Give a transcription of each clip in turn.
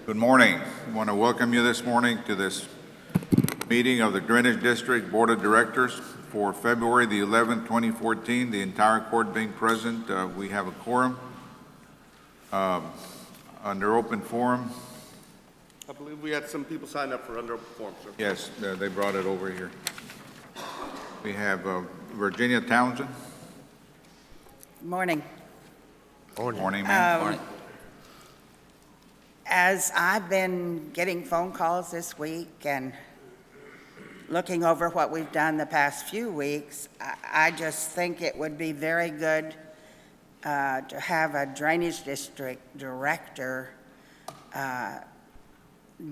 Good morning. I want to welcome you this morning to this meeting of the Drainage District Board of Directors for February the 11th, 2014. The entire court being present, we have a quorum. Under open forum, I believe we had some people sign up for under open forum, sir. yes, they brought it over here. We have Virginia Townsend. Morning. Morning, ma'am. Morning. As I've been getting phone calls this week and looking over what we've done the past few weeks, I just think it would be very good to have a drainage district director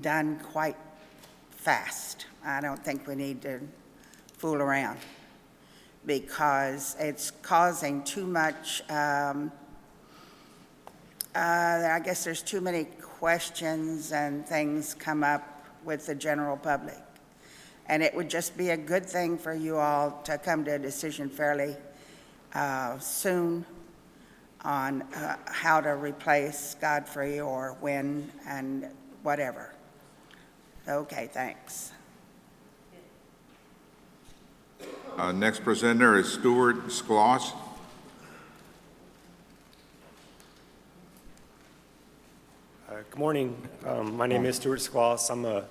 done quite fast. I don't think we need to fool around because it's causing too much, I guess there's too many questions and things come up with the general public. And it would just be a good thing for you all to come to a decision fairly soon on how to replace Godfrey or when and whatever. Okay, thanks. Next presenter is Stuart Skloss. Good morning. My name is Stuart Skloss. I'm a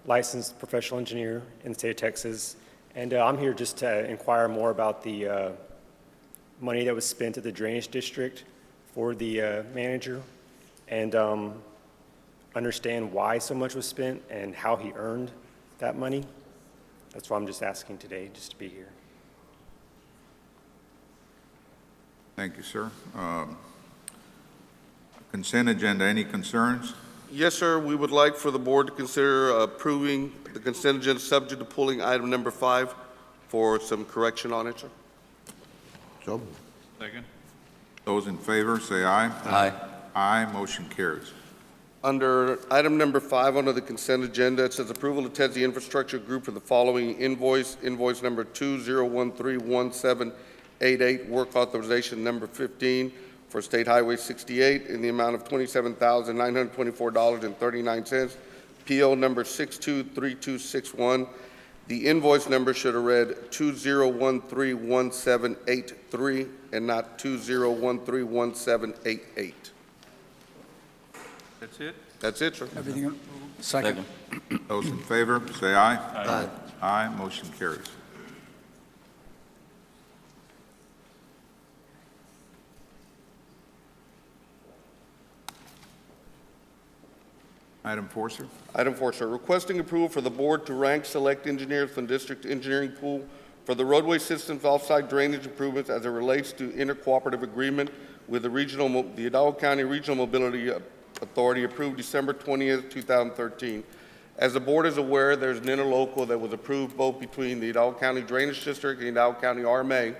licensed professional engineer in the state of Texas, and I'm here just to inquire more about the money that was spent at the drainage district for the manager and understand why so much was spent and how he earned that money. That's why I'm just asking today, just to be here. Thank you, sir. Consent agenda, any concerns? Yes, sir. We would like for the board to consider approving the consent agenda subject to pulling item number 5 for some correction on it, sir. So, Second. Those in favor, say aye. aye. Aye, motion carries. Under item number 5 under the consent agenda, it says approval of TEDSI Infrastructure Group for the following invoice number 20131788, work authorization number 15 for State Highway 68 in the amount of $27,924.39. PO number 623261. The invoice number should have read 20131783 and not 20131788. That's it? That's it, sir. Everything. Second. Those in favor, say aye. Aye. Aye, motion carries. Item 4, sir. Item 4, sir. Requesting approval for the board to rank select engineers from the district engineering pool for the roadway systems offsite drainage improvements as it relates to intercooperative agreement with the Hidalgo County Regional Mobility Authority approved December 20th, 2013. As the board is aware, there's an interlocal that was approved both between the Hidalgo County Drainage District and the Hidalgo County RMA,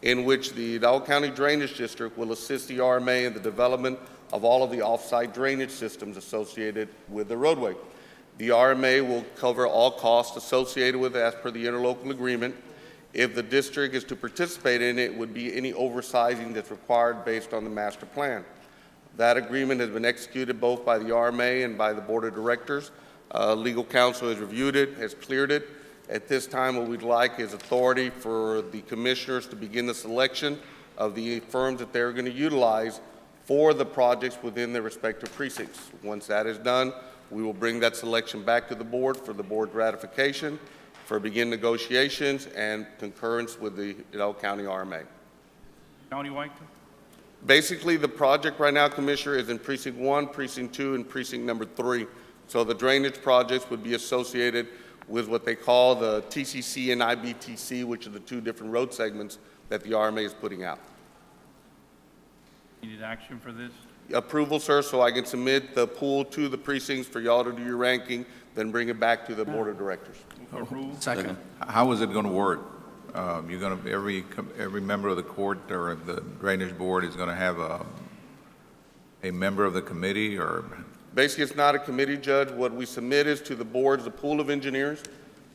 in which the Hidalgo County Drainage District will assist the RMA in the development of all of the off-site drainage systems associated with the roadway. The RMA will cover all costs associated with it as per the interlocal agreement. If the district is to participate in it, would be any oversizing that's required based on the master plan. That agreement has been executed both by the RMA and by the Board of Directors. Legal counsel has reviewed it, has cleared it. At this time, what we'd like is authority for the commissioners to begin the selection of the firms that they're going to utilize for the projects within their respective precincts. Once that is done, we will bring that selection back to the board for the board ratification, for begin negotiations and concurrence with the Hidalgo County RMA. Countywide? Basically, the project right now, Commissioner, is in Precinct 1, Precinct 2, and Precinct number 3. So the drainage projects would be associated with what they call the TCC and IBTC, which are the 2 different road segments that the RMA is putting out. Needed action for this? Approval, sir, so I can submit the pool to the precincts for y'all to do your ranking, then bring it back to the Board of Directors. Move for approval? Second. How is it going to work? You're going to, every member of the court or the drainage board is going to have a member of the committee, or? Basically, it's not a committee, Judge. What we submit is to the board is a pool of engineers.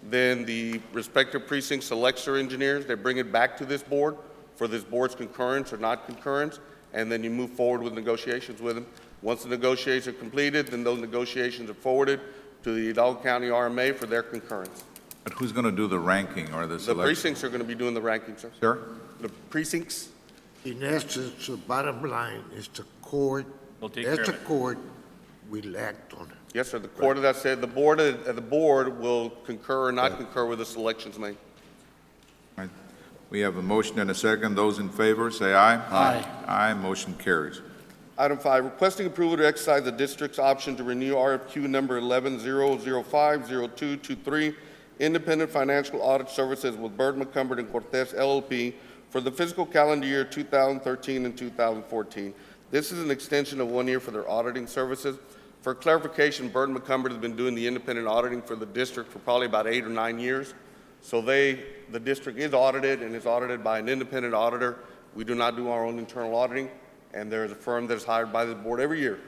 Then the respective precinct selects their engineers. They bring it back to this board for this board's concurrence or not concurrence, and then you move forward with negotiations with them. Once the negotiations are completed, then those negotiations are forwarded to the Hidalgo County RMA for their concurrence. But who's going to do the ranking or the The selection? precincts are going to be doing the ranking, sir. Sir? The precincts, In essence, the bottom line is the court, We'll take as care the of it. court, will act on it. yes, sir, the court, as I said, the board will concur or not concur with the selections made. Right. We have a motion and a second. Those in favor, say aye. Aye. Aye, motion carries. Item 5, requesting approval to exercise the district's option to renew RFQ number 11-005-0223, Independent Financial Audit Services with Bird McCumbert and Cortez LLP for the fiscal calendar year 2013 and 2014. This is an extension of 1 year for their auditing services. For clarification, Bird McCumbert has been doing the independent auditing for the district for probably about 8 or 9 years. So the district is audited and is audited by an independent auditor. We do not do our own internal auditing. And there is a firm that is hired by the board every year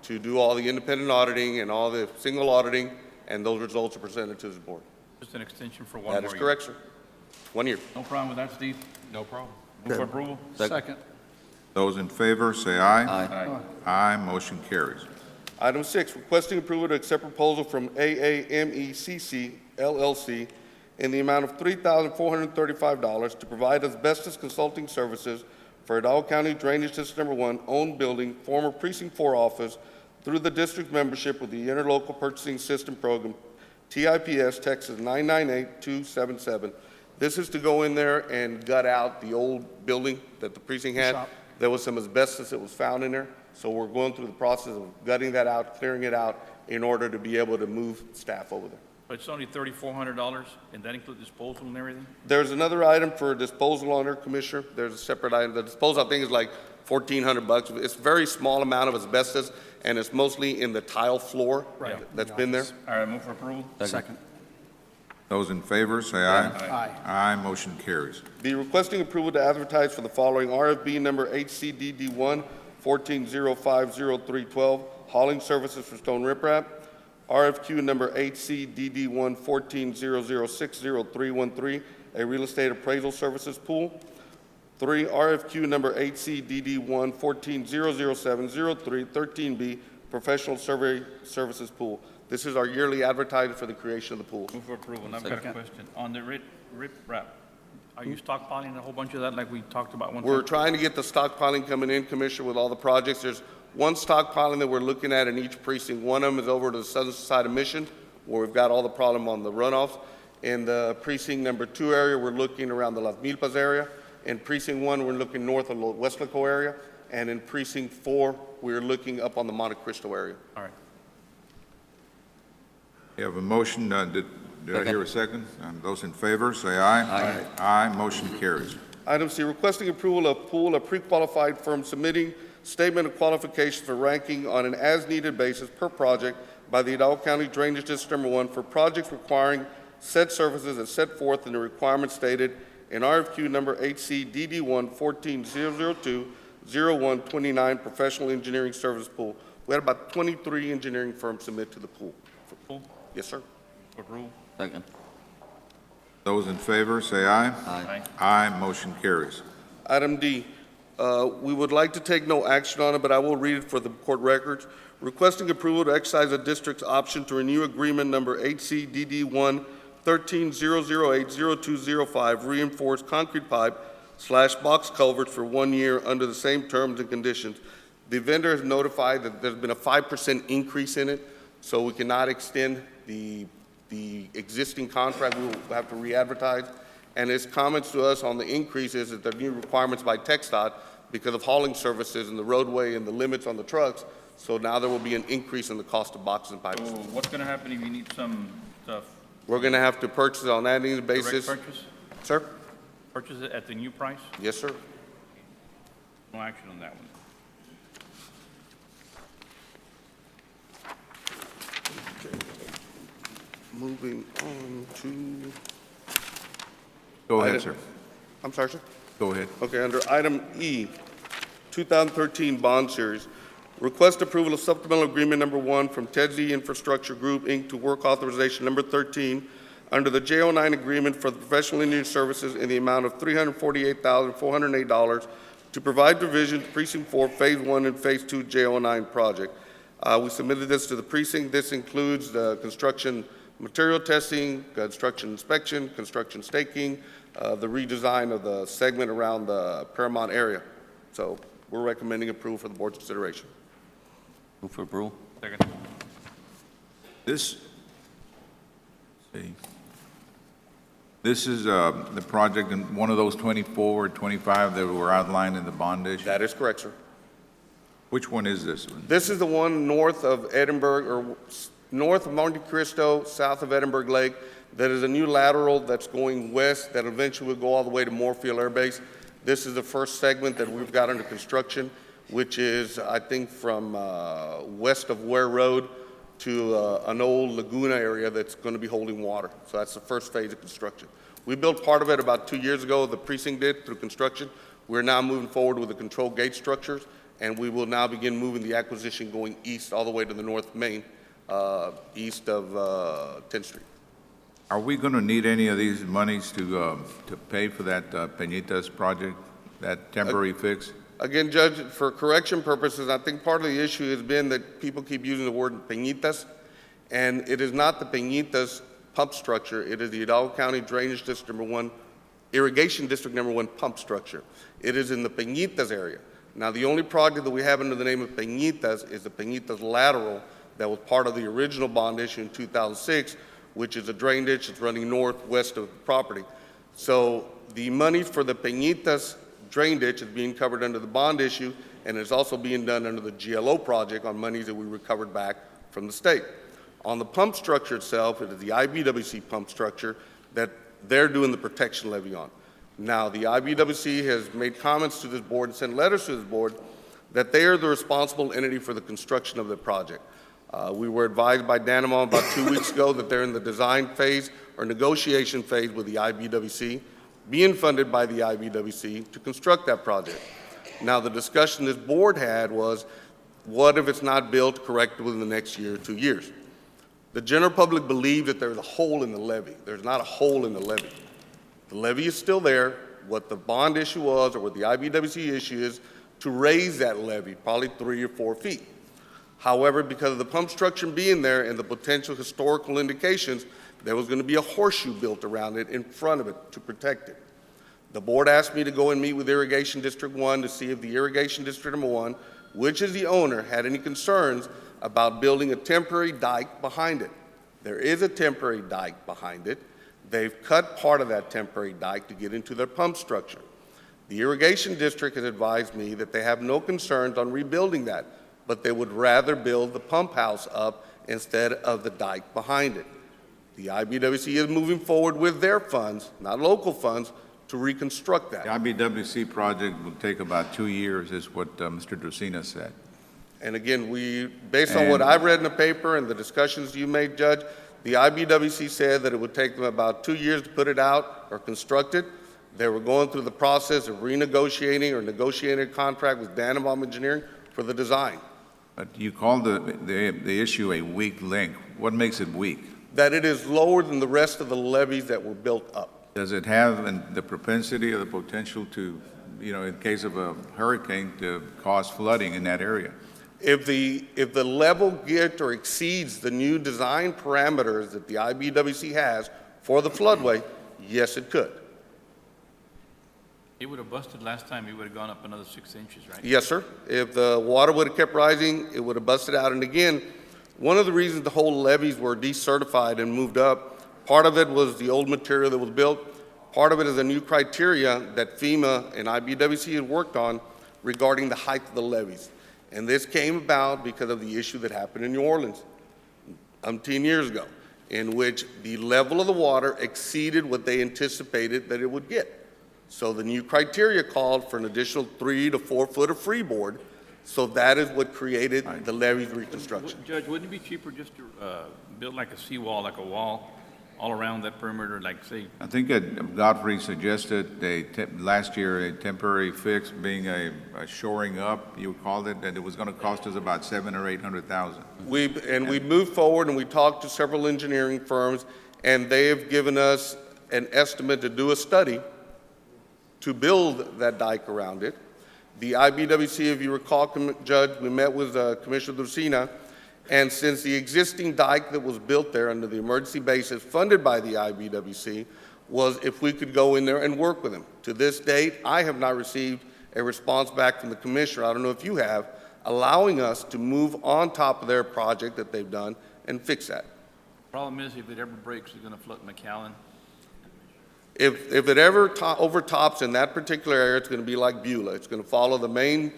to do all the independent auditing and all the single auditing, and those results are presented to the board. Just an extension for one more That year. is correct, sir. 1 year. No problem with that, Steve? No problem. Move for Okay. approval? Second. Those in favor, say aye. Aye. Aye, motion carries. Item 6, requesting approval to accept proposal from AAMECC LLC in the amount of $3,435 to provide asbestos consulting services for Hidalgo County Drainage District Number 1 owned building, former Precinct 4 office, through the district membership with the Interlocal Purchasing System Program, TIPS, Texas 998277. This is to go in there and gut out the old building that the precinct had. There was some asbestos that was found in there, so we're going through the process of gutting that out, clearing it out, in order to be able to move staff over there. But it's only $3,400, and that includes disposal and everything? There's another item for disposal on there, Commissioner. There's a separate item. The disposal, I think, is like $1,400. It's a very small amount of asbestos, and it's mostly in the tile floor that's been there. All right, move for approval? Second. Those in favor, say aye. Aye. Aye, motion carries. Be requesting approval to advertise for the following RFB number HCDD1 14050312, hauling services for stone riprap. RFQ number HCDD1 1400600313, a real estate appraisal services pool. 3, RFQ number HCDD1 1400700313B, professional survey services pool. This is our yearly advertising for the creation of the pool. Move for approval. Now I've got a question. On the rip wrap, are you stockpiling a whole bunch of that like we talked about one time? We're trying to get the stockpiling coming in, Commissioner, with all the projects. There's one stockpiling that we're looking at in each precinct. One of them is over to the southern side of Mission, where we've got all the problem on the runoffs. In the precinct number 2 area, we're looking around the Las Milpas area. In precinct 1, we're looking north of the Westlaco area. And in precinct 4, we're looking up on the Monte Cristo area. All right. You have a motion. Did I hear a second? Those in favor, say aye. Aye. Aye, motion carries. Item C, requesting approval of pool of pre-qualified firm submitting statement of qualifications for ranking on an as-needed basis per project by the Hidalgo County Drainage District Number 1 for projects requiring said services as set forth in the requirements stated in RFQ number HCDD1 1400200129 professional engineering service pool. We had about 23 engineering firms submit to the pool. For approval? Yes, sir. For approval? Second. Those in favor, say aye. Aye. Aye, motion carries. Item D, we would like to take no action on it, but I will read it for the court records. Requesting approval to exercise the district's option to renew agreement number HCDD1 1300802005 reinforced concrete pipe / box culverts for 1 year under the same terms and conditions. The vendor has notified that there's been a 5% increase in it, so we cannot extend the existing contract. We will have to re-advertise. And his comments to us on the increase is that there are new requirements by TxDOT because of hauling services and the roadway and the limits on the trucks. So now there will be an increase in the cost of boxes and pipes. So what's going to happen if you need some stuff? We're going to have to purchase it on that need basis. Direct purchase? Sir? Purchase it at the new price? Yes, sir. No action on that one. Moving on to, Go ahead, Item- sir. I'm sorry, sir? Go ahead. Okay, under item E, 2013 Bond Series, request approval of supplemental agreement number 1 from TEDZ Infrastructure Group, Inc. to work authorization number 13 under the J09 agreement for the professional engineering services in the amount of $348,408 to provide revision to Precinct 4 Phase 1 and Phase 2 J09 project. We submitted this to the precinct. This includes the construction material testing, construction inspection, construction staking, the redesign of the segment around the Paramount area. So we're recommending approval for the board's consideration. Move for approval. Second. This, see, this is the project in one of those 24 or 25 that were outlined in the bond issue? That is correct, sir. Which one is this one? This is the one north of Edinburgh, or north of Monte Cristo, south of Edinburgh Lake. That is a new lateral that's going west that eventually will go all the way to Moorfield Air Base. This is the first segment that we've got under construction, which is, I think, from west of Ware Road to an old Laguna area that's going to be holding water. So that's the first phase of construction. We built part of it about 2 years ago, the precinct did, through construction. We're now moving forward with the control gate structures, and we will now begin moving the acquisition going east all the way to the North Main, east of 10th Street. Are we going to need any of these monies to pay for that Peñitas project, that temporary fix? Again, Judge, for correction purposes, I think part of the issue has been that people keep using the word Peñitas, and it is not the Peñitas pump structure. It is the Hidalgo County Drainage District Number 1, Irrigation District Number 1 pump structure. It is in the Peñitas area. Now, the only project that we have under the name of Peñitas is the Peñitas lateral that was part of the original bond issue in 2006, which is a drain ditch that's running northwest of the property. So the money for the Peñitas drain ditch is being covered under the bond issue, and it's also being done under the GLO project on monies that we recovered back from the state. On the pump structure itself, it is the IBWC pump structure that they're doing the protection levy on. Now, the IBWC has made comments to this board and sent letters to this board that they are the responsible entity for the construction of the project. We were advised by Danamon about 2 weeks ago that they're in the design phase or negotiation phase with the IBWC, being funded by the IBWC to construct that project. Now, the discussion this board had was, what if it's not built correctly within the next year or 2 years? The general public believes that there's a hole in the levee. There's not a hole in the levee. The levee is still there. What the bond issue was, or what the IBWC issue is, to raise that levee, probably 3 or 4 feet. However, because of the pump structure being there and the potential historical indications, there was going to be a horseshoe built around it in front of it to protect it. The board asked me to go and meet with Irrigation District 1 to see if the Irrigation District Number 1, which is the owner, had any concerns about building a temporary dike behind it. There is a temporary dike behind it. They've cut part of that temporary dike to get into their pump structure. The Irrigation District has advised me that they have no concerns on rebuilding that, but they would rather build the pump house up instead of the dike behind it. The IBWC is moving forward with their funds, not local funds, to reconstruct that. The IBWC project will take about 2 years, is what Mr. Dracena said. And again, based on what I've read in the paper and the discussions you made, Judge, the IBWC said that it would take them about 2 years to put it out or construct it. They were going through the process of renegotiating or negotiating a contract with Danamon Engineering for the design. But you called the issue a weak link. What makes it weak? That it is lower than the rest of the levees that were built up. Does it have the propensity or the potential to, in case of a hurricane, to cause flooding in that area? If the level gets or exceeds the new design parameters that the IBWC has for the floodway, yes, it could. It would have busted last time, it would have gone up another 6 inches, right? Yes, sir. If the water would have kept rising, it would have busted out. And again, one of the reasons the whole levees were decertified and moved up, part of it was the old material that was built. Part of it is a new criteria that FEMA and IBWC had worked on regarding the height of the levees. And this came about because of the issue that happened in New Orleans 10 years ago, in which the level of the water exceeded what they anticipated that it would get. So the new criteria called for an additional 3 to 4 foot of freeboard. So that is what created the levee's reconstruction. Judge, wouldn't it be cheaper just to build like a seawall, like a wall, all around that perimeter, like say? I think that Godfrey suggested last year a temporary fix being a shoring up, you called it, and it was going to cost us about $700,000 or $800,000. We moved forward and we talked to several engineering firms, and they have given us an estimate to do a study to build that dike around it. The IBWC, if you recall, Judge, we met with Commissioner Lucina, and since the existing dike that was built there under the emergency basis funded by the IBWC was if we could go in there and work with them. To this date, I have not received a response back from the commissioner, I don't know if you have, allowing us to move on top of their project that they've done and fix that. Problem is, if it ever breaks, it's gonna flood McAllen. If it ever overtops in that particular area, it's going to be like Beulah. It's going to follow the main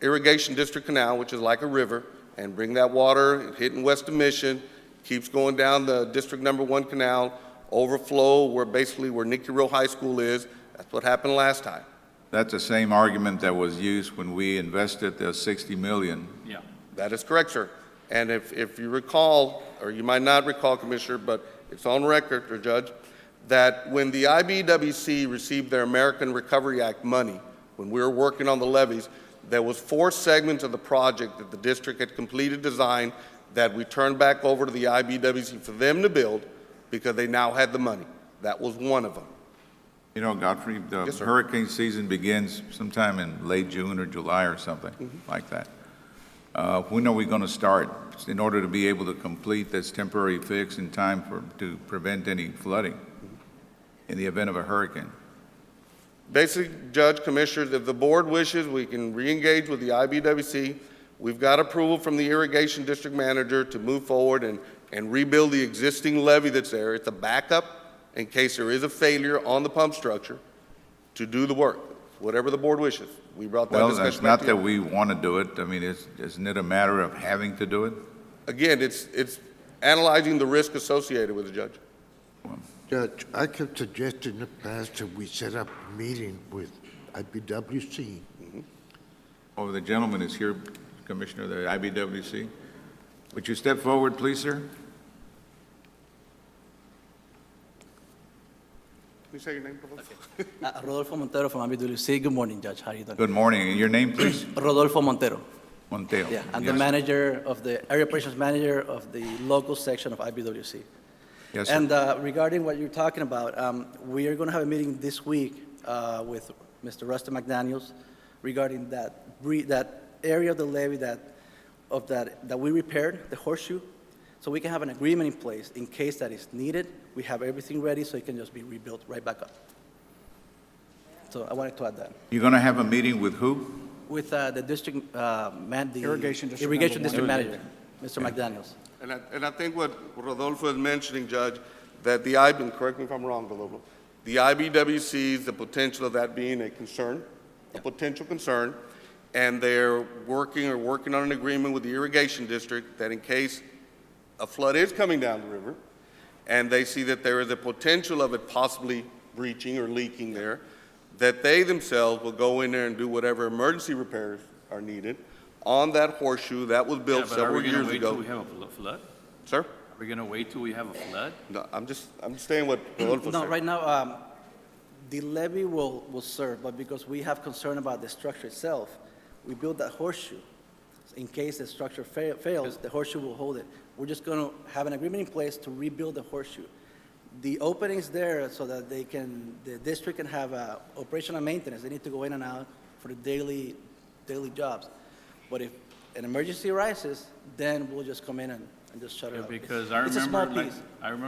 irrigation district canal, which is like a river, and bring that water, hitting West of Mission, keeps going down the District Number 1 canal, overflow where Nicky Rowe High School is. That's what happened last time. That's the same argument that was used when we invested the 60 million. Yeah. That is correct, sir. And if you recall, or you might not recall, Commissioner, but it's on record, or Judge, that when the IBWC received their American Recovery Act money, when we were working on the levees, there was 4 segments of the project that the district had completed design that we turned back over to the IBWC for them to build because they now had the money. That was one of them. You know, Godfrey, the Yes, sir. hurricane season begins sometime in late June or July or something like that. When are we going to start in order to be able to complete this temporary fix in time to prevent any flooding in the event of a hurricane? Basically, Judge, Commissioners, if the board wishes, we can re-engage with the IBWC. We've got approval from the irrigation district manager to move forward and rebuild the existing levee that's there. It's a backup in case there is a failure on the pump structure to do the work, whatever the board wishes. We brought that Well, discussion it's back not to that you. we want to do it. I mean, isn't it a matter of having to do it? Again, it's analyzing the risk associated with the judge. Judge, I could suggest in the past that we set up a meeting with IBWC. Oh, the gentleman is here, Commissioner of the IBWC. Would you step forward, please, sir? Can you say your name, please? Rodolfo Montero from IBWC. Good morning, Judge. How are you doing? Good morning. And your name, please? Rodolfo Montero. Monteo. Yeah, I'm the Yes. manager of the area operations manager of the local section of IBWC. Yes, sir. And regarding what you're talking about, we are going to have a meeting this week with Mr. Rusty McDaniels regarding that area of the levee that we repaired, the horseshoe, so we can have an agreement in place in case that is needed. We have everything ready, so it can just be rebuilt right back up. So I wanted to add that. You're going to have a meeting with who? With the district, the Irrigation district irrigation number one. district manager, Mr. McDaniels. And I think what Rodolfo is mentioning, Judge, that the IB, correct me if I'm wrong, Rodolfo, the IBW sees the potential of that being a concern, a potential concern, and they're working on an agreement with the irrigation district that in case a flood is coming down the river, and they see that there is a potential of it possibly breaching or leaking there, that they themselves will go in there and do whatever emergency repairs are needed on that horseshoe that was built Yeah, but are several we gonna years wait till ago. we have a flood? Sir? Are we gonna wait till we have a flood? No, I'm just saying what Rodolfo No, said. right now, the levee will serve, but because we have concern about the structure itself, we built that horseshoe. In case the structure fails, the horseshoe will hold it. We're just going to have an agreement in place to rebuild the horseshoe. The opening's there so that the district can have operational maintenance. They need to go in and out for the daily jobs. But if an emergency arises, then we'll just come in and just shut it Yeah, off. because I It's a small remember piece.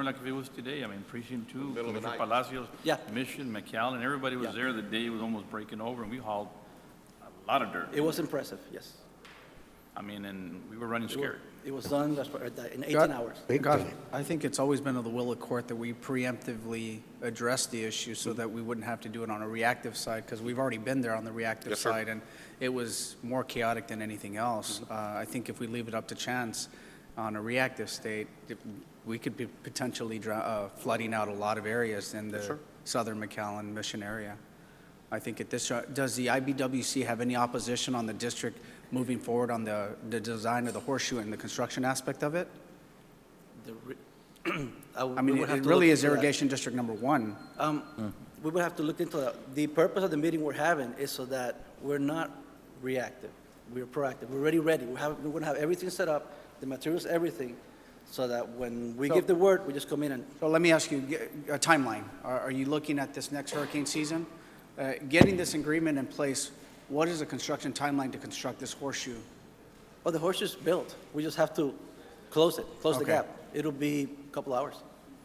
like if it was today, I mean, Precinct 2, Middle of the Commissioner night. Palacios, Yeah. Mission, McAllen, everybody was Yeah. there the day it was almost breaking over, and we hauled a lot of dirt. It was impressive, yes. I mean, and we were running scared. It was done in 18 hours. Big God, time. I think it's always been of the will of court that we preemptively address the issue so that we wouldn't have to do it on a reactive side, because we've already been there on the reactive Yes, sir. side, and it was more chaotic than anything else. I think if we leave it up to chance on a reactive state, we could be potentially flooding out a lot of areas in the sir. southern McAllen Mission area. I think at this, does the IBWC have any opposition on the district moving forward on the design of the horseshoe and the construction aspect of it? I mean, it really is irrigation district number 1. We would have to look into that. The purpose of the meeting we're having is so that we're not reactive. We're proactive. We're already ready. We're going to have everything set up, the materials, everything, so that when we give the word, we just come in and, So let me ask you a timeline. Are you looking at this next hurricane season? Getting this agreement in place, What is the construction timeline to construct this horseshoe? Well, the horseshoe's built. We just have to close the Okay. gap. It'll be a couple hours.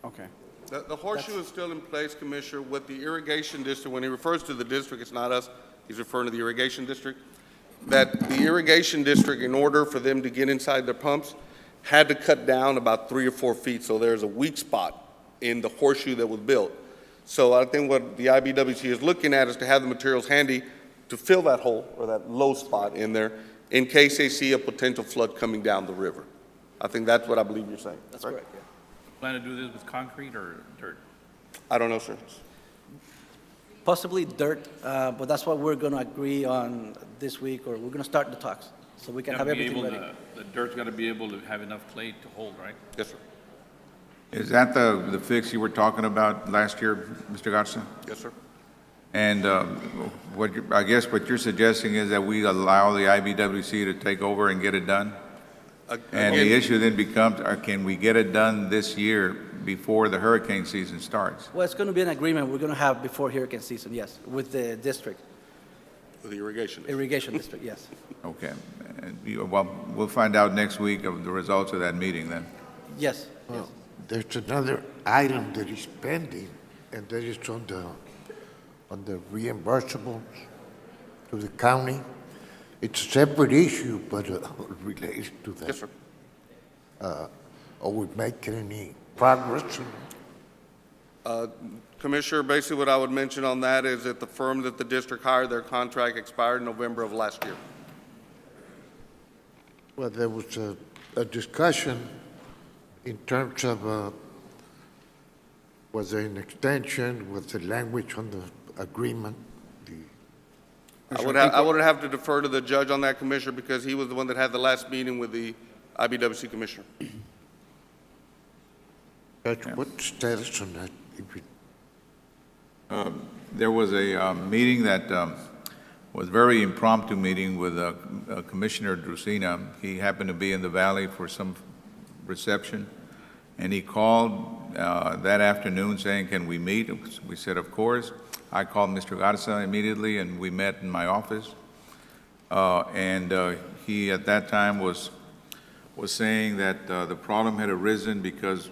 Okay. The horseshoe is still in place, Commissioner, with the irrigation district. When he refers to the district, it's not us, he's referring to the irrigation district. That the irrigation district, in order for them to get inside their pumps, had to cut down about 3 or 4 feet, so there's a weak spot in the horseshoe that was built. So I think what the IBWC is looking at is to have the materials handy to fill that hole or that low spot in there in case they see a potential flood coming down the river. I think that's what I believe you're saying. That's right? correct, yeah. Plan to do this with concrete or dirt? I don't know, sir. Possibly dirt, but that's what we're going to agree on this week, or we're going to start the talks, so we can have Gotta be everything able ready. to- The dirt's gotta be able to have enough clay to hold, right? Yes, sir. Is that the fix you were talking about last year, Mr. Garza? Yes, sir. And I guess what you're suggesting is that we allow the IBWC to take over and get it done? And the Again, issue then becomes, can we get it done this year before the hurricane season starts? Well, it's going to be an agreement we're going to have before hurricane season, yes, with the district, with the irrigation. irrigation district, yes. Okay. Well, we'll find out next week of the results of that meeting then. Yes, Well, there's another item that is pending, and that is on the reimbursables to the county. It's a separate issue, but related to that. Yes, sir. Are we making any progress? Commissioner, basically what I would mention on that is that the firm that the district hired, their contract expired in November of last year. Well, there was a discussion in terms of, was there an extension, was the language on the agreement? I would have to defer to the judge on that, Commissioner, because he was the one that had the last meeting with the IBWC Commissioner. Judge, what's status on that? If you- There was a meeting that was very impromptu meeting with Commissioner Drusina. He happened to be in the valley for some reception, and he called that afternoon saying, can we meet? We said, of course. I called Mr. Garza immediately, and we met in my office. And he, at that time, was saying that the problem had arisen because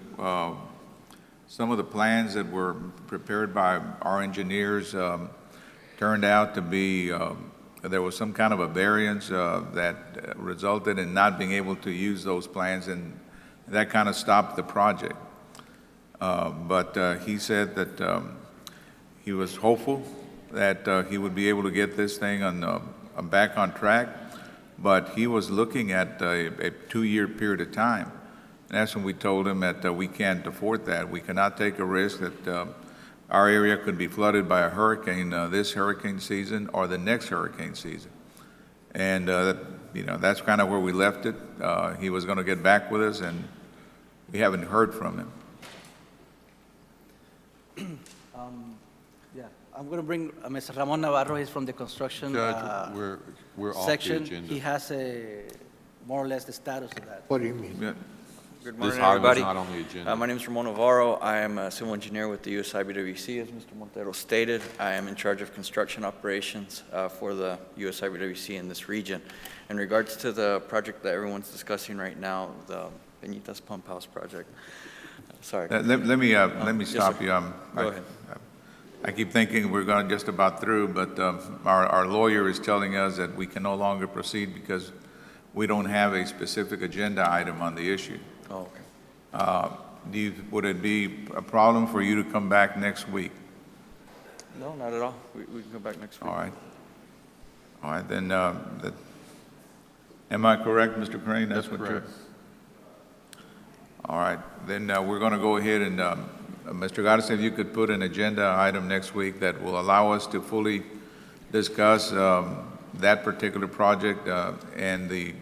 some of the plans that were prepared by our engineers turned out to be, there was some kind of a variance that resulted in not being able to use those plans, and that kind of stopped the project. But he said that he was hopeful that he would be able to get this thing back on track, but he was looking at a 2-year period of time. And that's when we told him that we can't afford that. We cannot take a risk that our area could be flooded by a hurricane this hurricane season or the next hurricane season. And, that's kind of where we left it. He was going to get back with us, and we haven't heard from him. yeah. I'm going to bring Mr. Ramon Navarro, he's from the construction Judge, we're off the section. agenda. He has more or less the status of that. What do you mean? Yeah. Good This morning, item is everybody. not on the agenda. My name is Ramon Navarro. I am a civil engineer with the US IBWC, as Mr. Montero stated. I am in charge of construction operations for the US IBWC in this region. In regards to the project that everyone's discussing right now, the Peñitas Pump House project, sorry. Let me stop sir. you. Go ahead. I keep thinking we're going just about through, but our lawyer is telling us that we can no longer proceed because we don't have a specific agenda item on the issue. Oh, okay. Would it be a problem for you to come back next week? No, not at all. We can go back next week. All right. All right, then, am I correct, Mr. Crane? That's what you're- correct. All right, then we're going to go ahead and, Mr. Garza, if you could put an agenda item next week that will allow us to fully discuss that particular project and the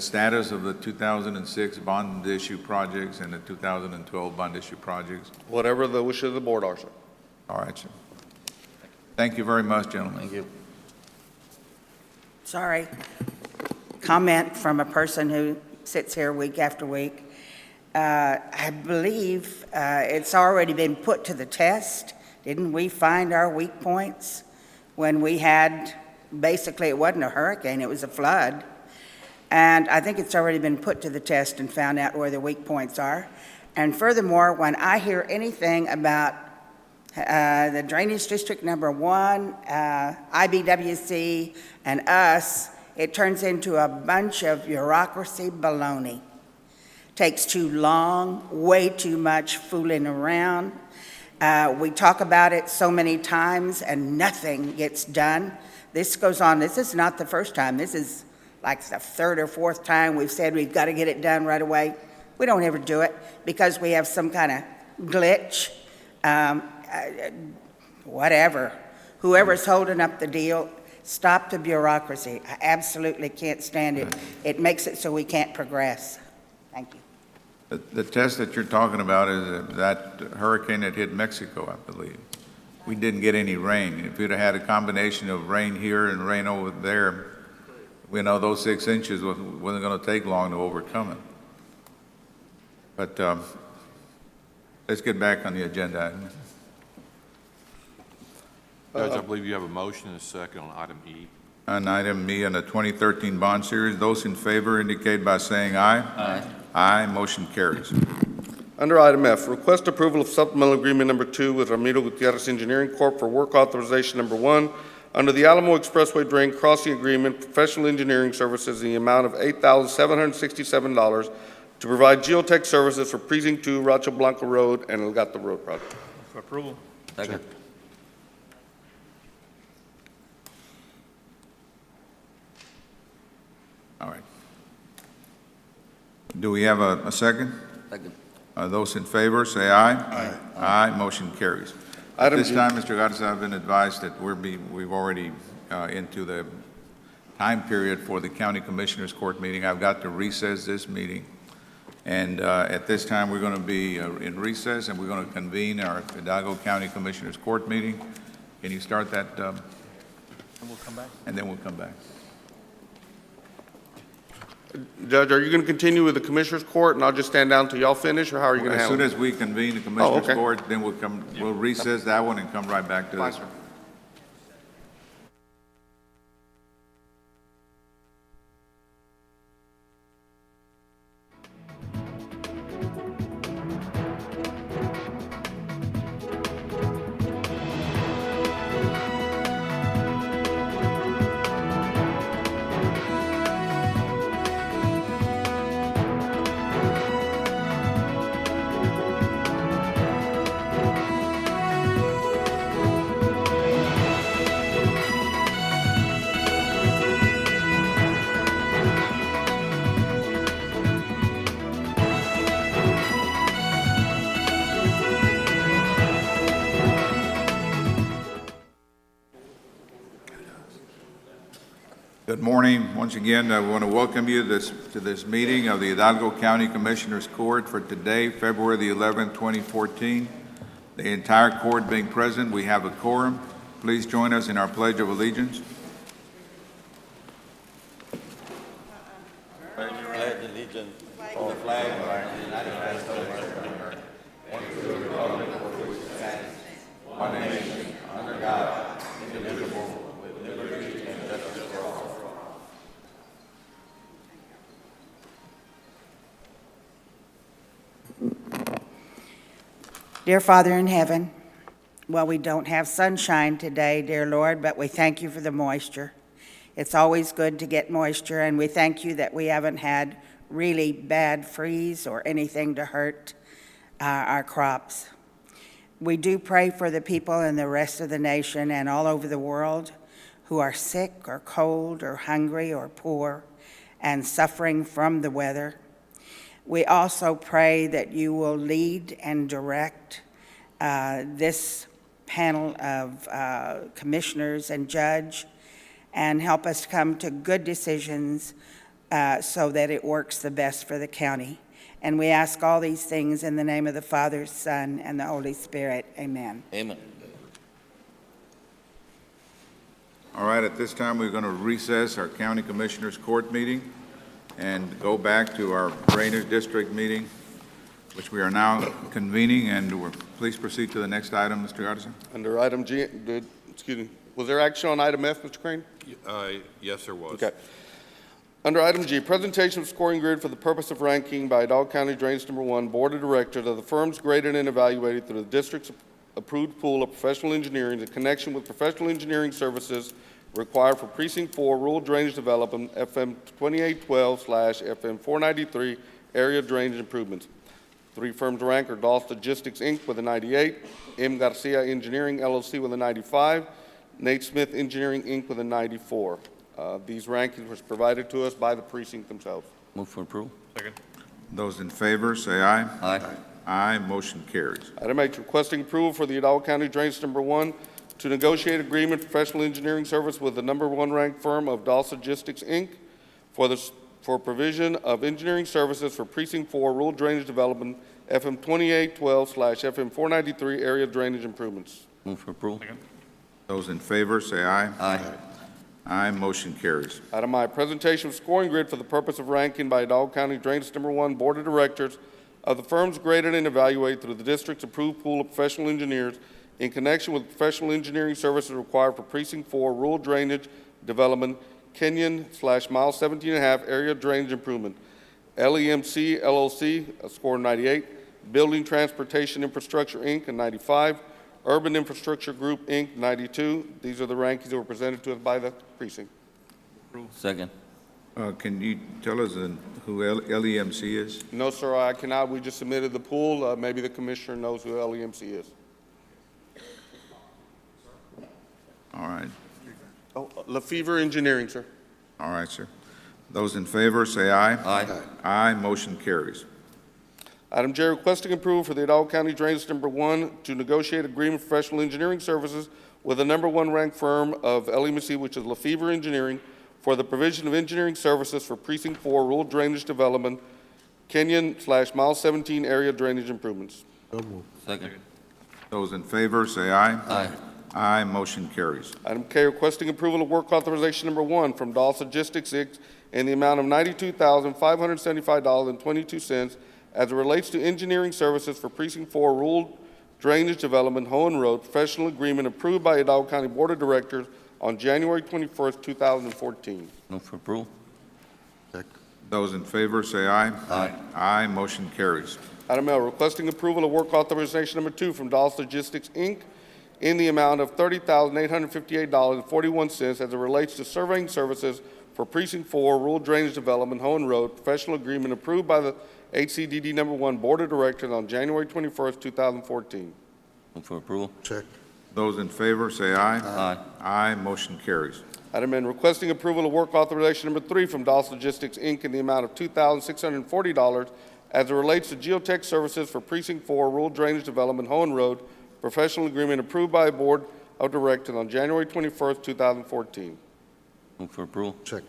status of the 2006 bond issue projects and the 2012 bond issue projects. Whatever the wishes of the board are, sir. All right, sir. Thank you very much, gentlemen. Thank you. Sorry. Comment from a person who sits here week after week. I believe it's already been put to the test. Didn't we find our weak points when we had basically, it wasn't a hurricane, it was a flood. And I think it's already been put to the test and found out where the weak points are. And furthermore, when I hear anything about the Drainage District Number 1, IBWC, and us, it turns into a bunch of bureaucracy baloney. Takes too long, way too much fooling around. We talk about it so many times and nothing gets done. This goes on, this is not the first time. This is like the third or fourth time we've said we've got to get it done right away. We don't ever do it because we have some kind of glitch. Whatever. Whoever's holding up the deal, stop the bureaucracy. I absolutely can't stand it. It makes it so we can't progress. Thank you. The test that you're talking about is that hurricane that hit Mexico, I believe. We didn't get any rain. If we'd have had a combination of rain here and rain over there, we know those 6 inches wasn't going to take long to overcome it. But let's get back on the agenda. Judge, I believe you have a motion and a second on item E. On item E on the 2013 bond series, those in favor indicate by saying aye. Aye. Aye, motion carries. Under item F, request approval of supplemental agreement number 2 with Ramiro Gutierrez Engineering Corp. for work authorization number 1 under the Alamo Expressway Drain Crossing Agreement, professional engineering services in the amount of $8,767 to provide geotech services for Precinct 2, Rancho Blanco Road, and El Gato Road project. For approval. Second. All right. Do we have a second? Second. Those in favor, say aye. Aye. Aye, motion carries. At Item this G. time, Mr. Garza, I've been advised that we've already into the time period for the County Commissioners Court meeting. I've got to recess this meeting. And at this time, we're going to be in recess, and we're going to convene our Hidalgo County Commissioners Court meeting. Can you start that? And we'll come back. And then we'll come back. Judge, are you going to continue with the Commissioners Court, and I'll just stand down till y'all finish, or how are you going to As handle soon it? as we convene the Commissioners okay. Court, then we'll recess that one and come right back to this one. Good morning. Once again, I want to welcome you to this meeting of the Hidalgo County Commissioners Court for today, February the 11th, 2014. The entire court being present, we have a quorum. Please join us in our Pledge of Allegiance. Dear Father in heaven, well, we don't have sunshine today, dear Lord, but we thank you for the moisture. It's always good to get moisture, and we thank you that we haven't had really bad freeze or anything to hurt our crops. We do pray for the people in the rest of the nation and all over the world who are sick or cold or hungry or poor and suffering from the weather. We also pray that you will lead and direct this panel of commissioners and judge and help us come to good decisions so that it works the best for the county. And we ask all these things in the name of the Father, Son, and the Holy Spirit. Amen. Amen. All right, at this time, we're going to recess our County Commissioners Court meeting and go back to our Drainage District meeting, which we are now convening, and please proceed to the next item, Mr. Garza. Under item G, excuse me, was there action on item F, Mr. Crane? Yes, there was. Okay. Under item G, presentation of scoring grid for the purpose of ranking by Hidalgo County Drainage Number One Board of Directors of the firms graded and evaluated through the district's approved pool of professional engineering in connection with professional engineering services required for Precinct 4 Rural Drainage Development, FM 2812/FM 493 area drainage improvements. Three firms ranked are Doss Logistics, Inc. with a 98, M. Garcia Engineering, LLC with a 95, Nate Smith Engineering, Inc. with a 94. These rankings were provided to us by the precinct themselves. Move for approval. Those in favor, say aye. Aye. Aye, motion carries. Item H, requesting approval for the Hidalgo County Drainage Number One to negotiate agreement professional engineering service with the number one ranked firm of Doss Logistics, Inc. for provision of engineering services for Precinct 4 Rural Drainage Development, FM 2812/FM 493 area drainage improvements. Move for approval. Those in favor, say aye. Aye. Aye, motion carries. Item I, presentation of scoring grid for the purpose of ranking by Hidalgo County Drainage Number One Board of Directors of the firms graded and evaluated through the district's approved pool of professional engineers in connection with professional engineering services required for Precinct 4 Rural Drainage Development, Kenyon/Mile 17.5 area drainage improvement. LEMC LLC, a score 98. Building Transportation Infrastructure, Inc., a 95. Urban Infrastructure Group, Inc., 92. These are the rankings that were presented to us by the precinct. Second. Can you tell us who LEMC is? No, sir, I cannot. We just submitted the pool. Maybe the commissioner knows who LEMC is. All right. Oh, LaFever Engineering, sir. All right, sir. Those in favor, say aye. Aye. Aye, motion carries. Item J, requesting approval for the Hidalgo County Drainage Number One to negotiate agreement for professional engineering services with the number one ranked firm of LEMC, which is LaFever Engineering, for the provision of engineering services for Precinct 4 Rural Drainage Development, Kenyon/Mile 17 area drainage improvements. Second. Those in favor, say aye. Aye. Aye, motion carries. Item K, requesting approval of work authorization number 1 from Doss Logistics, Inc. in the amount of $92,575.22 as it relates to engineering services for Precinct 4 Rural Drainage Development, Hohen Road, professional agreement approved by Hidalgo County Board of Directors on January 21st, 2014. Move for approval. Those in favor, say aye. Aye. Aye, motion carries. Item L, requesting approval of work authorization number 2 from Doss Logistics, Inc. in the amount of $30,858.41 as it relates to surveying services for Precinct 4 Rural Drainage Development, Hohen Road, professional agreement approved by the HCDD Number 1 Board of Directors on January 21st, 2014. Move for approval. Check. Those in favor, say aye. Aye. Aye, motion carries. Item N, requesting approval of work authorization number 3 from Doss Logistics, Inc. in the amount of $2,640 as it relates to geotech services for Precinct 4 Rural Drainage Development, Hohen Road, professional agreement approved by the Board of Directors on January 21st, 2014. Move for approval. Check.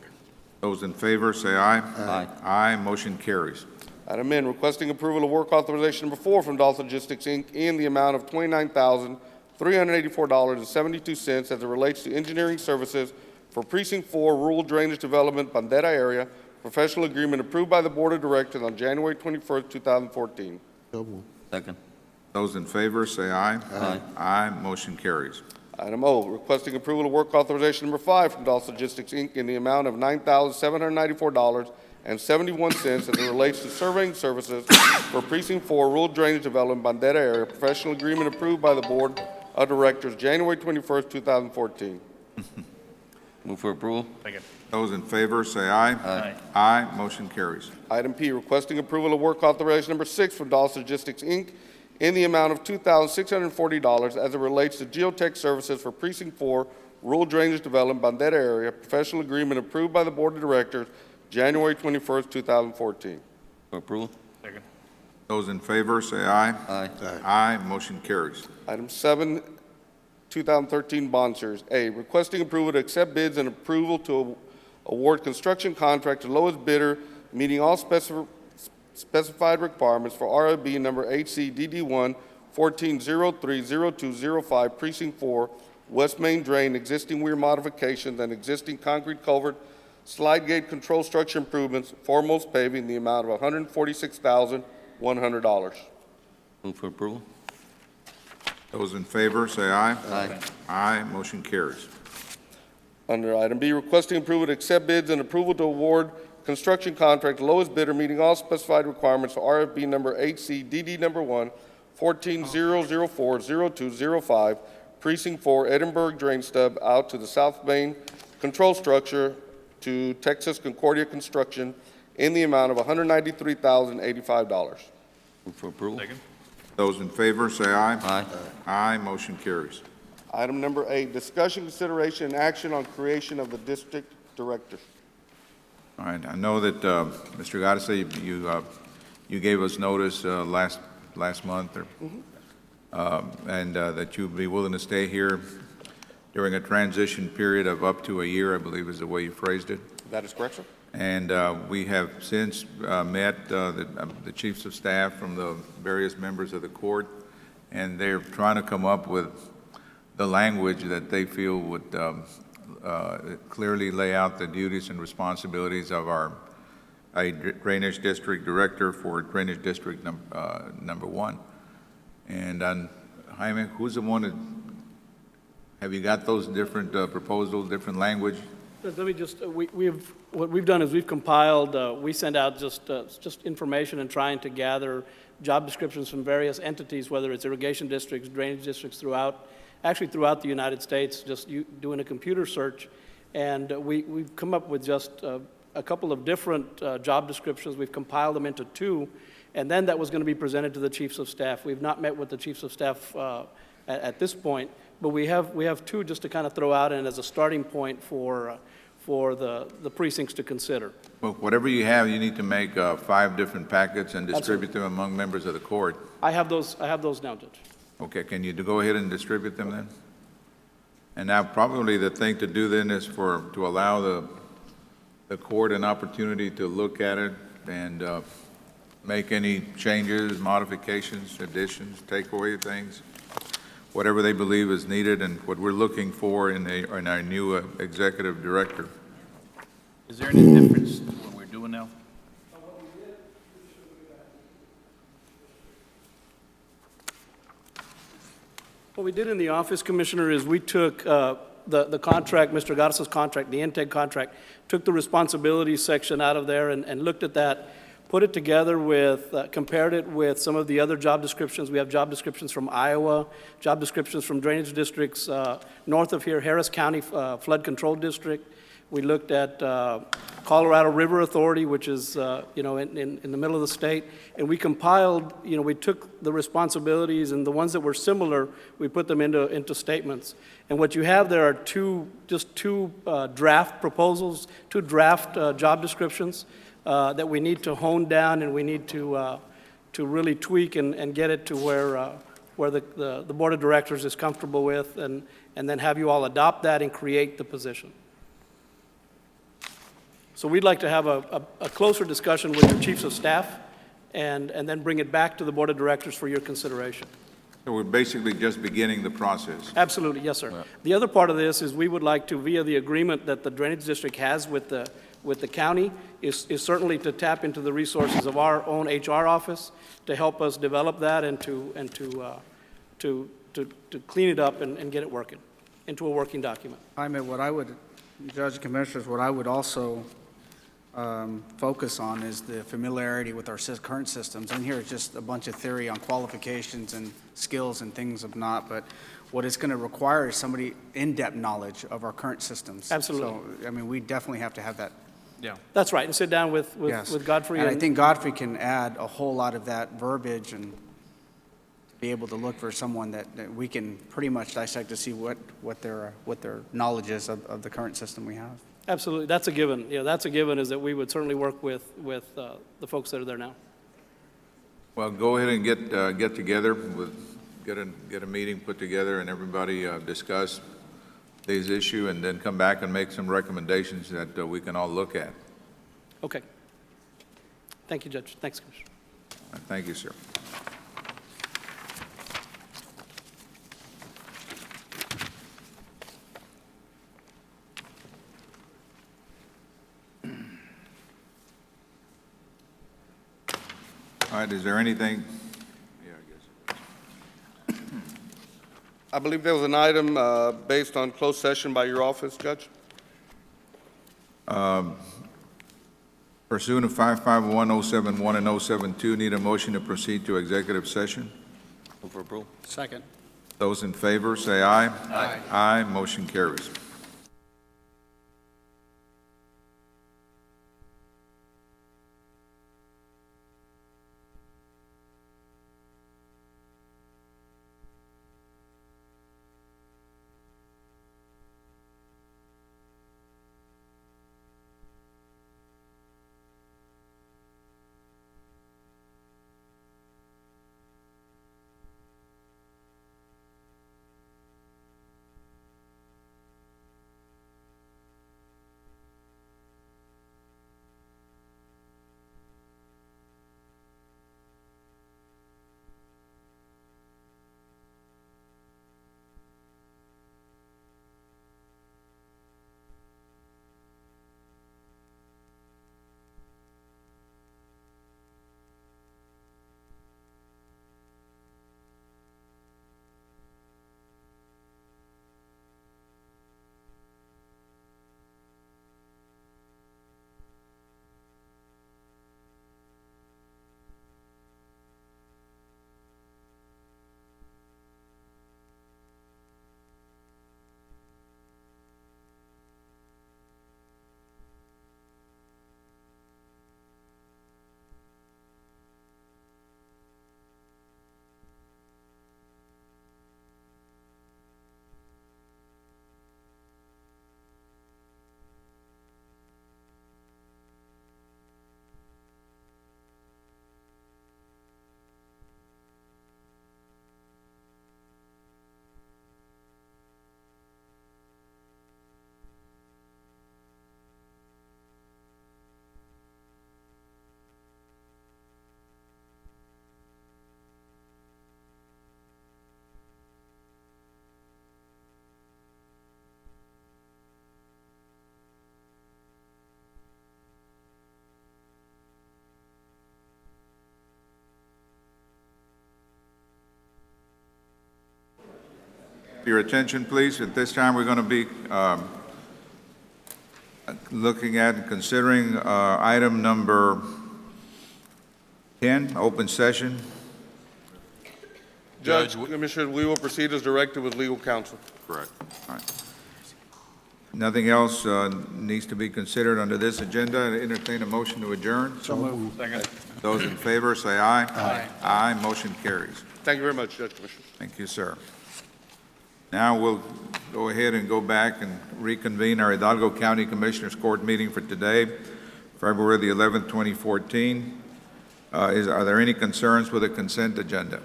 Those in favor, say aye. Aye. Aye, motion carries. Item N, requesting approval of work authorization number 4 from Doss Logistics, Inc. in the amount of $29,384.72 as it relates to engineering services for Precinct 4 Rural Drainage Development, Bandera area, professional agreement approved by the Board of Directors on January 21st, 2014. So moved. Second. Those in favor, say aye. Aye. Aye, motion carries. Item O, requesting approval of work authorization number 5 from Doss Logistics, Inc. in the amount of $9,794.71 as it relates to surveying services for Precinct 4 Rural Drainage Development, Bandera area, professional agreement approved by the Board of Directors January 21st, 2014. Move for approval. Those in favor, say aye. Aye. Aye, motion carries. Item P, requesting approval of work authorization number 6 from Doss Logistics, Inc. in the amount of $2,640 as it relates to geotech services for Precinct 4 Rural Drainage Development, Bandera area, professional agreement approved by the Board of Directors January 21st, 2014. For approval. Those in favor, say aye. Aye. Aye, motion carries. Item 7, 2013 bond series. A, requesting approval to accept bids and approval to award construction contract to lowest bidder meeting all specified requirements for RFB number HCDD1 14030205 Precinct 4 West Main Drain existing weir modifications and existing concrete culvert slide gate control structure improvements, foremost paving, the amount of $146,100. Move for approval. Those in favor, say aye. Aye. Aye, motion carries. Under item B, requesting approval to accept bids and approval to award construction contract to lowest bidder meeting all specified requirements for RFB number HCDD number 1, 140040205, Precinct 4, Edinburgh Drain Stub out to the South Main Control Structure to Texas Concordia Construction in the amount of $193,085. Move for approval. Second. Those in favor, say aye. Aye. Aye, motion carries. Item number 8, discussion, consideration, and action on creation of the district director. All right, I know that, Mr. Garza, you gave us notice last month, and that you'd be willing to stay here during a transition period of up to a year, I believe is the way you phrased it. That is correct, sir? And we have since met the chiefs of staff from the various members of the court, and they're trying to come up with the language that they feel would clearly lay out the duties and responsibilities of a drainage district director for drainage district number 1. And Jaime, who's the one that, have you got those different proposals, different language? Let me just, what we've done is we've compiled, we send out just information and trying to gather job descriptions from various entities, whether it's irrigation districts, drainage districts throughout the United States, just doing a computer search. And we've come up with just a couple of different job descriptions. We've compiled them into 2, and then that was going to be presented to the chiefs of staff. We've not met with the chiefs of staff at this point, but we have 2 just to kind of throw out and as a starting point for the precincts to consider. Well, whatever you have, you need to make 5 different packets and distribute them among members of the court. I have those now, Judge. Okay, can you go ahead and distribute them then? And now probably the thing to do then is to allow the court an opportunity to look at it and make any changes, modifications, additions, take away things, whatever they believe is needed and what we're looking for in our new executive director. Is there any difference to what we're doing now? What we did in the office, Commissioner, is we took the contract, Mr. Garza's contract, the Integ contract, took the responsibilities section out of there and looked at that, put it together with, compared it with some of the other job descriptions. We have job descriptions from Iowa, job descriptions from drainage districts north of here, Harris County Flood Control District. We looked at Colorado River Authority, which is, in the middle of the state. And we compiled, we took the responsibilities and the ones that were similar, we put them into statements. And what you have there are two draft proposals, 2 draft job descriptions that we need to hone down and we need to really tweak and get it to where the Board of Directors is comfortable with and then have you all adopt that and create the position. So we'd like to have a closer discussion with your chiefs of staff and then bring it back to the Board of Directors for your consideration. So we're basically just beginning the process. Absolutely, yes, sir. Yeah. The other part of this is we would like to, via the agreement that the Drainage District has with the county, is certainly to tap into the resources of our own HR office to help us develop that and to clean it up and get it working into a working document. Judge and Commissioners, what I would also focus on is the familiarity with our current systems. And here it's just a bunch of theory on qualifications and skills and things of not, but what it's going to require is somebody in-depth knowledge of our current systems. Absolutely. So, we definitely have to have that. Yeah. That's right, and sit down with Godfrey. And I think Godfrey can add a whole lot of that verbiage and be able to look for someone that we can pretty much dissect to see what their knowledge is of the current system we have. Absolutely, that's a given. That's a given, is that we would certainly work with the folks that are there now. Well, go ahead and get together, get a meeting put together and everybody discuss these issues and then come back and make some recommendations that we can all look at. Okay. Thank you, Judge. Thanks, Commissioner. Thank you, sir. All right, is there anything? Yeah, I guess. I believe there was an item based on closed session by your office, Judge? Pursuant to 551-071 and 072, need a motion to proceed to executive session. Move for approval. Second. Those in favor, say aye. Aye. Aye, motion carries. Your attention, please. At this time, we're going to be looking at and considering item number 10, open session. Judge, Judge, Commissioners, we will proceed as directed with legal counsel. Correct. All right. Nothing else needs to be considered under this agenda. Entertain a motion to adjourn. Second. Those in favor, say aye. Aye. Aye, motion carries. Thank you very much, Judge Commissioner. Thank you, sir. Now we'll go ahead and go back and reconvene our Hidalgo County Commissioners Court meeting for today, February the 11th, 2014. Are there any concerns with the consent agenda?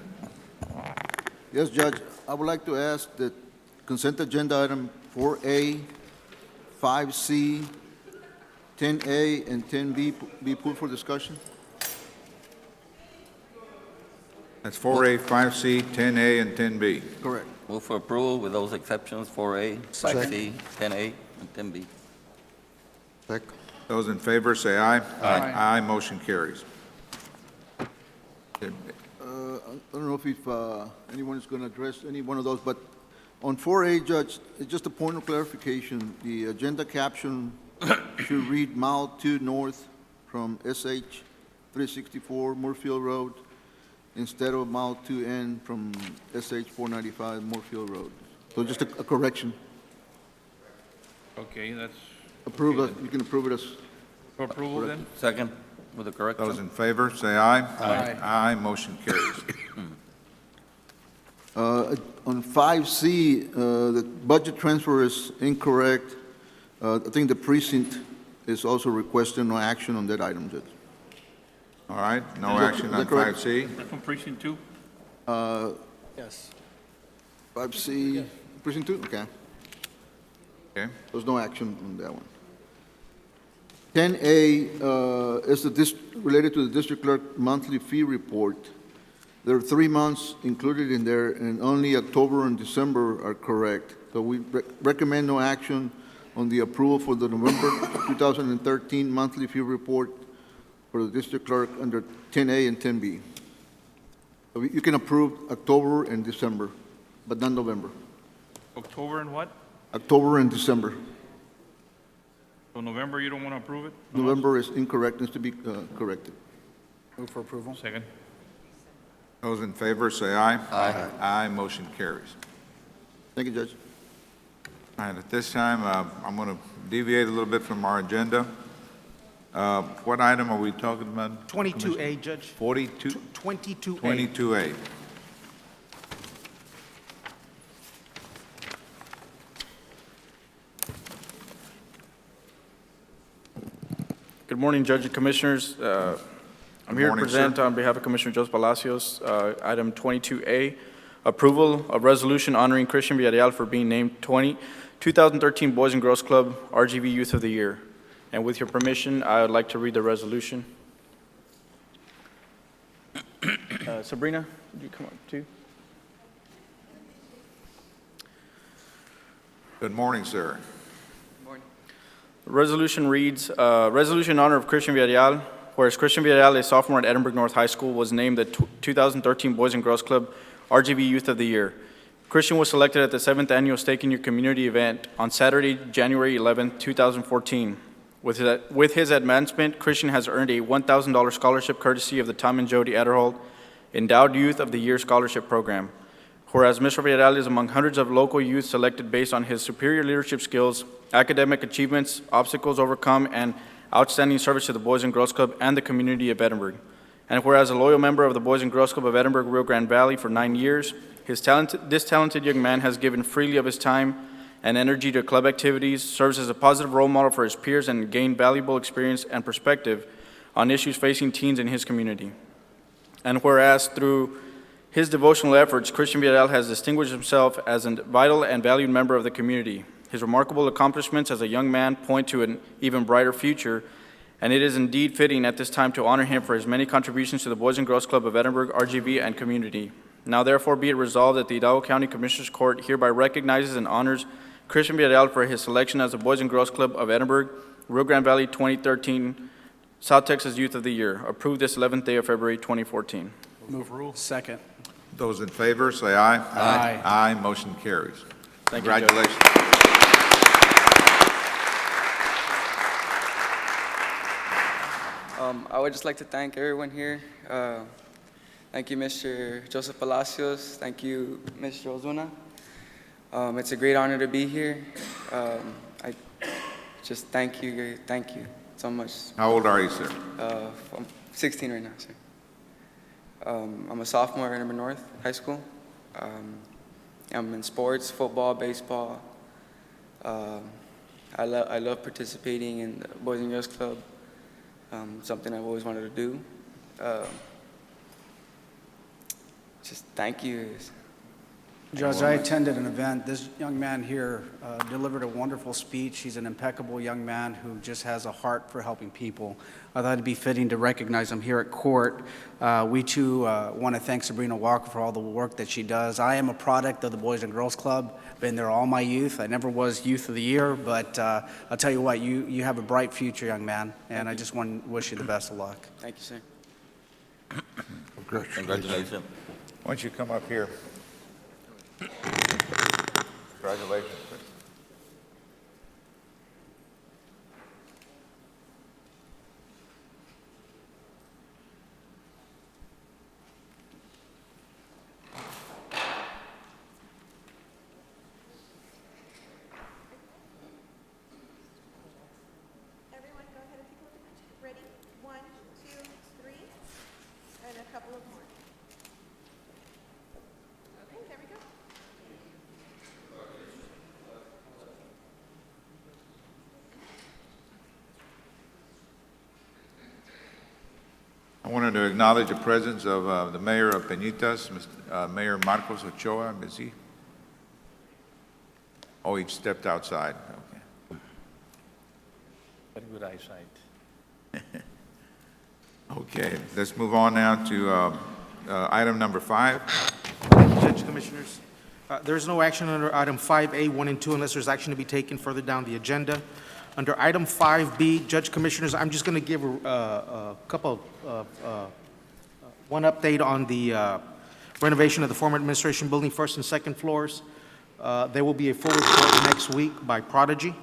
Yes, Judge. I would like to ask that consent agenda item 4A, 5C, 10A, and 10B be put for discussion. That's 4A, 5C, 10A, and 10B. Correct. Move for approval with those exceptions, 4A, 5C, 10A, and 10B. Second. Those in favor, say aye. Aye. Aye, motion carries. I don't know if anyone is going to address any one of those, but on 4A, Judge, it's just a point of clarification. The agenda caption should read Mile 2 North from SH 364 Moorfield Road instead of Mile 2N from SH 495 Moorfield Road. So just a correction. Okay, that's Approve it. You can approve it as for approval then? Second, with the correction. Those in favor, say aye. Aye. Aye, motion carries. On 5C, the budget transfer is incorrect. I think the precinct is also requesting no action on that item, Judge. All right, no Is that- action is on that correct? 5C. From precinct 2? Yes. 5C, precinct 2, okay. Okay. There's no action on that one. 10A is related to the district clerk monthly fee report. There are 3 months included in there, and only October and December are correct. So we recommend no action on the approval for the November 2013 monthly fee report for the district clerk under 10A and 10B. So you can approve October and December, but not November. October and what? October and December. So November, you don't want to approve it? November is incorrect, needs to be corrected. Move for approval. Second. Those in favor, say aye. Aye. Aye, motion carries. Thank you, Judge. All right, at this time, I'm going to deviate a little bit from our agenda. What item are we talking about? 22A, Judge. 42? 22A. 22A. Good morning, Judge and Commissioners. I'm Good here to morning, present sir. on behalf of Commissioner Joseph Palacios, item 22A, approval of resolution honoring Christian Villarreal for being named 2013 Boys and Girls Club RGV Youth of the Year. And with your permission, I would like to read the resolution. Sabrina, would you come up too? Good morning, sir. The resolution reads, resolution in honor of Christian Villarreal, whereas Christian Villarreal, a sophomore at Edinburgh North High School, was named the 2013 Boys and Girls Club RGV Youth of the Year. Christian was selected at the 7th Annual Stake in Your Community event on Saturday, January 11, 2014. With his advancement, Christian has earned a $1,000 scholarship courtesy of the Tom and Jody Adderhold Endowed Youth of the Year Scholarship Program. Whereas Mr. Villarreal is among hundreds of local youth selected based on his superior leadership skills, academic achievements, obstacles overcome, and outstanding service to the Boys and Girls Club and the community of Edinburgh. And whereas a loyal member of the Boys and Girls Club of Edinburgh, Rio Grande Valley for 9 years, this talented young man has given freely of his time and energy to club activities, serves as a positive role model for his peers, and gained valuable experience and perspective on issues facing teens in his community. And whereas through his devotional efforts, Christian Villarreal has distinguished himself as a vital and valued member of the community. His remarkable accomplishments as a young man point to an even brighter future, and it is indeed fitting at this time to honor him for his many contributions to the Boys and Girls Club of Edinburgh, RGV, and community. Now therefore be it resolved that the Hidalgo County Commissioners Court hereby recognizes and honors Christian Villarreal for his selection as the Boys and Girls Club of Edinburgh, Rio Grande Valley 2013 South Texas Youth of the Year. Approved this 11th day of February 2014. Move rule. Second. Those in favor, say aye. Aye. Aye, motion carries. Thank you, Judge. Congratulations. I would just like to thank everyone here. Thank you, Mr. Joseph Palacios. Thank you, Mr. Ozuna. It's a great honor to be here. I just thank you so much. How old are you, sir? I'm 16 right now, sir. I'm a sophomore at Edinburgh North High School. I'm in sports, football, baseball. I love participating in the Boys and Girls Club. Something I've always wanted to do. Just thank you. Judge, I attended an event. This young man here delivered a wonderful speech. He's an impeccable young man who just has a heart for helping people. I thought it'd be fitting to recognize him here at court. We too want to thank Sabrina Walker for all the work that she does. I am a product of the Boys and Girls Club. Been there all my youth. I never was Youth of the Year, but I'll tell you what, you have a bright future, young man, and I just want to wish you the best of luck. Thank you, sir. Congratulations. Why don't you come up here? Congratulations. Everyone go ahead and take a look at the picture. Ready? 1, 2, 3, and a couple of more. Okay, there we go. I wanted to acknowledge the presence of the mayor of Peñitas, Mayor Marcos Ochoa. Is he? Oh, he stepped outside. Okay. Very good eyesight. Okay, let's move on now to item number 5. Judge, Commissioners, there's no action under item 5A, 1 and 2, unless there's action to be taken further down the agenda. Under item 5B, Judge, Commissioners, I'm just going to give a couple one update on the renovation of the former administration building, first and second floors. There will be a full report next week by Prodigy.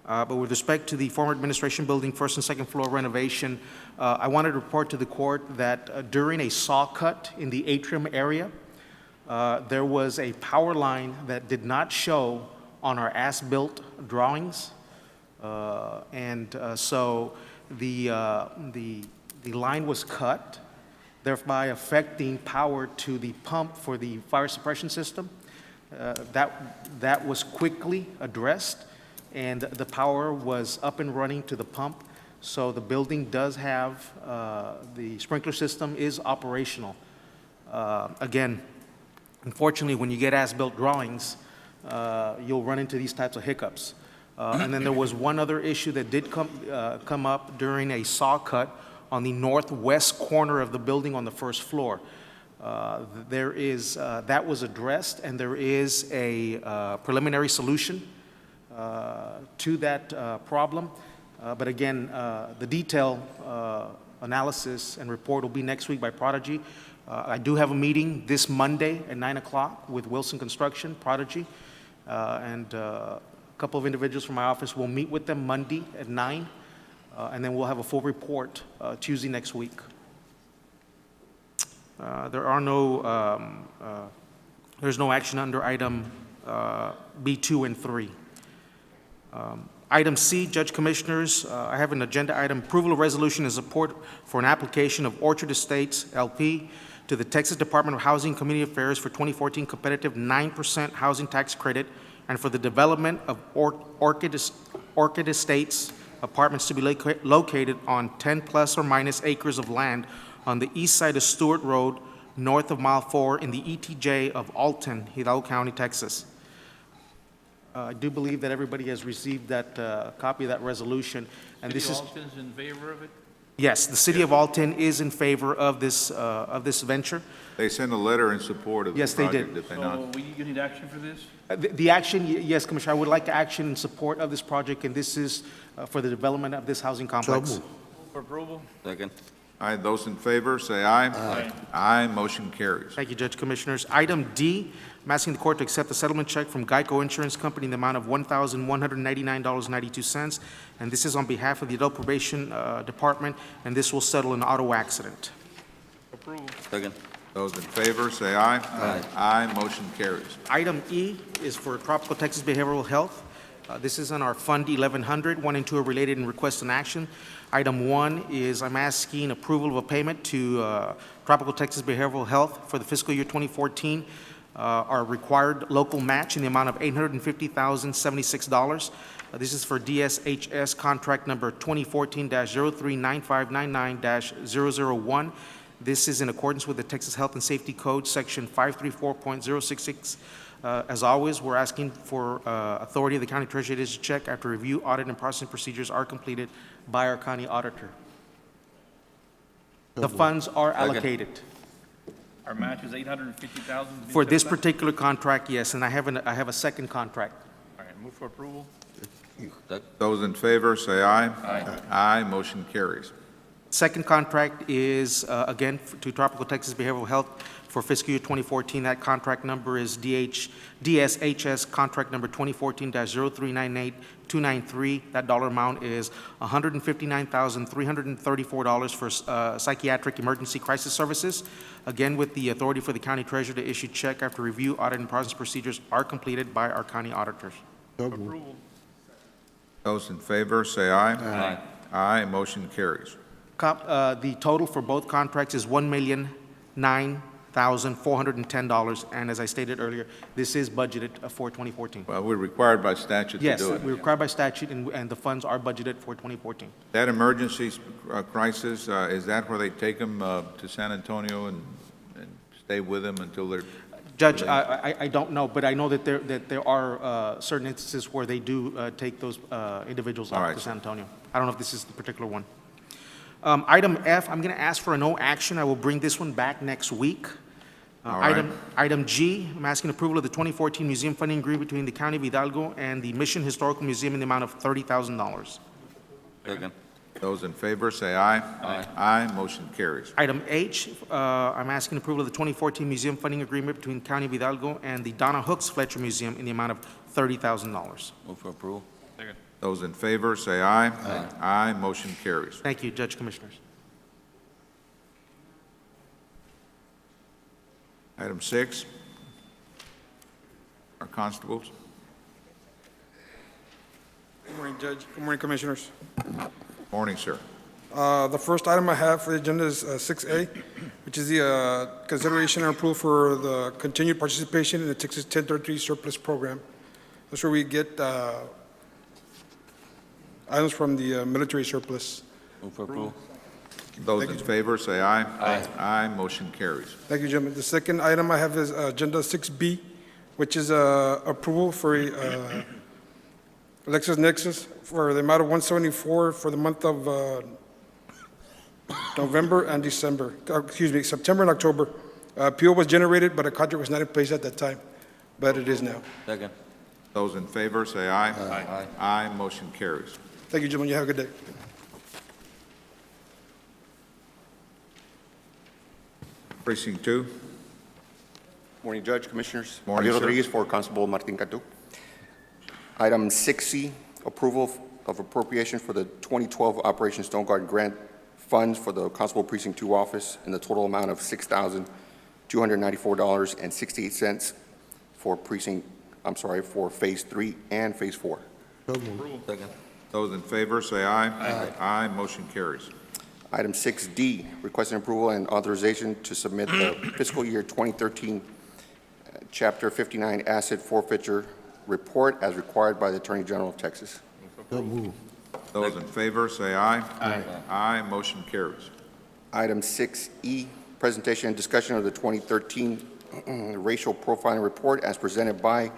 But with respect to the former administration building, first and second floor renovation, I wanted to report to the court that during a saw cut in the atrium area, there was a power line that did not show on our as-built drawings. So the line was cut, thereby affecting power to the pump for the fire suppression system. That was quickly addressed, and the power was up and running to the pump. So the building does have, the sprinkler system is operational. Again, unfortunately, when you get as-built drawings, you'll run into these types of hiccups. And then there was one other issue that did come up during a saw cut on the northwest corner of the building on the first floor. That was addressed, and there is a preliminary solution to that problem. But again, the detail analysis and report will be next week by Prodigy. I do have a meeting this Monday at 9 o'clock with Wilson Construction, Prodigy, and a couple of individuals from my office will meet with them Monday at 9, and then we'll have a full report Tuesday next week. There's no action under item B2 and 3. Item C, Judge Commissioners, I have an agenda item, approval of resolution and support for an application of Orchard Estates LP to the Texas Department of Housing and Community Affairs for 2014 competitive 9% housing tax credit and for the development of Orchid Estates apartments to be located on 10 plus or minus acres of land on the east side of Stewart Road, north of Mile 4 in the ETJ of Alton, Hidalgo County, Texas. I do believe that everybody has received that copy of that resolution. And this is City of Alton's in favor of it? yes, the City of Alton is in favor of this venture. They sent a letter in support of the Yes, they project, did. did they not? So you need action for this? The action, yes, Commissioner, I would like action in support of this project, and this is for the development of this housing complex. moved. For approval? Second. All right, those in favor, say aye. Aye. Aye, motion carries. Thank you, Judge Commissioners. Item D, I'm asking the court to accept a settlement check from Geico Insurance Company in the amount of $1,199.92, and this is on behalf of the Adult Probation Department, and this will settle an auto accident. Approval. Second. Those in favor, say aye. Aye. Aye, motion carries. Item E is for Tropical Texas Behavioral Health. This is on our Fund 1100. 1 and 2 are related and request an action. Item 1 is I'm asking approval of a payment to Tropical Texas Behavioral Health for the fiscal year 2014. Our required local match in the amount of $850,076. This is for DSHS contract number 2014-039599-001. This is in accordance with the Texas Health and Safety Code, section 534.066. As always, we're asking for authority of the county treasurer to issue a check after review, audit, and processing procedures are completed by our county auditor. The funds are allocated. Our match is 850,000? For this particular contract, yes, and I have a second contract. All right, move for approval. Those in favor, say aye. Aye. Aye, motion carries. Second contract is, again, to Tropical Texas Behavioral Health for fiscal year 2014. That contract number is DSHS contract number 2014-0398-293. That dollar amount is $159,334 for psychiatric emergency crisis services. Again, with the authority for the county treasurer to issue check after review, audit, and process procedures are completed by our county auditors. Approval. Those in favor, say aye. Aye. Aye, motion carries. The total for both contracts is $1,009,410, and as I stated earlier, this is budgeted for 2014. Well, we're required by statute to Yes, do it. we're required by statute, and the funds are budgeted for 2014. That emergency crisis, is that where they take them to San Antonio and stay with them until they're... Judge, I don't know, but I know that there are certain instances where they do take those individuals off to San Antonio. I don't know if this is the particular one. Item F, I'm going to ask for a no action. I will bring this one back next week. Item G, I'm asking approval of the 2014 museum funding agreement between the County of Hidalgo and the Mission Historical Museum in the amount of $30,000. Second. Those in favor, say aye. Aye. Aye, motion carries. Item H, I'm asking approval of the 2014 museum funding agreement between the County of Hidalgo and the Donna Hooks Fletcher Museum in the amount of $30,000. Move for approval. Second. Those in favor, say aye. Aye. Aye, motion carries. Thank you, Judge Commissioners. Item 6, our constables. Good morning, Judge. Good morning, Commissioners. Morning, sir. The first item I have for the agenda is 6A, which is the consideration and approval for the continued participation in the Texas 1033 surplus program. That's where we get items from the military surplus. Move for approval. Those in favor, say aye. Aye. Aye, motion carries. Thank you, gentlemen. The second item I have is Agenda 6B, which is approval for LexisNexis for the amount of $174 for the month of November and December, September and October. PO was generated, but a contract was not in place at that time, but it is now. Second. Those in favor, say aye. Aye. Aye, motion carries. Thank you, gentlemen. You have a good day. Precinct 2. Morning, Judge, Commissioners. Morning, Javier sir. Rodriguez for Constable Martin Catu. Item 6C, approval of appropriation for the 2012 Operation Stone Garden Grant funds for the Constable Precinct 2 office in the total amount of $6,294.68 for for Phase 3 and Phase 4. Second. Those in favor, say aye. Aye. Aye, motion carries. Item 6D, requesting approval and authorization to submit the fiscal year 2013 Chapter 59 Asset Forfeiture Report as required by the Attorney General of Texas. Those in favor, say aye. Aye. Aye, motion carries. Item 6E, presentation and discussion of the 2013 Racial Profiling Report as presented by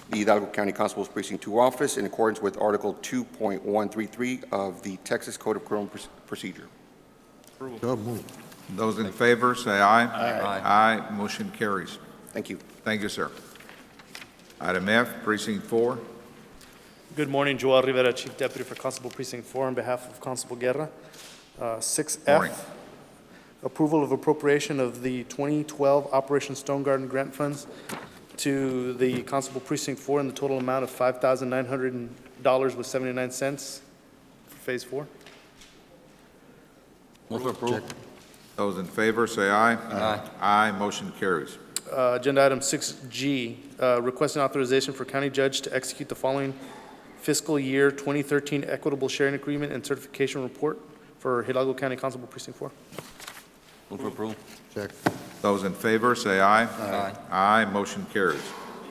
the Hidalgo County Constable's Precinct 2 Office in accordance with Article 2.133 of the Texas Code of Criminal Procedure. Those in favor, say aye. Aye. Aye, motion carries. Thank you. Thank you, sir. Item F, Precinct 4. Good morning, Joel Rivera, Chief Deputy for Constable Precinct 4 on behalf of Constable Guerra. 6F, Morning. approval of appropriation of the 2012 Operation Stone Garden grant funds to the Constable Precinct 4 in the total amount of $5,900.79 for Phase 4. Move for approval. Those in favor, say aye. Aye. Aye, motion carries. Agenda item 6G, requesting authorization for county judge to execute the following fiscal year 2013 equitable sharing agreement and certification report for Hidalgo County Constable Precinct 4. Move for approval. Check. Those in favor, say aye. Aye. Aye, motion carries.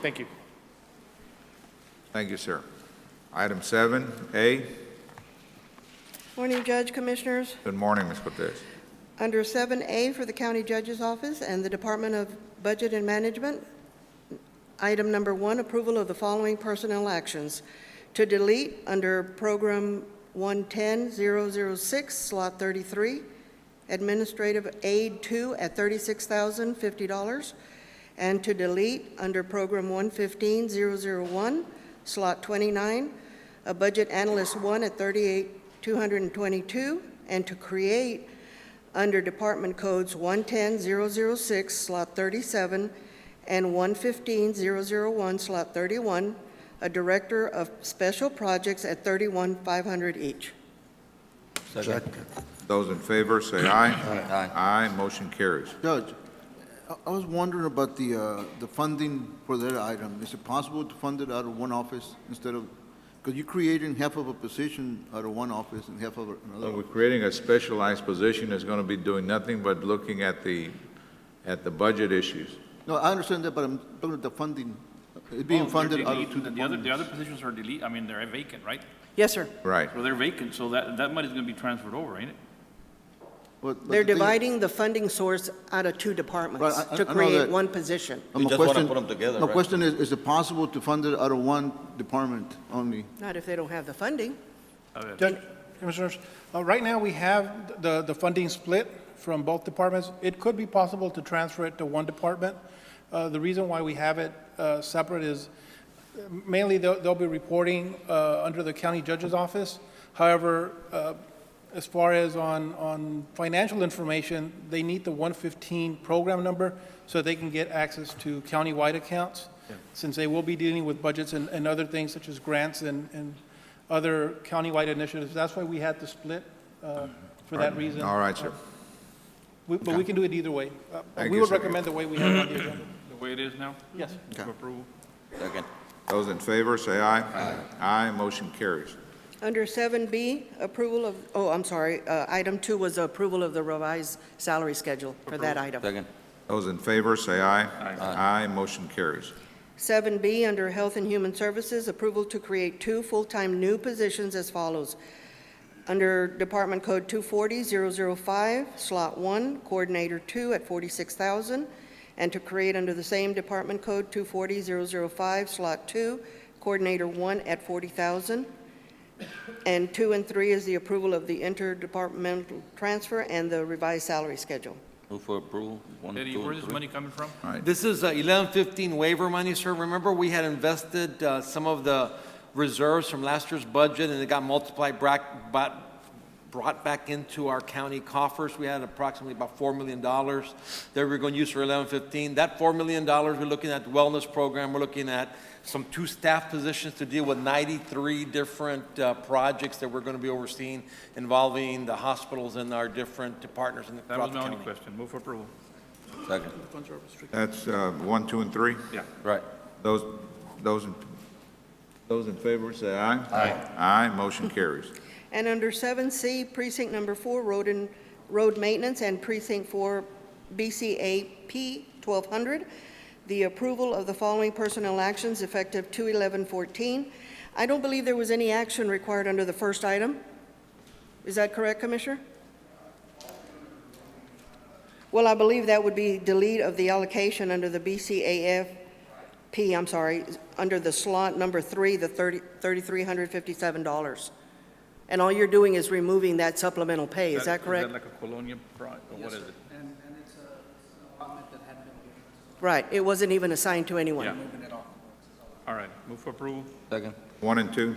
Thank you. Thank you, sir. Item 7A. Morning, Judge, Commissioners. Good morning, Ms. Cortez. Under 7A for the County Judge's Office and the Department of Budget and Management, item number 1, approval of the following personnel actions. To delete under Program 110006, Slot 33, Administrative Aid 2 at $36,050, and to delete under Program 115001, Slot 29, a Budget Analyst 1 at $38,222, and to create under Department Codes 110006, Slot 37, and 115001, Slot 31, a Director of Special Projects at $31,500 each. Second. Those in favor, say aye. Aye. Aye, motion carries. Judge, I was wondering about the funding for that item. Is it possible to fund it out of one office instead of, because you're creating half of a position out of one office and half of another? We're creating a specialized position that's going to be doing nothing but looking at the budget issues. No, I understand that, but I'm talking about the funding. It's being funded out of two departments. The other positions are delete, I mean, they're vacant, right? Yes, sir. Right. So they're vacant, so that money's gonna be transferred over, ain't it? But They're the thing- dividing the funding source out of two departments Right, I to know create that. one position. We just wanna put them together, My right? question is it possible to fund it out of one department only? Not if they don't have the funding. Judge, Commissioners, right now we have the funding split from both departments. It could be possible to transfer it to one department. The reason why we have it separate is mainly they'll be reporting under the county judge's office. However, as far as on financial information, they need the 115 program number so they can get access to county-wide accounts, since they will be dealing with budgets and other things such as grants and other countywide initiatives. That's why we had to split for that reason. All right, sir. But we can do it either way. Thank We you, would sir. recommend the way we have it on the agenda. The way it is now? Yes. Move for approval. Second. Those in favor, say aye. Aye. Aye, motion carries. Under 7B, approval of, oh, I'm sorry, item 2 was approval of the revised salary schedule for that item. Second. Those in favor, say aye. Aye. Aye, motion carries. 7B, under Health and Human Services, approval to create 2 full-time new positions as follows. Under Department Code 240-005, Slot 1, Coordinator 2 at $46,000, and to create under the same Department Code 240-005, Slot 2, Coordinator 1 at $40,000. And 2 and 3 is the approval of the interdepartmental transfer and the revised salary schedule. Move for approval. 1, Eddie, 2, where's and this 3. money coming from? All right. This is 1115 waiver money, sir. Remember, we had invested some of the reserves from last year's budget, and it got multiplied, brought back into our county coffers. We had approximately about $4 million that we were going to use for 1115. That $4 million, we're looking at the wellness program. We're looking at some 2 staff positions to deal with 93 different projects that we're going to be overseeing involving the hospitals and our different partners in the That was my county. only question. Move for approval. Second. That's 1, 2, and 3. Yeah. Right. Those in favor, say aye. Aye. Aye, motion carries. And under 7C, Precinct Number 4, Road Maintenance, and Precinct 4, BCAP 1200, the approval of the following personnel actions effective 2/11/14. I don't believe there was any action required under the first item. Is that correct, Commissioner? Well, I believe that would be delete of the allocation under the BCAFP, I'm sorry, under the slot number 3, the $3,357. And all you're doing is removing that supplemental pay, is that correct? Is that like a Colonia price, or what is it? And it's an allotment that hadn't been given. Right, it wasn't even assigned to anyone. Yeah. All right, move for approval. Second. 1 and 2.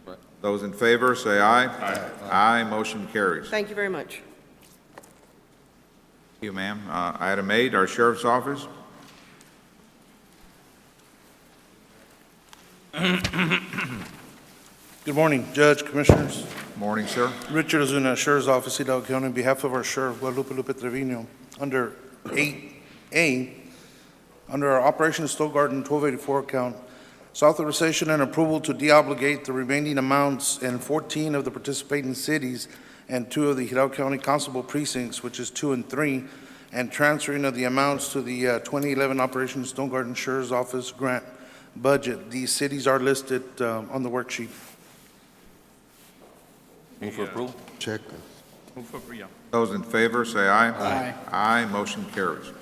Right. Those in favor, say aye. Aye. Aye, motion carries. Thank you very much. Thank you, ma'am. Item 8, our Sheriff's Office. Good morning, Judge, Commissioners. Morning, sir. Richard Ozuna, Sheriff's Office, Hidalgo County, on behalf of our Sheriff Guadalupe Lupe Trevino. Under 8A, under our Operation Stone Garden 1284 account, it's authorization and approval to deobligate the remaining amounts in 14 of the participating cities and 2 of the Hidalgo County Constable precincts, which is 2 and 3, and transferring of the amounts to the 2011 Operation Stone Garden Sheriff's Office grant budget. These cities are listed on the worksheet. Move for approval. Check. Move for, yeah. Those in favor, say aye. Aye. Aye, motion carries.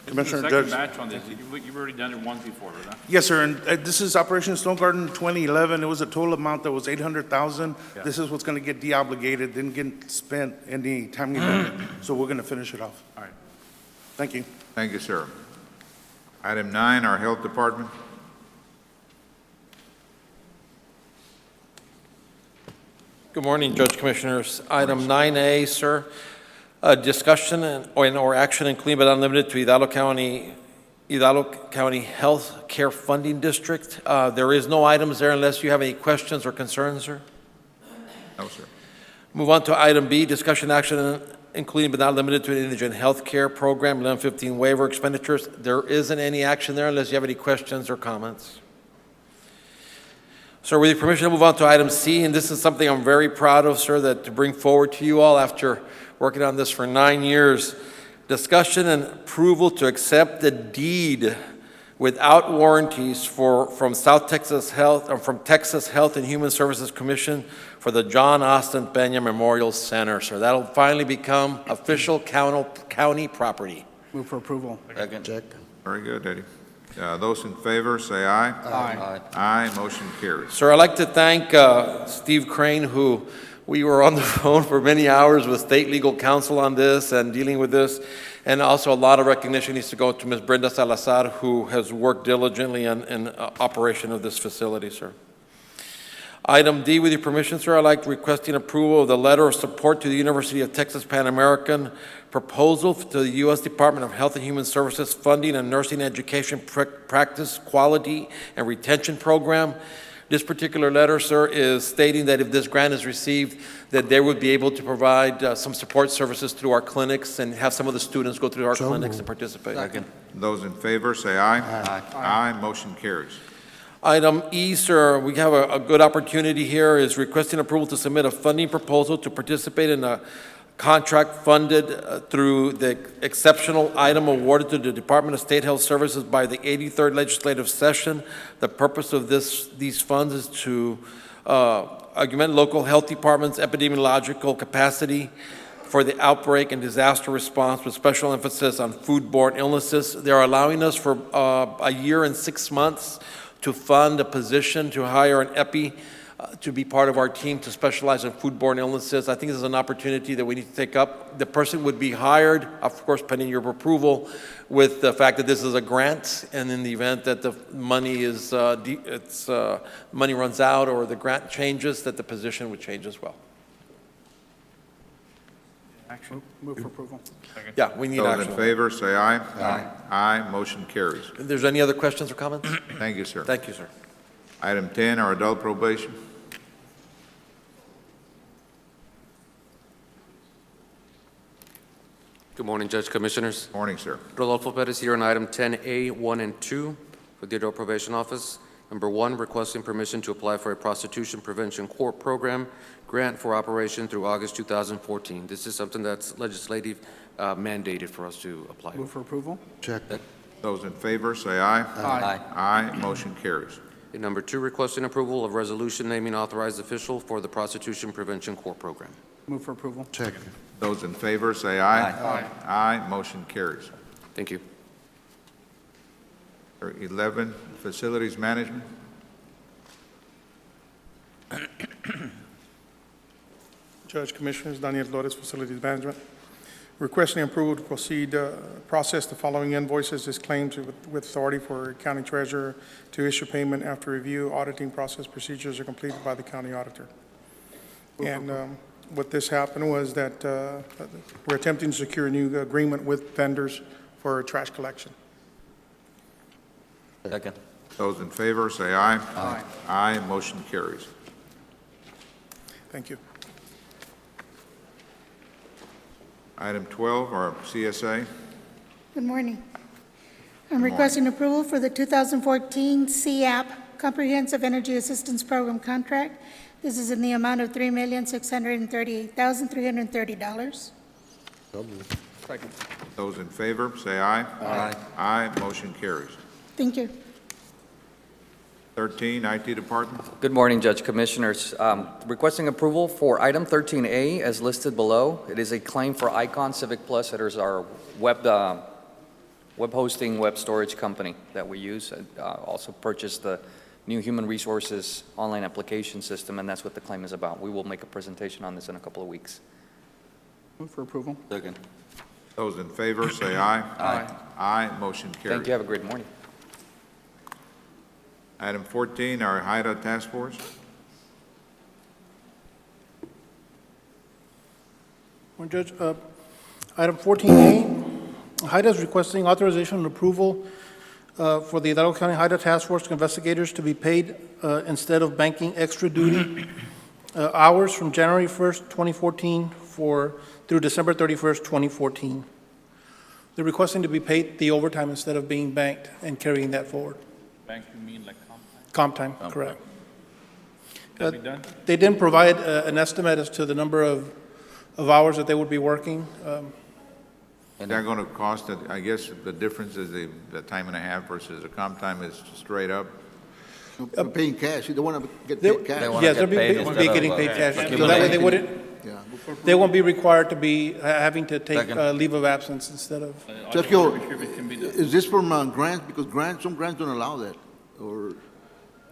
Commissioner, This is the Judge. second batch on this. You've already done it once before, right? Yes, sir, and this is Operation Stone Garden 2011. It was a total amount that was $800,000. Yeah. This is what's going to get deobligated, didn't get spent any timely limit, so we're going to finish it off. All right. Thank you. Thank you, sir. Item 9, our Health Department. Good morning, Judge Commissioners. Item 9A, sir, discussion or action including but not limited to Hidalgo County Health Care Funding District. There is no items there unless you have any questions or concerns, sir. No, sir. Move on to item B, discussion action including but not limited to an indigent health care program, 1115 waiver expenditures. There isn't any action there unless you have any questions or comments. Sir, with your permission, to move on to item C, and this is something I'm very proud of, sir, that to bring forward to you all after working on this for 9 years. Discussion and approval to accept the deed without warranties from Texas Health and Human Services Commission for the John Austin Peña Memorial Center, sir. That'll finally become official county property. Move for approval. Second. Check. Very good, Eddie. Those in favor, say aye. Aye. Aye, motion carries. Sir, I'd like to thank Steve Crane, who we were on the phone for many hours with state legal counsel on this and dealing with this. And also a lot of recognition needs to go to Ms. Brenda Salazar, who has worked diligently in operation of this facility, sir. Item D, with your permission, sir, I'd like requesting approval of the letter of support to the University of Texas Pan American proposal to the U.S. Department of Health and Human Services Funding and Nursing Education Practice Quality and Retention Program. This particular letter, sir, is stating that if this grant is received, that they would be able to provide some support services through our clinics and have some of the students go through our clinics and participate. Those in favor, say aye. Aye. Aye, motion carries. Item E, sir, we have a good opportunity here, is requesting approval to submit a funding proposal to participate in a contract funded through the exceptional item awarded to the Department of State Health Services by the 83rd Legislative Session. The purpose of these funds is to augment local health departments' epidemiological capacity for the outbreak and disaster response with special emphasis on foodborne illnesses. They're allowing us for a year and 6 months to fund a position to hire an epi to be part of our team to specialize in foodborne illnesses. I think this is an opportunity that we need to take up. The person would be hired, of course, pending your approval, with the fact that this is a grant, and in the event that the money is money runs out or the grant changes, that the position would change as well. Action. Move for approval. Yeah, we need Those action. in favor, say aye. Aye. Aye, motion carries. If there's any other questions or comments? Thank you, sir. Thank you, sir. Item 10, our adult probation. Good morning, Judge Commissioners. Morning, sir. Rodolfo Perez here on item 10A, 1 and 2 for the Adult Probation Office. Number 1, requesting permission to apply for a prostitution prevention court program grant for operation through August 2014. This is something that's legislative mandated for us to apply. Move for approval. Check. Those in favor, say aye. Aye. Aye, motion carries. And number 2, requesting approval of resolution naming authorized official for the prostitution prevention court program. Move for approval. Check. Those in favor, say aye. Aye. Aye, motion carries. Thank you. 11, facilities management. Judge, Commissioners, Daniel Flores, Facilities Management. Requesting approval to proceed, process the following invoices as claims with authority for County Treasurer to issue payment after review. Auditing process procedures are completed by the County Auditor. And what this happened was that we're attempting to secure a new agreement with vendors for trash collection. Second. Those in favor, say aye. Aye. Aye, motion carries. Thank you. Item 12, our CSA. Good morning. I'm requesting approval for the 2014 CAP Comprehensive Energy Assistance Program contract. This is in the amount of $3,638,330. Second. Those in favor, say aye. Aye. Aye, motion carries. Thank you. 13, IT Department. Good morning, Judge Commissioners. Requesting approval for item 13A as listed below. It is a claim for Icon Civic Plus. It is our web hosting, web storage company that we use. Also purchased the new human resources online application system, and that's what the claim is about. We will make a presentation on this in a couple of weeks. Move for approval. Second. Those in favor, say aye. Aye. Aye, motion carries. Thank you. Have a great morning. Item 14, our HIDA Task Force. Well, Judge, item 14A, HIDA is requesting authorization and approval for the Hidalgo County HIDA Task Force investigators to be paid instead of banking extra duty hours from January 1st, 2014 through December 31st, 2014. They're requesting to be paid the overtime instead of being banked and carrying that forward. Bank, you mean like Comp time, correct. Can be done? They didn't provide an estimate as to the number of hours that they would be working. And they're going to cost, I guess the difference is the time and a half versus the comp time is straight up. Paying cash, you don't want to get paid cash. Yes, they'll be getting paid cash. So that way they wouldn't, they won't be required to be having to take leave of absence instead of. Sergio, is this from grants? Because some grants don't allow that, or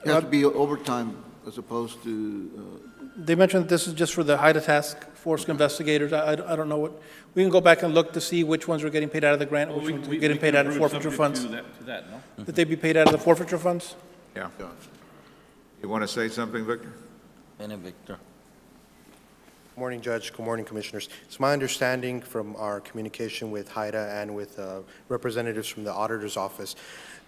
it has to be overtime as opposed to. They mentioned this is just for the HIDA Task Force investigators. I don't know what, we can go back and look to see which ones are getting paid out of the grant, which ones are getting paid out of forfeiture funds. That they be paid out of the forfeiture funds? Yeah. You want to say something, Victor? Victor. Good morning, Judge. Good morning, Commissioners. It's my understanding from our communication with HIDA and with representatives from the Auditor's Office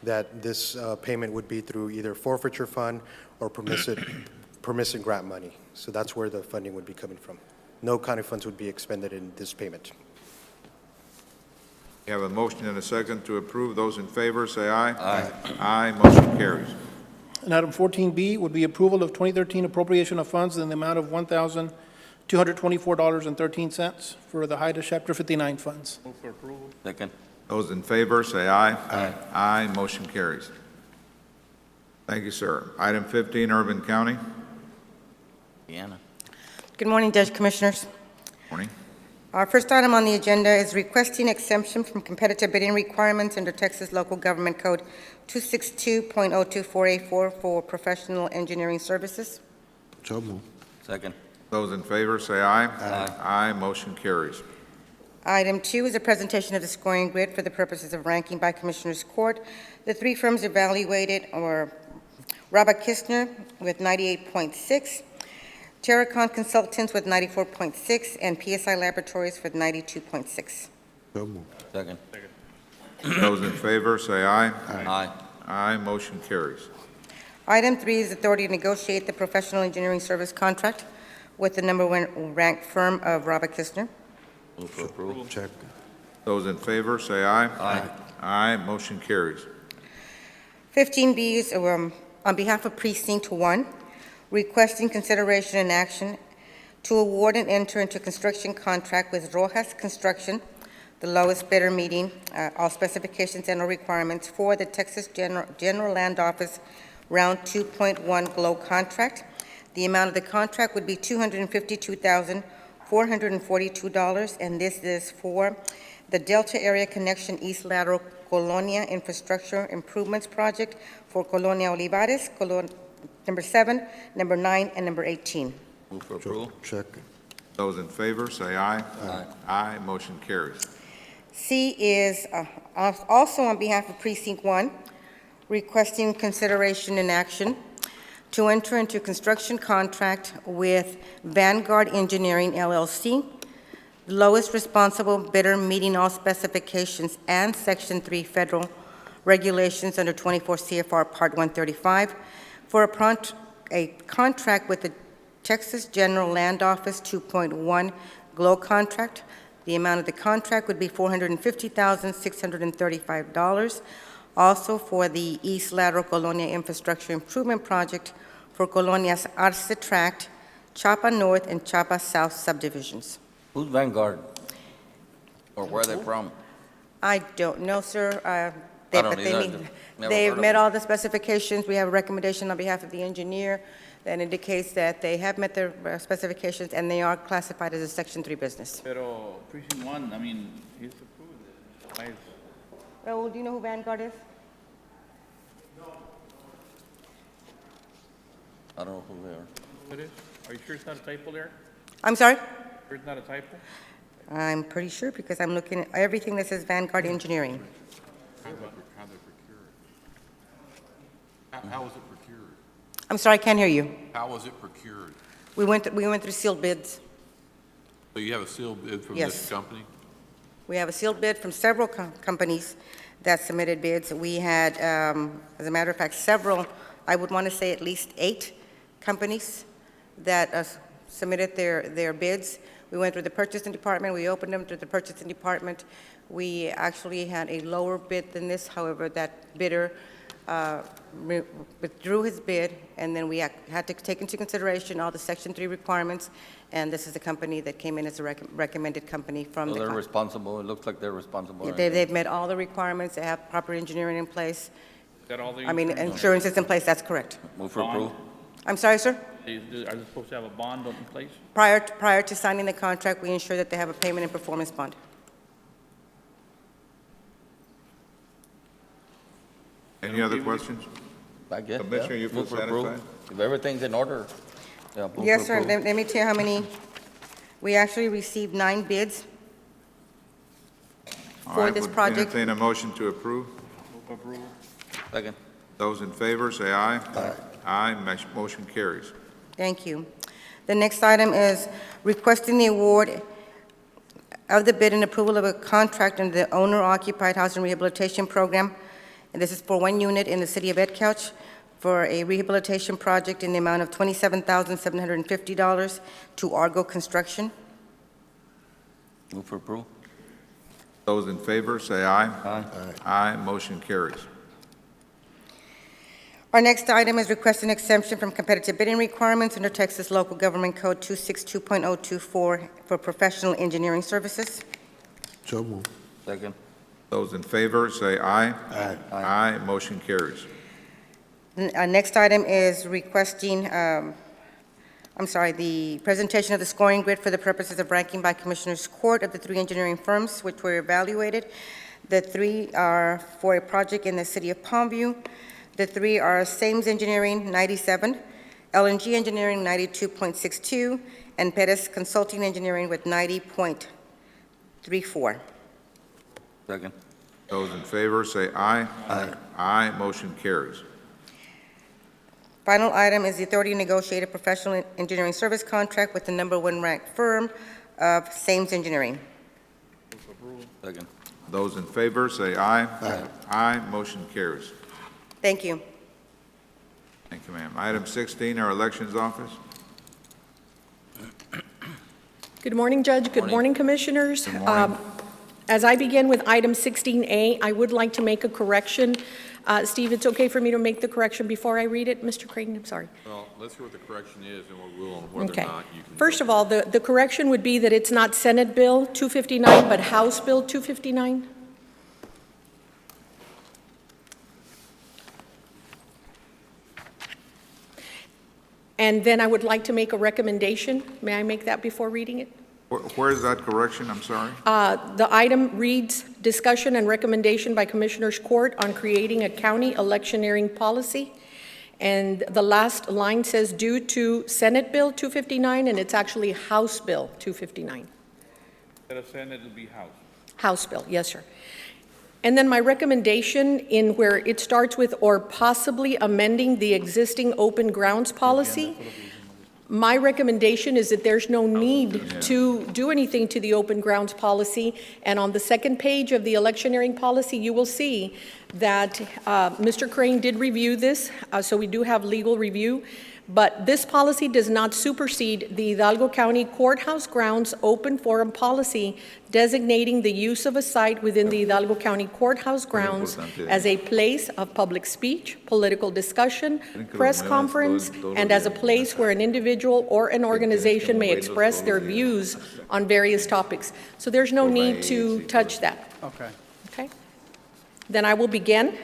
that this payment would be through either forfeiture fund or permissive grant money. So that's where the funding would be coming from. No county funds would be expended in this payment. We have a motion and a second to approve. Those in favor, say aye. Aye. Aye, motion carries. And item 14B would be approval of 2013 appropriation of funds in the amount of $1,224.13 for the HIDA Chapter 59 funds. Move for approval. Second. Those in favor, say aye. Aye. Aye, motion carries. Thank you, sir. Item 15, Urban County. Deanna. Good morning, Judge Commissioners. Morning. Our first item on the agenda is requesting exemption from competitive bidding requirements under Texas Local Government Code 262.024A4 for professional engineering services. So moved. Second. Those in favor, say aye. Aye. Aye, motion carries. Item 2 is a presentation of the scoring grid for the purposes of ranking by Commissioners Court. The three firms evaluated were Robert Kistner with 98.6, Terracon Consultants with 94.6, and PSI Laboratories with 92.6. So moved. Second. Those in favor, say aye. Aye. Aye, motion carries. Item 3 is authority to negotiate the professional engineering service contract with the number one ranked firm of Robert Kistner. Move for approval. Check. Those in favor, say aye. Aye. Aye, motion carries. 15B is on behalf of Precinct 1, requesting consideration and action to award and enter into construction contract with Rojas Construction, the lowest bidder meeting all specifications and requirements for the Texas General Land Office Round 2.1 GLOW contract. The amount of the contract would be $252,442, and this is for the Delta Area Connection East Lateral Colonia Infrastructure Improvements Project for Colonia Olivares, number 7, number 9, and number 18. Move for approval. Check. Those in favor, say aye. Aye. Aye, motion carries. C is also on behalf of Precinct 1, requesting consideration and action to enter into construction contract with Vanguard Engineering LLC, the lowest responsible bidder meeting all specifications and Section 3 federal regulations under 24 CFR Part 135 for a contract with the Texas General Land Office 2.1 GLOW contract. The amount of the contract would be $450,635. Also for the East Lateral Colonia Infrastructure Improvement Project for Colonias Arce Tract, Chapa North, and Chapa South subdivisions. Who's Vanguard? Or where are they from? I don't know, sir. I don't either. Never They've heard of met them. all the specifications. We have a recommendation on behalf of the engineer that indicates that they have met their specifications and they are classified as a Section 3 business. Pero precinct 1, I mean, he's approved it. Why is- Raul, do you know who Vanguard is? I don't know who they are. Who it is? Are you sure it's not a typo there? I'm sorry? Sure it's not a typo? I'm pretty sure because I'm looking at everything that says Vanguard Engineering. How they procure it? How was it procured? I'm sorry, I can't hear you. How was it procured? We went through sealed bids. So you have a sealed bid from Yes. this company? We have a sealed bid from several companies that submitted bids. We had, as a matter of fact, several, I would want to say at least 8 companies that submitted their bids. We went through the purchasing department. We opened them through the purchasing department. We actually had a lower bid than this. However, that bidder withdrew his bid, and then we had to take into consideration all the Section 3 requirements, and this is the company that came in as a recommended company from So the they're con- responsible, it looks like they're responsible. They've met all the requirements. They have proper engineering in place. Got all the I mean, insurance? insurance is in place. That's correct. Move for Bond? approval. I'm sorry, sir? Are they supposed to have a bond in place? Prior to signing the contract, we ensure that they have a payment and performance bond. Any other questions? I guess, Commissioner, yeah. you feel Move for approval. satisfied? If everything's in order, yeah. move Yes, for sir. approval. Let me tell you how many. We actually received 9 bids All for right, this would project. entertain a motion to approve. Move for approval. Second. Those in favor, say aye. Aye, motion carries. Thank you. The next item is requesting the award of the bid and approval of a contract under the owner-occupied housing rehabilitation program. And this is for one unit in the city of Edcouch for a rehabilitation project in the amount of $27,750 to Argo Construction. Move for approval. Those in favor, say aye. Aye. Aye, motion carries. Our next item is requesting exemption from competitive bidding requirements under Texas Local Government Code 262.024 for professional engineering services. So moved. Second. Those in favor, say aye. Aye. Aye, motion carries. Our next item is requesting, the presentation of the scoring grid for the purposes of ranking by Commissioners Court of the three engineering firms which were evaluated. The three are for a project in the city of Palmview. The three are Sames Engineering, 97, LNG Engineering, 92.62, and Pettis Consulting Engineering with 90.34. Second. Those in favor, say aye. Aye. Aye, motion carries. Final item is the authority to negotiate a professional engineering service contract with the #1 ranked firm of Sames Engineering. Second. Those in favor, say aye. Aye. Aye, motion carries. Thank you. Thank you, ma'am. Item 16, our Elections Office. Good morning, Judge. Good morning, Commissioners. Good morning. As I begin with item 16A, I would like to make a correction. Steve, it's okay for me to make the correction before I read it? Mr. Creighton, I'm sorry. Well, let's hear what the correction is, and we'll rule on whether Okay. or not you can. First of all, the correction would be that it's not Senate Bill 259, but House Bill 259. And then I would like to make a recommendation. May I make that before reading it? Where is that correction? I'm sorry. The item reads, "Discussion and recommendation by Commissioners Court on creating a county electioneering policy." And the last line says, "Due to Senate Bill 259," and it's actually House Bill 259. Instead of Senate, it'll be House. House Bill, yes, sir. And then my recommendation in where it starts with, "or possibly amending the existing open grounds policy," my recommendation is that there's no need to do anything to the open grounds policy. And on the second page of the electioneering policy, you will see that Mr. Crane did review this, so we do have legal review. But this policy does not supersede the Hidalgo County Courthouse grounds open forum policy designating the use of a site within the Hidalgo County Courthouse grounds as a place of public speech, political discussion, press conference, and as a place where an individual or an organization may express their views on various topics. So there's no need to touch that. Okay. Okay? Then I will begin.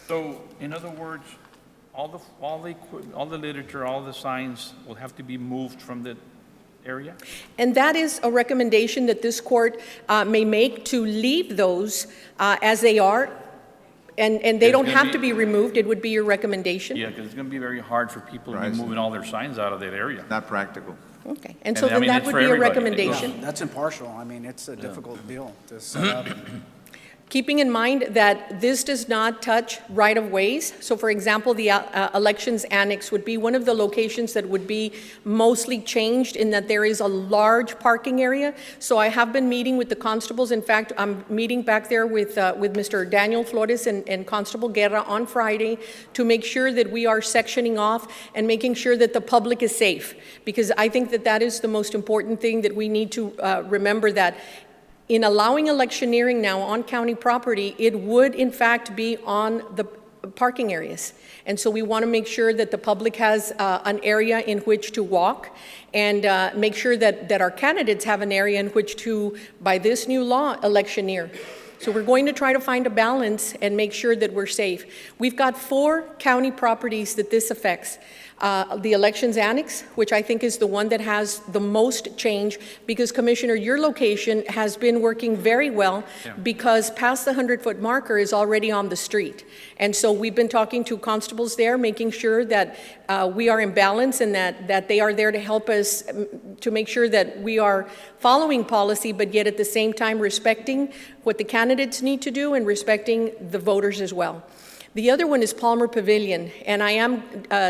So, in other words, all the literature, all the signs will have to be moved from the area? And that is a recommendation that this court may make, to leave those as they are, and they don't have to be removed. It would be your recommendation. Yeah, because it's going to be very hard for people to be moving all their signs out of that area. Not practical. Okay, and so I then mean, that it's would for be a everybody. recommendation. That's impartial. I mean, it's a difficult deal to set up. Keeping in mind that this does not touch right-of-ways. So for example, the elections annex would be one of the locations that would be mostly changed, in that there is a large parking area. So I have been meeting with the constables. In fact, I'm meeting back there with Mr. Daniel Flores and Constable Guerra on Friday to make sure that we are sectioning off and making sure that the public is safe. Because I think that that is the most important thing that we need to remember, that in allowing electioneering now on county property, it would in fact be on the parking areas. And so we want to make sure that the public has an area in which to walk, and make sure that our candidates have an area in which to, by this new law, electioneer. So we're going to try to find a balance and make sure that we're safe. We've got 4 county properties that this affects. The elections annex, which I think is the one that has the most change, because Commissioner, your location has been working very well, because past the 100-foot marker is already on the street. And so we've been talking to constables there, making sure that we are in balance, and that they are there to help us to make sure that we are following policy, but yet at the same time respecting what the candidates need to do and respecting the voters as well. The other one is Palmer Pavilion, and I am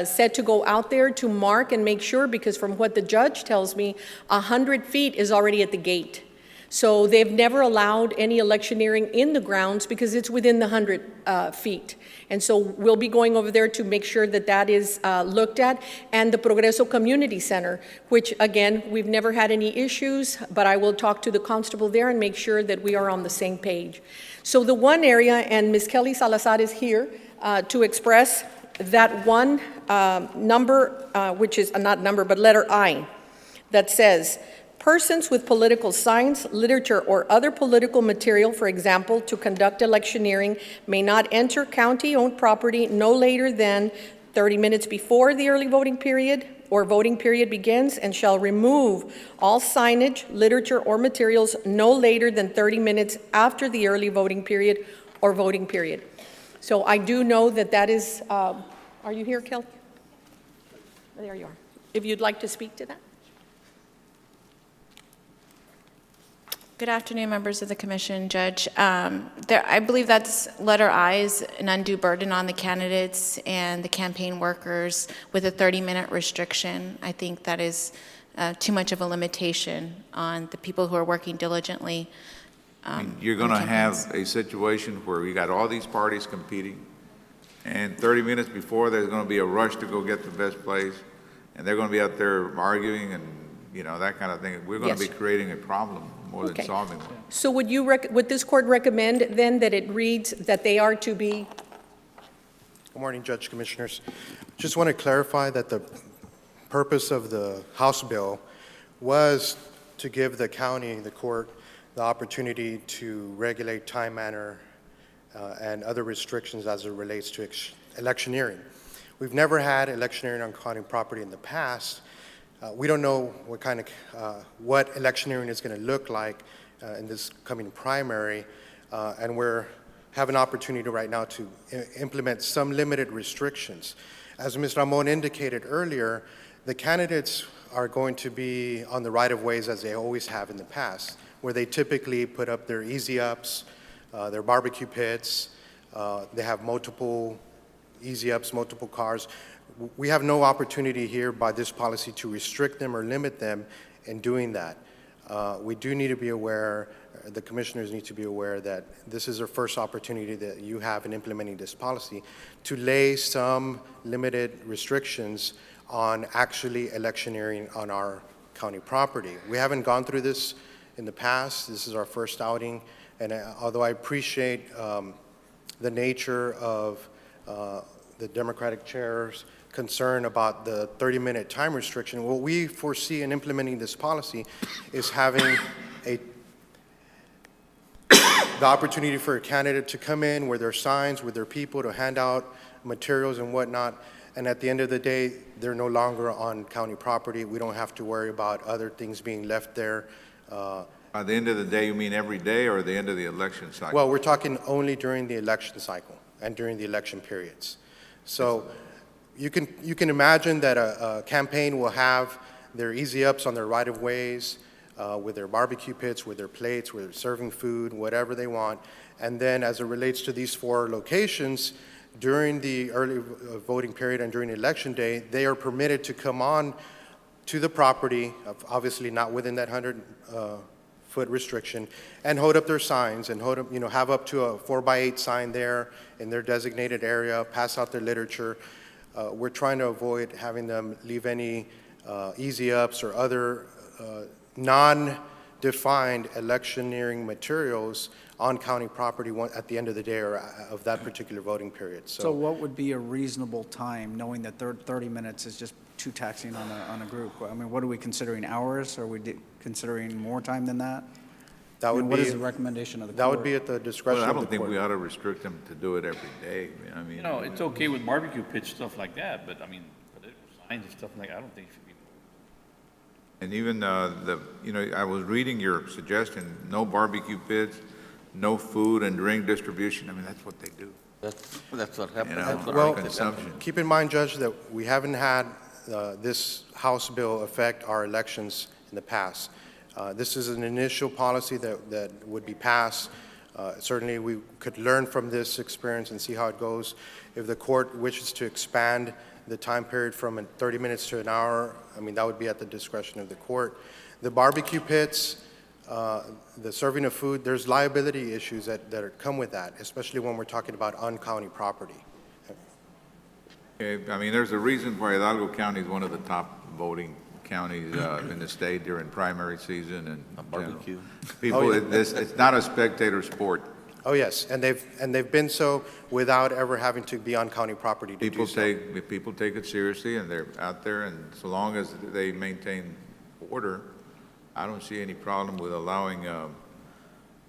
set to go out there to mark and make sure, because from what the judge tells me, 100 feet is already at the gate. So they've never allowed any electioneering in the grounds because it's within the 100 feet. And so we'll be going over there to make sure that that is looked at. And the Progreso Community Center, which again, we've never had any issues, but I will talk to the constable there and make sure that we are on the same page. So the one area, and Ms. Kelly Salazar is here to express that one number, which is not number, but letter I, that says, persons with political signs, literature, or other political material, for example, to conduct electioneering, may not enter county-owned property no later than 30 minutes before the early voting period or voting period begins, and shall remove all signage, literature, or materials no later than 30 minutes after the early voting period or voting period. So I do know that that is, are you here, Kelly? There you are. If you'd like to speak to that. Good afternoon, members of the commission, Judge. I believe that's letter I is an undue burden on the candidates and the campaign workers with a 30-minute restriction. I think that is too much of a limitation on the people who are working diligently. You're going to have a situation where you got all these parties competing, and 30 minutes before there's going to be a rush to go get the best place, and they're going to be out there arguing and, you know, that kind of thing. We're going to be creating a problem more than solving one. So would this court recommend then that it reads that they are to be? Good morning, Judge, Commissioners. Just want to clarify that the purpose of the House bill was to give the county, the court, the opportunity to regulate time, manner, and other restrictions as it relates to electioneering. We've never had electioneering on county property in the past. We don't know what kind of what electioneering is going to look like in this coming primary, and we're have an opportunity right now to implement some limited restrictions. As Ms. Ramon indicated earlier, the candidates are going to be on the right-of-ways as they always have in the past, where they typically put up their easy-ups, their barbecue pits. They have multiple easy-ups, multiple cars. We have no opportunity here by this policy to restrict them or limit them in doing that. We do need to be aware, the commissioners need to be aware that this is their first opportunity that you have in implementing this policy to lay some limited restrictions on actually electioneering on our county property. We haven't gone through this in the past. This is our first outing, and although I appreciate the nature of the Democratic chair's concern about the 30-minute time restriction, what we foresee in implementing this policy is having the opportunity for a candidate to come in with their signs, with their people, to hand out materials and whatnot, and at the end of the day, they're no longer on county property. We don't have to worry about other things being left there. At the end of the day, you mean every day or the end of the election cycle? Well, we're talking only during the election cycle and during the election periods. So you can imagine that a campaign will have their easy-ups on their right-of-ways, with their barbecue pits, with their plates, with their serving food, whatever they want. And then as it relates to these 4 locations, during the early voting period and during election day, they are permitted to come on to the property, obviously not within that 100-foot restriction, and hold up their signs and hold up, have up to a 4x8 sign there in their designated area, pass out their literature. We're trying to avoid having them leave any easy-ups or other non-defined electioneering materials on county property at the end of the day or of that particular voting period. So what would be a reasonable time, knowing that 30 minutes is just too taxing on a group? I mean, what are we considering, hours? Are we considering more time than that? That would what be, is the recommendation of the court? That would be at the discretion of the court. I don't think we ought to restrict them to do it every day. I mean, You know, it's okay with barbecue pits, stuff like that, but I mean, political signs and stuff like, I don't think it should be. and even I was reading your suggestion, no barbecue pits, no food and drink distribution. I mean, that's what they do. That's what happens. That's what Well, consumption. keep in mind, Judge, that we haven't had this House bill affect our elections in the past. This is an initial policy that would be passed Certainly, we could learn from this experience and see how it goes. If the court wishes to expand the time period from 30 minutes to an hour, I mean, that would be at the discretion of the court. The barbecue pits, the serving of food, there's liability issues that come with that, especially when we're talking about on-county property. I mean, there's a reason why Hidalgo County is one of the top voting counties in the state during primary season and barbecue. People, Oh, yeah. it's not a spectator sport. Oh, yes, and they've been so without ever having to be on county property to do so. People take it seriously, and they're out there, and so long as they maintain order, I don't see any problem with allowing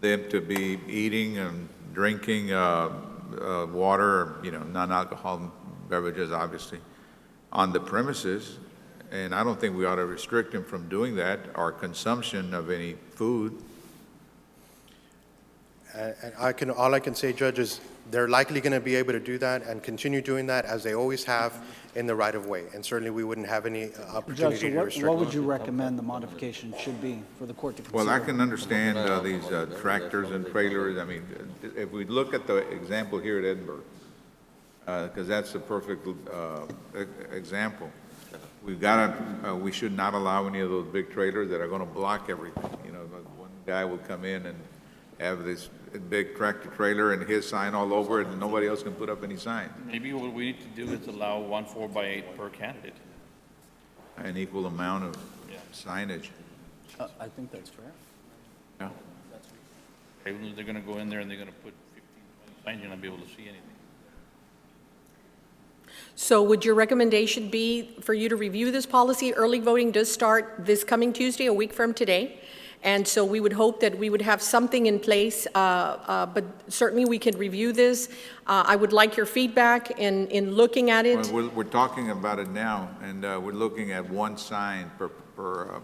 them to be eating and drinking water, non-alcoholic beverages, obviously, on the premises. And I don't think we ought to restrict them from doing that, or consumption of any food. And all I can say, Judge, is they're likely going to be able to do that and continue doing that as they always have in the right-of-way. And certainly, we wouldn't have any Judge, opportunity so to restrict. what would you recommend the modification should be for the court to consider? Well, I can understand these tractors and trailers. I mean, if we look at the example here at Edinburgh, because that's the perfect example, we should not allow any of those big trailers that are going to block everything. One guy will come in and have this big tractor trailer and his sign all over it, and nobody else can put up any sign. Maybe what we need to do is allow 1 4x8 per candidate. An equal amount of signage. I think that's fair. Yeah. Even if they're gonna go in there and they're gonna put 15, 20 signs, you're not be able to see anything. So would your recommendation be for you to review this policy? Early voting does start this coming Tuesday, a week from today. And so we would hope that we would have something in place, but certainly we can review this. I would like your feedback in looking at it. Well, we're talking about it now, and we're looking at one sign per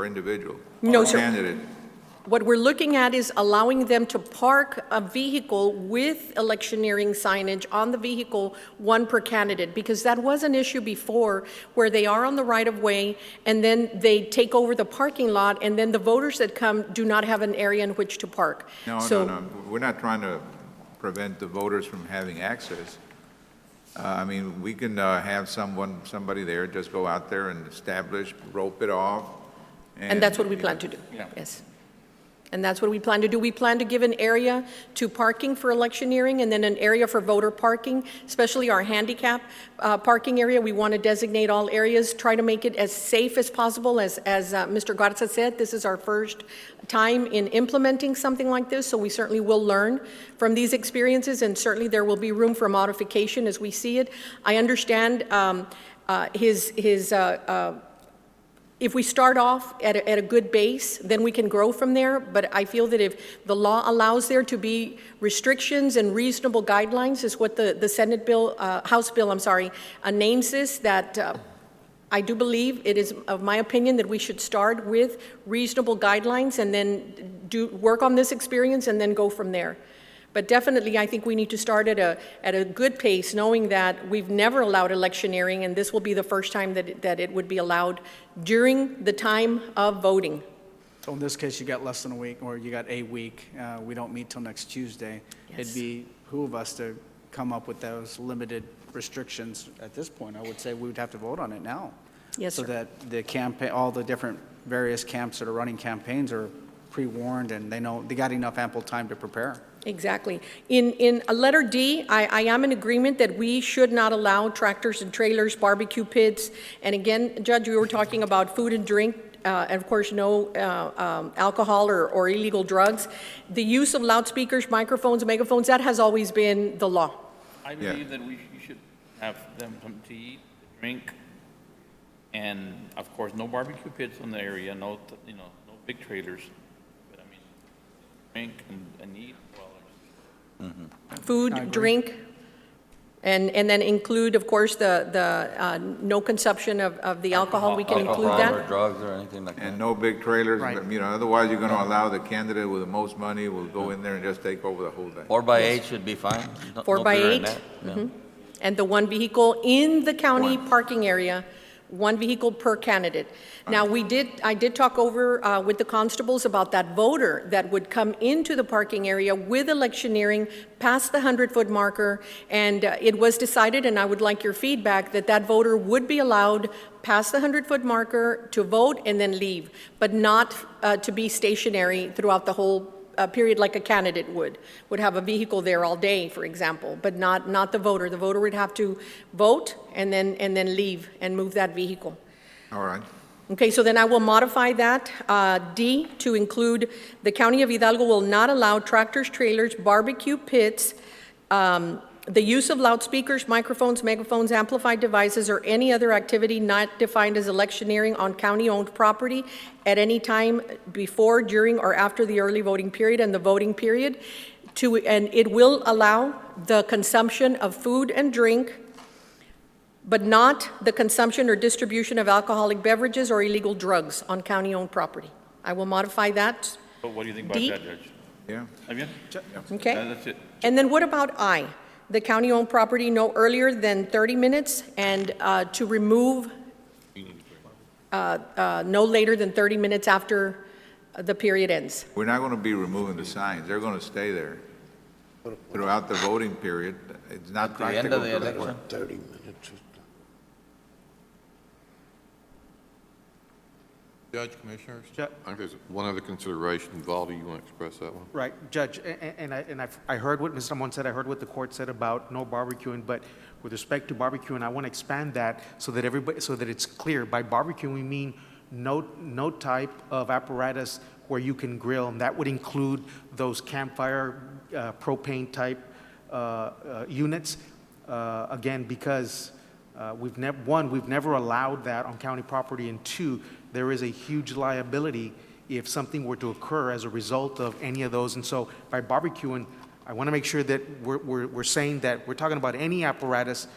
individual. No, per sir. Candidate. What we're looking at is allowing them to park a vehicle with electioneering signage on the vehicle, one per candidate, because that was an issue before where they are on the right-of-way and then they take over the parking lot and then the voters that come do not have an area in which to park. No. We're not trying to prevent the voters from having access. I mean, we can have somebody there, just go out there and establish, rope it off. And that's what we plan to do, yes. And that's what we plan to do. We plan to give an area to parking for electioneering and then an area for voter parking, especially our handicap parking area. We want to designate all areas, try to make it as safe as possible. As Mr. Garza said, this is our first time in implementing something like this, so we certainly will learn from these experiences, and certainly there will be room for modification as we see it. I understand if we start off at a good base, then we can grow from there. But I feel that if the law allows there to be restrictions and reasonable guidelines, is what the Senate bill, House bill, names this, that I do believe it is of my opinion that we should start with reasonable guidelines and then work on this experience and then go from there. But definitely, I think we need to start at a good pace, knowing that we've never allowed electioneering, and this will be the first time that it would be allowed during the time of voting. So in this case, you got less than a week, or you got a week. We don't meet till next Tuesday. Yes. It'd behoove us to come up with those limited restrictions. At this point, I would say we would have to vote on it now. Yes, so sir. that the campaign, all the different various camps that are running campaigns are pre-warned and they know they got enough ample time to prepare. Exactly. In a letter D, I am in agreement that we should not allow tractors and trailers, barbecue pits, and again, Judge, we were talking about food and drink, and of course, no alcohol or illegal drugs. The use of loudspeakers, microphones, megaphones, that has always been the law. I believe that you should have them something to eat, drink, and of course, no barbecue pits in the area, no big trailers. But I mean, drink and eat. Food, drink, and then include, of course, the no consumption of the alcohol. We can include that. Or drugs or anything like that. And no big trailers, Right. Otherwise you're going to allow the candidate with the most money will go in there and just take over the whole thing. 4x8 should be fine. No 4 by bigger than 8, that. Yeah. and the one vehicle in the county parking area one vehicle per candidate. Now, I did talk over with the constables about that voter that would come into the parking area with electioneering past the 100-foot marker, and it was decided, and I would like your feedback, that that voter would be allowed past the 100-foot marker to vote and then leave, but not to be stationary throughout the whole period like a candidate would have a vehicle there all day, for example, but not the voter. The voter would have to vote and then leave and move that vehicle. All right. Okay, so then I will modify that, D, to include the County of Hidalgo will not allow tractors, trailers, barbecue pits, the use of loudspeakers, microphones, megaphones, amplified devices, or any other activity not defined as electioneering on county-owned property at any time before, during, or after the early voting period and the voting period. And it will allow the consumption of food and drink, but not the consumption or distribution of alcoholic beverages or illegal drugs on county-owned property. I will modify that. But what do you think about D? that, Judge? Yeah. Bien? Okay. That's it. And then what about I? The county-owned property no earlier than 30 minutes, and to remove no later than 30 minutes after the period ends. We're not going to be removing the signs. They're going to stay there throughout the voting period. It's not the end of practical. the for them. election. 30 minutes. Judge, Commissioners? Ju- I think there's one other consideration. Valdi, you want to express that one? Right, Judge, I heard what Ms. Ramon said, I heard what the court said about no barbecuing, but with respect to barbecuing, I want to expand that so that it's clear. By barbecue, we mean no type of apparatus where you can grill, and that would include those campfire, propane-type units. Again, because we've never allowed that on county property, and two, there is a huge liability if something were to occur as a result of any of those. And so by barbecuing, I want to make sure that we're saying that we're talking about any apparatus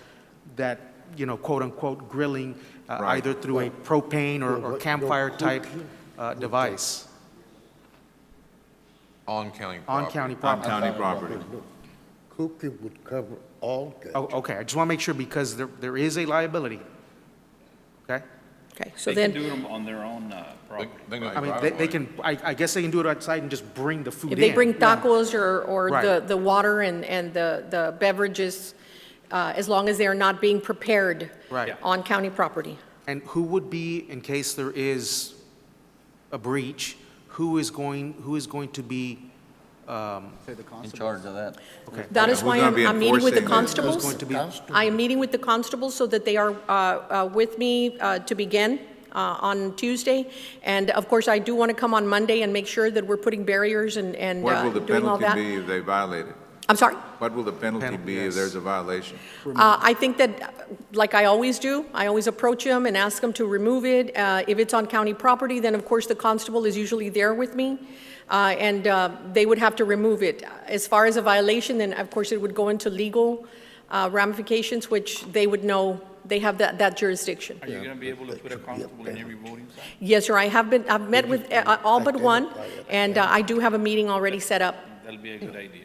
that, quote unquote, grilling, Right. either through a propane or campfire type device On county property. on county On property. county property. Cooking would cover all that. Oh, okay, I just want to make sure because there is a liability. Okay? Okay, so They can then, do them on their own property. I mean, they can, I guess they can do it outside and just bring the food in. if they bring tacos or Right. the water and the beverages, as long as they're not being prepared Right. on county property. And who would be, in case there is a breach, who is going to be, In charge of that. okay? That is Who's why gonna be I'm meeting with the enforcing it? Who's constables. going to be, I am meeting with the constables so that they are with me to begin on Tuesday. And of course, I do want to come on Monday and make sure that we're putting barriers and What will the doing all penalty that. be if they violate it? I'm sorry? What will the penalty be if yes. there's a violation? I think that, like I always do, I always approach them and ask them to remove it. If it's on county property, then of course the constable is usually there with me, and they would have to remove it. As far as a violation, then of course it would go into legal ramifications, which they would know, they have that jurisdiction. Are you going to be able to put a constable in every voting site? Yes, sir, I've met with all but one, and I do have a meeting already set up. That'll be a good idea.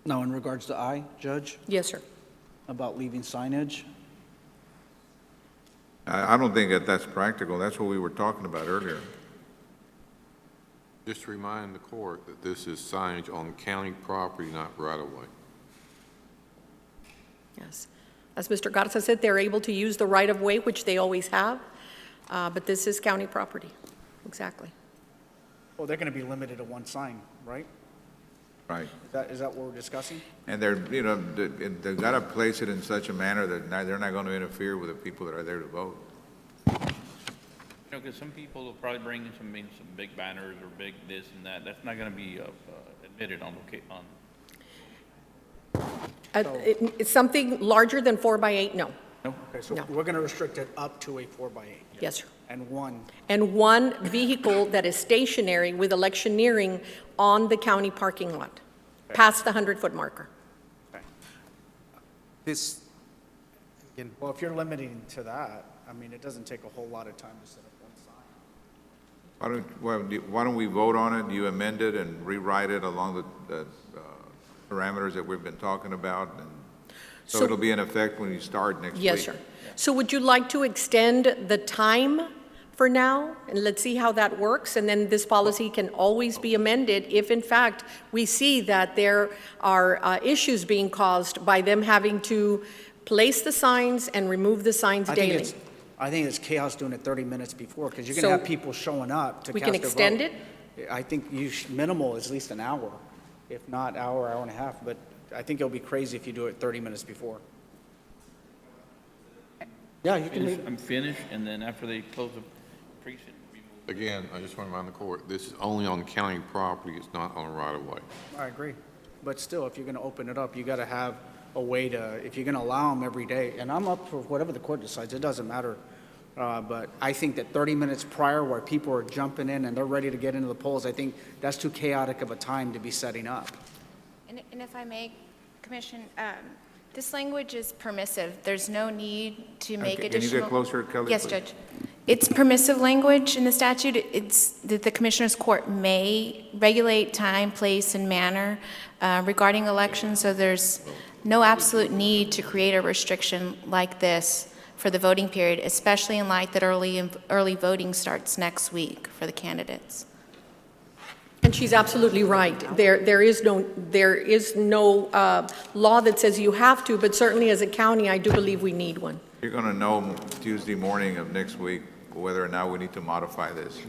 Now, in regards to I, Judge, Yes, sir. about leaving signage, I don't think that that's practical. That's what we were talking about earlier. Just to remind the court that this is signage on county property, not right-of-way. Yes. As Mr. Garza said, they're able to use the right-of-way, which they always have, but this is county property. Exactly. well, they're going to be limited to one sign, right? Right. Is that what we're discussing? And they've got to place it in such a manner that they're not going to interfere with the people that are there to vote. Because some people will probably bring in some big banners or big this and that. That's not going to be admitted on. It's something larger than 4 by 8, no. Okay, so No. we're going to restrict it up to a 4x8? Yes, sir. And one? And one vehicle that is stationary with electioneering on the county parking lot, past the 100-foot marker. This, again, well, if you're limiting to that, I mean, it doesn't take a whole lot of time to set up one sign. Why don't we vote on it, you amend it and rewrite it along the parameters that we've been talking about? And So it'll be in effect when you start next week? Yes, sir. So would you like to extend the time for now? And let's see how that works, and then this policy can always be amended if, in fact, we see that there are issues being caused by them having to place the signs and remove the signs daily. I think it's chaos doing it 30 minutes before, because you're going So to have people showing up to we cast can their extend vote. it? I think minimal is at least an hour, if not hour and a half, but I think it'll be crazy if you do it 30 minutes before. Yeah, you can leave. I'm finished, and then after they close the precinct, we move. Again, I just want to remind the court, this is only on county property, it's not on right-of-way. I agree. But still, if you're going to open it up, you got to have a way to, if you're going to allow them every day, and I'm up for whatever the court decides, it doesn't matter. But I think that 30 minutes prior where people are jumping in and they're ready to get into the polls, I think that's too chaotic of a time to be setting up. And if I may, Commission, this language is permissive. There's no need to make Okay, additional. can you get closer, Kelly, Yes, please? Judge. It's permissive language in the statute. It's that the Commissioners Court may regulate time, place, and manner regarding elections, so there's no absolute need to create a restriction like this for the voting period, especially in light that early voting starts next week for the candidates. And she's absolutely right. There is no law that says you have to, but certainly as a county, I do believe we need one. You're going to know Tuesday morning of next week whether or not we need to modify this.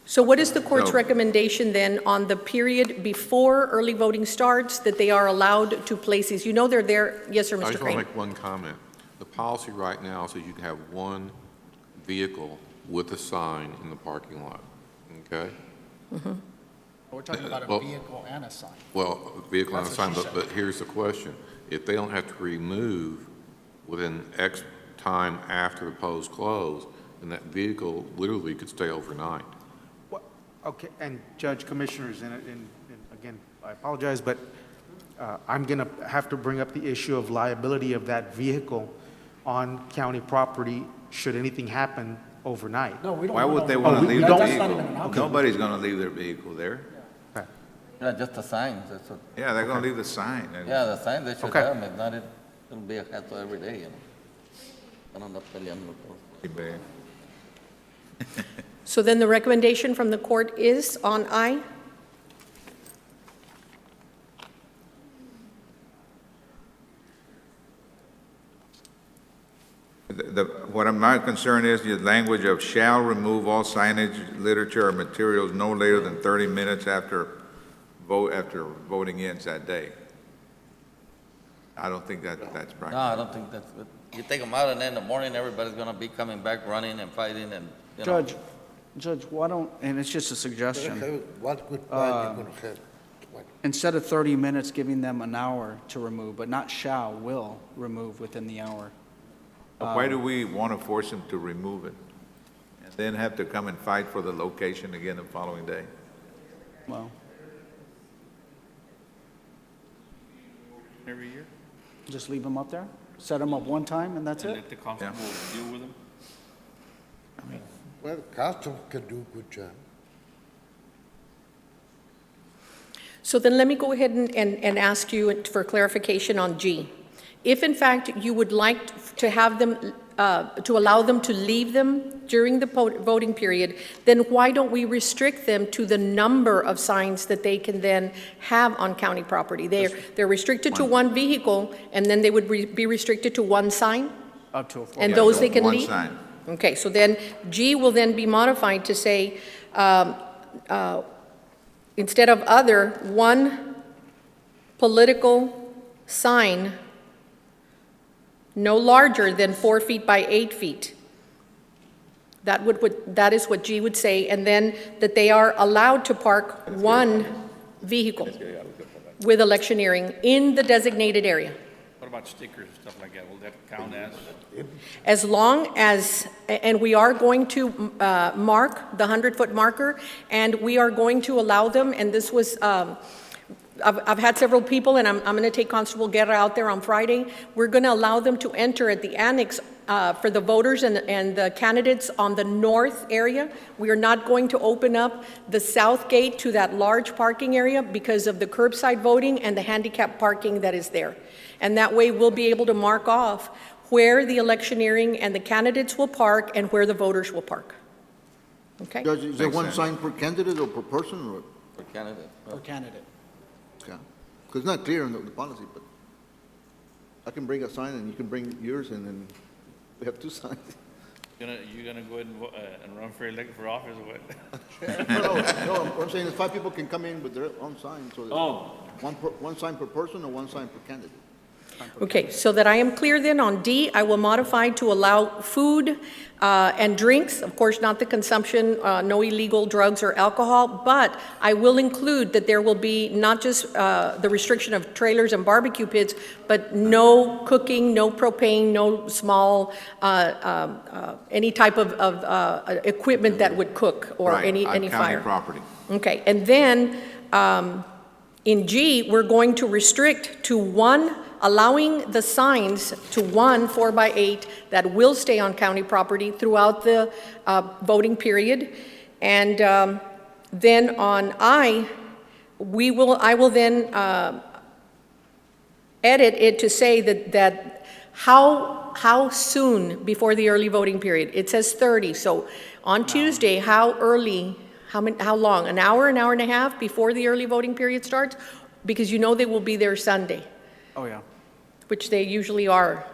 So what is the court's No. recommendation then on the period before early voting starts, that they are allowed to place these? You know they're there. Yes, sir, I Mr. just want to Crane. make one comment. The policy right now says you can have one vehicle with a sign in the parking lot, okay? We're talking about Well- a vehicle and a sign. Well, vehicle and a That's sign, what she but here's the question. If they don't have to remove within X time after the polls close, then that vehicle literally could stay overnight. Okay, and Judge, Commissioners, and again, I apologize, but I'm going to have to bring up the issue of liability of that vehicle on county property should anything happen overnight. No, we don't. Why would they Oh, want to we leave don't- the That's not vehicle? even an option. Nobody's going to leave their vehicle there. Yeah, just a sign, that's what. Yeah, they're going to leave the sign. And- Yeah, the sign, they should Okay. have them, if not, it'll be a hassle every day, you know. Van a andar peleando todo. So then the recommendation from the court is on I? What my concern is the language of shall remove all signage, literature, or materials no later than 30 minutes after voting ends that day. I don't think that's No, practical. I don't think that's good. You take them out, and then in the morning, everybody's gonna be coming back running and fighting and, you know. Judge, why don't, and it's just a suggestion. What good bad you gonna have? Instead of 30 minutes, giving them an hour to remove, but not shall, will remove within the hour. Why do we want to force them to remove it and then have to come and fight for the location again the following day? Well, Every year, just leave them up there, set them up one time, and that's and it? let the constable deal with them. Well, Castro can do a good job. So then let me go ahead and ask you for clarification on G. If in fact you would like to have them, to allow them to leave them during the voting period, then why don't we restrict them to the number of signs that they can then have on county property? They're restricted to one vehicle, and then they would be restricted to one sign? Up to a four. And those they can One leave? sign. Okay, so then G will then be modified to say, instead of other, one political sign no larger than 4 feet by 8 feet. That is what G would say, and then that they are allowed to park one vehicle with electioneering in the designated area. What about stickers and stuff like that? Will that count as? As long as, and we are going to mark the 100-foot marker, and we are going to allow them, and this was, I've had several people, and I'm going to take Constable Guerra out there on Friday. We're going to allow them to enter at the annex for the voters and the candidates on the north area. We are not going to open up the south gate to that large parking area because of the curbside voting and the handicap parking that is there. And that way, we'll be able to mark off where the electioneering and the candidates will park and where the voters will park. Okay? Judge, is there Makes one sense. sign per candidate or per person, or? For candidate. Per candidate. Okay. Because it's not clear in the policy, but I can bring a sign and you can bring yours, and then we have two signs. You gonna go ahead and run for office or what? No, what I'm saying is 5 people can come in with their own sign, so Oh. one sign per person or one sign per candidate. Okay, so that I am clear then, on D, I will modify to allow food and drinks, of course, not the consumption, no illegal drugs or alcohol, but I will include that there will be not just the restriction of trailers and barbecue pits, but no cooking, no propane, no small, any type of equipment that would cook or Right, any on fire. county property. Okay, and then in G, we're going to restrict to one, allowing the signs to 1 4x8 that will stay on county property throughout the voting period. And then on I will then edit it to say that how soon before the early voting period? It says 30, so on Tuesday, how early, how long? An hour and a half before the early voting period starts? Because you know they will be there Sunday, Oh, yeah. which they usually are.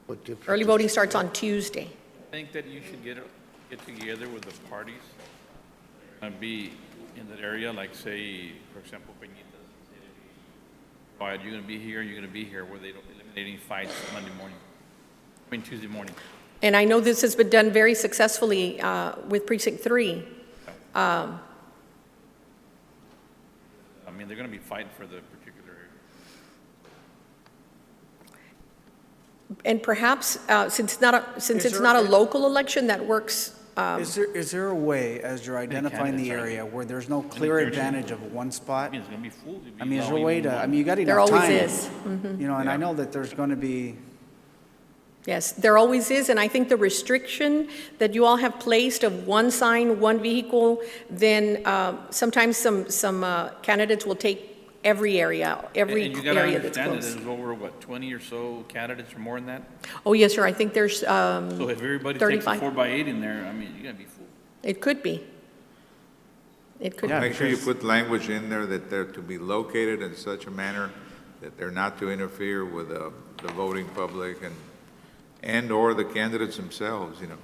What difference Early is- voting starts on Tuesday. I think that you should get together with the parties and be in that area, like say, for example, Peñitas. All right, you're gonna be here, where they don't eliminate any fights Tuesday morning. And I know this has been done very successfully with Precinct 3. I mean, they're gonna be fighting for the particular area. And perhaps, since it's not a local election, that works. Is there a way, as you're identifying the area, where there's no clear advantage of one spot? I mean, it's gonna be full. I mean, is there a way to, I mean, you got There enough time. always is. Mhm. You know, and I know that there's going to be, Yes, there always is, and I think the restriction that you all have placed of one sign, one vehicle, then sometimes some candidates will take every area, every And you gotta area that's understand that close. there's over, 20 or so candidates or more than that? Oh, yes, sir, I think there's So if everybody takes a 35. 4x8 in there, I mean, you're gonna be full. It could be. It could be. Make sure you put language in there that they're to be located in such a manner that they're not to interfere with the voting public and/or the candidates themselves, you know.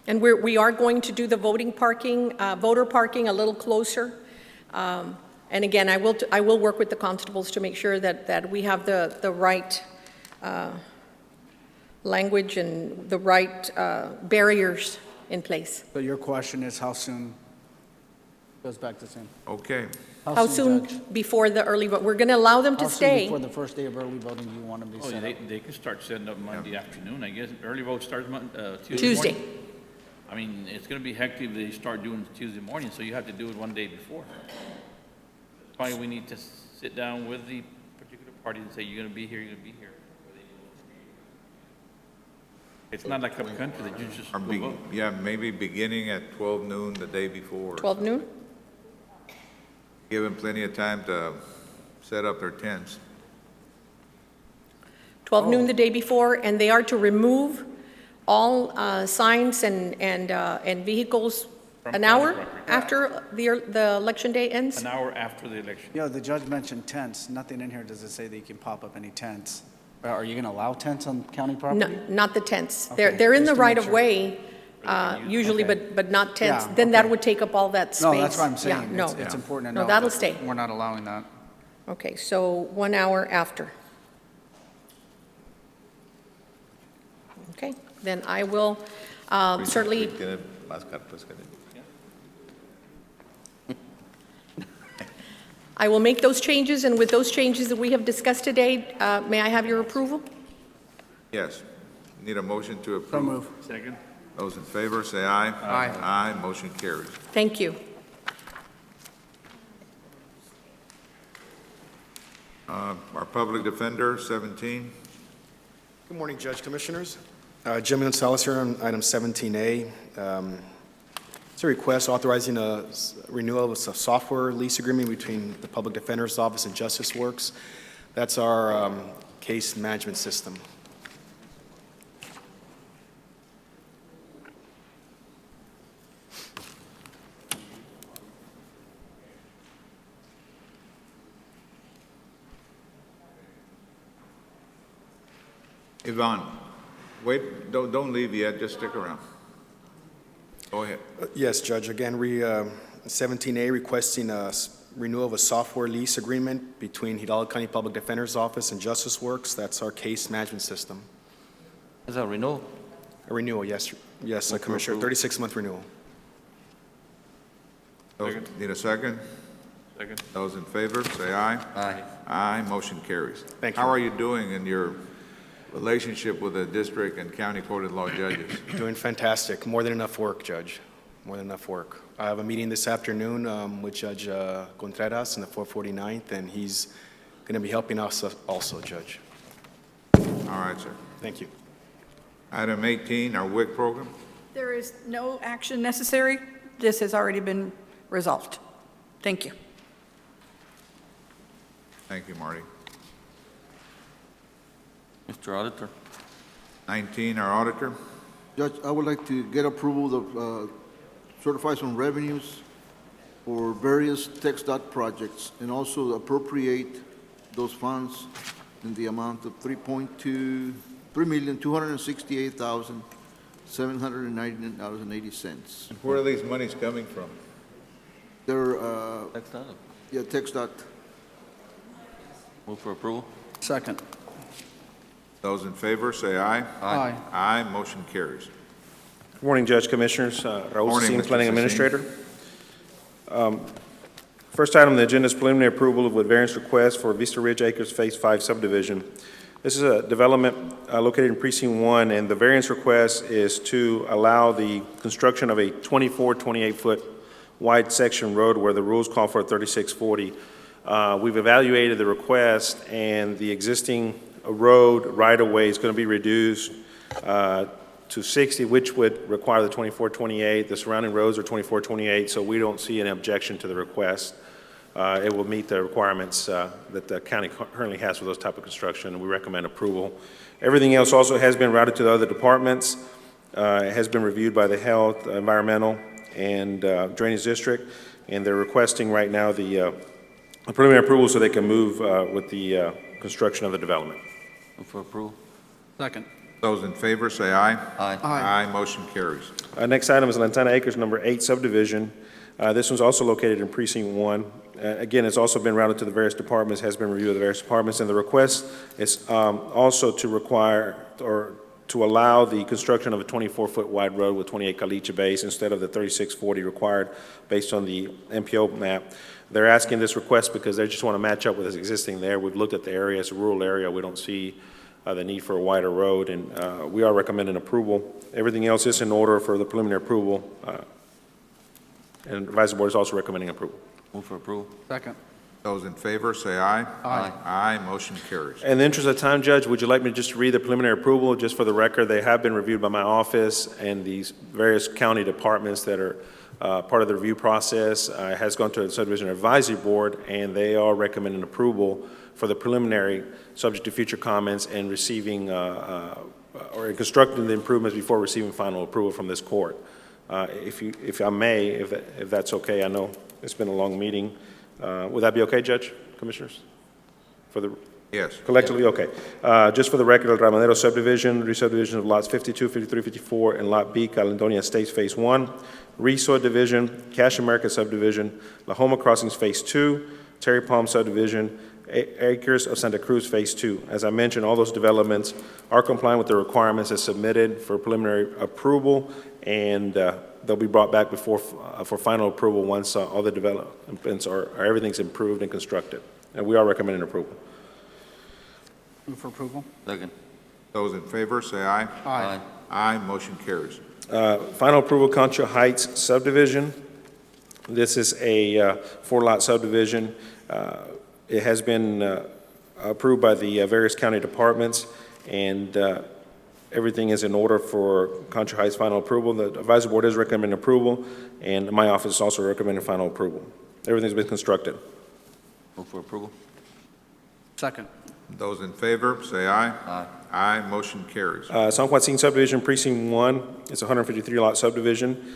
And we are going to do the voting parking, voter parking a little closer. And again, I will work with the constables to make sure that we have the right language and the right barriers in place. but your question is how soon? Goes back to the same. Okay. How soon Judge? before the early vote? We're going to allow them to How soon stay. before the first day of early voting do you want them to be Oh, set up? they could start setting up Monday afternoon, I guess. Early vote starts Tuesday. morning. I mean, it's gonna be hectic if they start doing it Tuesday morning, so you have to do it one day before. That's why we need to sit down with the particular party and say, you're gonna be here, you're gonna be here. It's not like up country that you just Or go vote. yeah, maybe beginning at 12 noon the day before. 12 noon? Give them plenty of time to set up their tents. 12 noon the day before, and they are to remove all signs and vehicles From an county hour property. after the election day ends? An hour after the election. Yeah, the judge mentioned tents. Nothing in here does it say that you can pop up any tents. Are you going to allow tents on county No, property? not the tents. Okay, They're in just the to make right of sure. way, usually, Okay. but not tents. Yeah, Then that okay. would take up all that space. No, that's what I'm Yeah, saying. no. It's important to know. No, that'll that stay. We're not allowing that. Okay, so 1 hour after. Okay, then I will certainly, I will make those changes, and with those changes that we have discussed today, may I have your approval? Yes. Need a motion to approve? So move. Second? Those in favor, say aye. Aye. Aye, motion carries. Thank you. Our public defender, 17. Good morning, Judge, Commissioners. Jim Gonzalez here on item 17A. It's a request authorizing a renewal of a software lease agreement between the Public Defender's Office and Justice Works. That's our case management system. Yvonne, wait, don't leave yet, just stick around. Go ahead. Yes, Judge. Again, 17A requesting a renewal of a software lease agreement between Hidalgo County Public Defender's Office and Justice Works. That's our case management system. Is that a renewal? A renewal, yes, yes, Commissioner, 36-month renewal. Need a second? Second. Those in favor, say aye. Aye. Aye, motion carries. Thank you. How are you doing in your relationship with the district and county court of law judges? Doing fantastic. More than enough work, Judge. More than enough work. I have a meeting this afternoon with Judge Contreras in the 449th, and he's going to be helping us also, Judge. All right, sir. Thank you. Item 18, our WIC program. There is no action necessary. This has already been resolved. Thank you. Thank you, Marty. Mr. Auditor. 19, our auditor. Judge, I would like to get approval of certify some revenues for various TxDOT projects and also appropriate those funds in the amount of $3,268,799.80. And where are these monies coming from? They're, TxDOT. yeah, TxDOT. Move for approval. Second. Those in favor, say aye. Aye. Aye, motion carries. Good morning, Judge, Commissioners. Raul Morning, Cecine, Mr. Planning Cecine. Administrator. First item on the agenda is preliminary approval of a variance request for Vista Ridge Acres Phase 5 subdivision. This is a development located in Precinct 1, and the variance request is to allow the construction of a 28-foot wide section road where the rules call for a 3640. We've evaluated the request, and the existing road right-of-way is going to be reduced to 60, which would require the 2428. The surrounding roads are 2428, so we don't see an objection to the request. It will meet the requirements that the county currently has for those type of construction, and we recommend approval. Everything else also has been routed to the other departments. It has been reviewed by the Health, Environmental, and Drainage District, and they're requesting right now the preliminary approval so they can move with the construction of the development. Move for approval. Second. Those in favor, say aye. Aye. Aye, motion carries. Next item is Lantana Acres number 8 subdivision. This one's also located in Precinct 1. Again, it's also been routed to the various departments, has been reviewed with the various departments, and the request is also to require or to allow the construction of a 24-foot wide road with 28 caliche bays instead of the 3640 required based on the MPO map. They're asking this request because they just want to match up with what's existing there. We've looked at the area, it's a rural area. We don't see the need for a wider road, and we are recommending approval. Everything else is in order for the preliminary approval, and the advisory board is also recommending approval. Move for approval. Second. Those in favor, say aye. Aye. Aye, motion carries. In the interest of time, Judge, would you like me to just read the preliminary approval? Just for the record, they have been reviewed by my office and these various county departments that are part of the review process. Has gone to the subdivision advisory board, and they are recommending approval for the preliminary, subject to future comments and receiving or constructing the improvements before receiving final approval from this court. If I may, if that's okay, I know it's been a long meeting. Would that be okay, Judge, Commissioners? For the Yes. collectively, okay. Just for the record, El Ramadero subdivision, re-subdivision of lots 52, 53, 54, and Lot B, Caledonia Estates Phase 1, Resort Division, Cash America subdivision, La Homa Crossings Phase 2, Terry Palm subdivision, Acres of Santa Cruz Phase 2. As I mentioned, all those developments are compliant with the requirements as submitted for preliminary approval, and they'll be brought back before for final approval once all the developments everything's improved and constructed. And we are recommending approval. Move for approval. Second. Those in favor, say aye. Aye. Aye, motion carries. Final approval, Concho Heights subdivision. This is a 4-lot subdivision. It has been approved by the various county departments, and everything is in order for Contra Heights final approval. The advisory board is recommending approval, and my office is also recommending final approval. Everything's been constructed. Move for approval. Second. Those in favor, say aye. Aye. Aye, motion carries. San Joaquin subdivision, precinct 1, it's a 153-lot subdivision.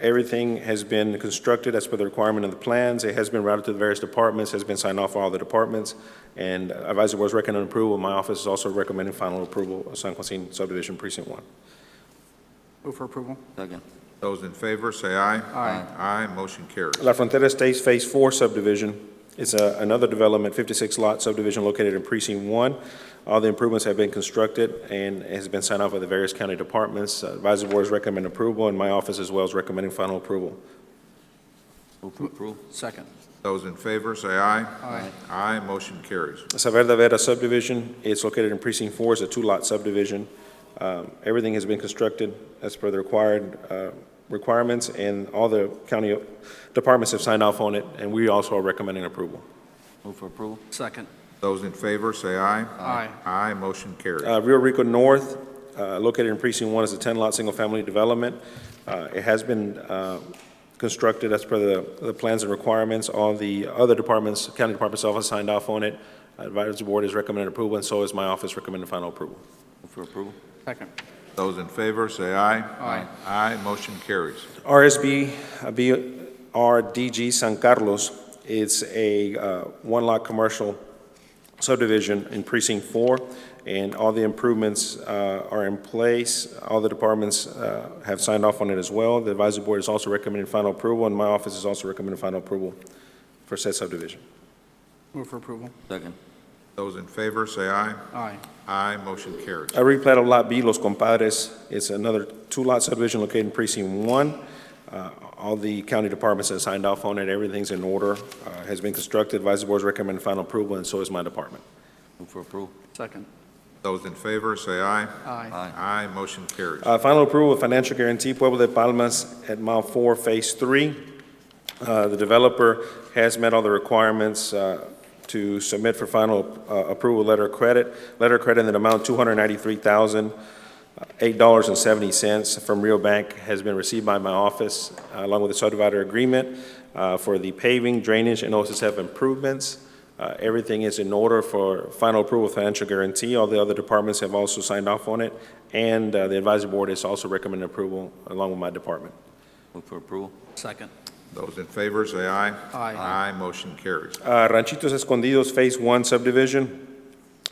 Everything has been constructed as per the requirement of the plans. It has been routed to the various departments, has been signed off by all the departments, and advisory board is recommending approval. My office is also recommending final approval of San Joaquin subdivision, precinct 1. Move for approval. Second. Those in favor, say aye. Aye. Aye, motion carries. La Frontera Estates Phase 4 subdivision. It's another development, 56-lot subdivision located in Precinct 1. All the improvements have been constructed and has been signed off by the various county departments. Advisory board is recommending approval, and my office as well is recommending final approval. Move for approval. Second. Those in favor, say aye. Aye. Aye, motion carries. Saverda Vera subdivision, it's located in Precinct 4. It's a 2-lot subdivision. Everything has been constructed as per the requirements, and all the county departments have signed off on it, and we also are recommending approval. Move for approval. Second. Those in favor, say aye. Aye. Aye, motion carries. Rio Rico North, located in Precinct 1, is a 10-lot single-family development. It has been constructed as per the plans and requirements. All the other departments, county departments have signed off on it. Advisory board is recommending approval, and so is my office recommending final approval. Move for approval. Second. Those in favor, say aye. Aye. Aye, motion carries. RSB BRDG San Carlos, it's a 1-lot commercial subdivision in Precinct 4, and all the improvements are in place. All the departments have signed off on it as well. The advisory board is also recommending final approval, and my office is also recommending final approval for said subdivision. Move for approval. Second. Those in favor, say aye. Aye. Aye, motion carries. A replat of Lot B, Los Compadres, it's another 2-lot subdivision located in Precinct 1. All the county departments have signed off on it. Everything's in order, has been constructed. Advisory board is recommending final approval, and so is my department. Move for approval. Second. Those in favor, say aye. Aye. Aye. Aye, motion carries. Final approval of financial guarantee, Pueblo de Palmas at Mile 4, Phase 3. The developer has met all the requirements to submit for final approval letter of credit. Letter of credit in the amount $293,008.70 from Rio Bank has been received by my office, along with the subdivider agreement for the paving, drainage, and OSSF improvements. Everything is in order for final approval of financial guarantee. All the other departments have also signed off on it, and the advisory board is also recommending approval along with my department. Move for approval. Second. Those in favor, say aye. Aye. Aye, motion carries. Ranchitos Escondidos Phase 1 subdivision.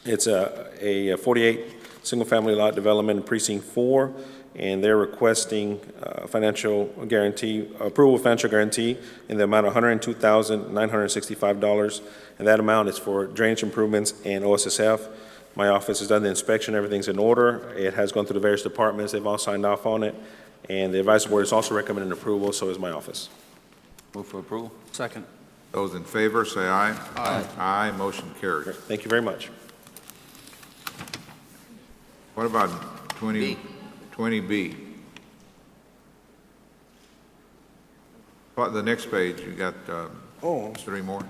It's a 48 single-family lot development in Precinct 4, and they're requesting financial guarantee, approval of financial guarantee in the amount of $102,965, and that amount is for drainage improvements and OSSF. My office has done the inspection, everything's in order. It has gone through the various departments, they've all signed off on it, and the advisory board is also recommending approval, so is my office. Move for approval. Second. Those in favor, say aye. Aye. Aye, motion carries. Thank you very much. What about 20B? The next page, you got three more.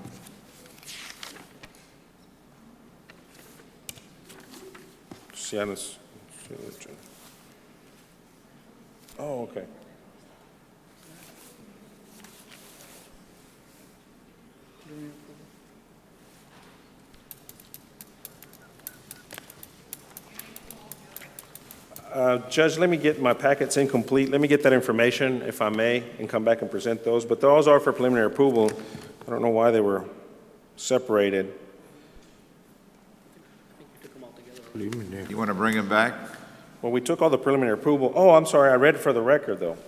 Oh, okay. Judge, let me get my packets incomplete. Let me get that information, if I may, and come back and present those. But those are for preliminary approval. I don't know why they were separated. You want to bring them back? Well, we took all the preliminary approval. Oh, I'm sorry, I read it for the record, though.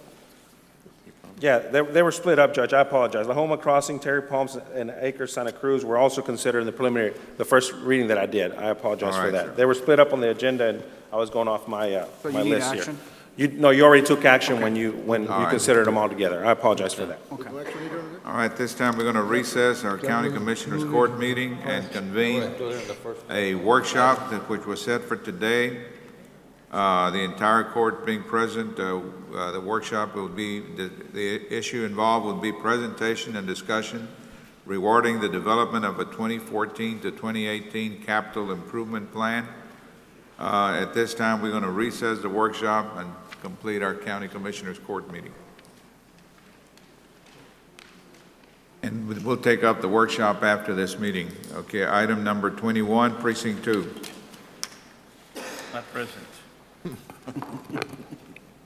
Yeah, they were split up, Judge. I apologize. La Homa Crossing, Terry Palms, and Acres, Santa Cruz were also considered in the preliminary, the first reading that I did. I apologize for that. Sir. They were split up on the agenda, and I was going off my So my you need list here. action? No, you already took action when you All right. considered them all together. I apologize for that. Okay. All right, this time we're going to recess our County Commissioners Court meeting and convene a workshop which was set for today. The entire court being present, the workshop will be, the issue involved will be presentation and discussion rewarding the development of a 2014 to 2018 capital improvement plan. At this time, we're going to recess the workshop and complete our county commissioners' court meeting. And we'll take up the workshop after this meeting. Okay, item number 21, precinct 2. Not present.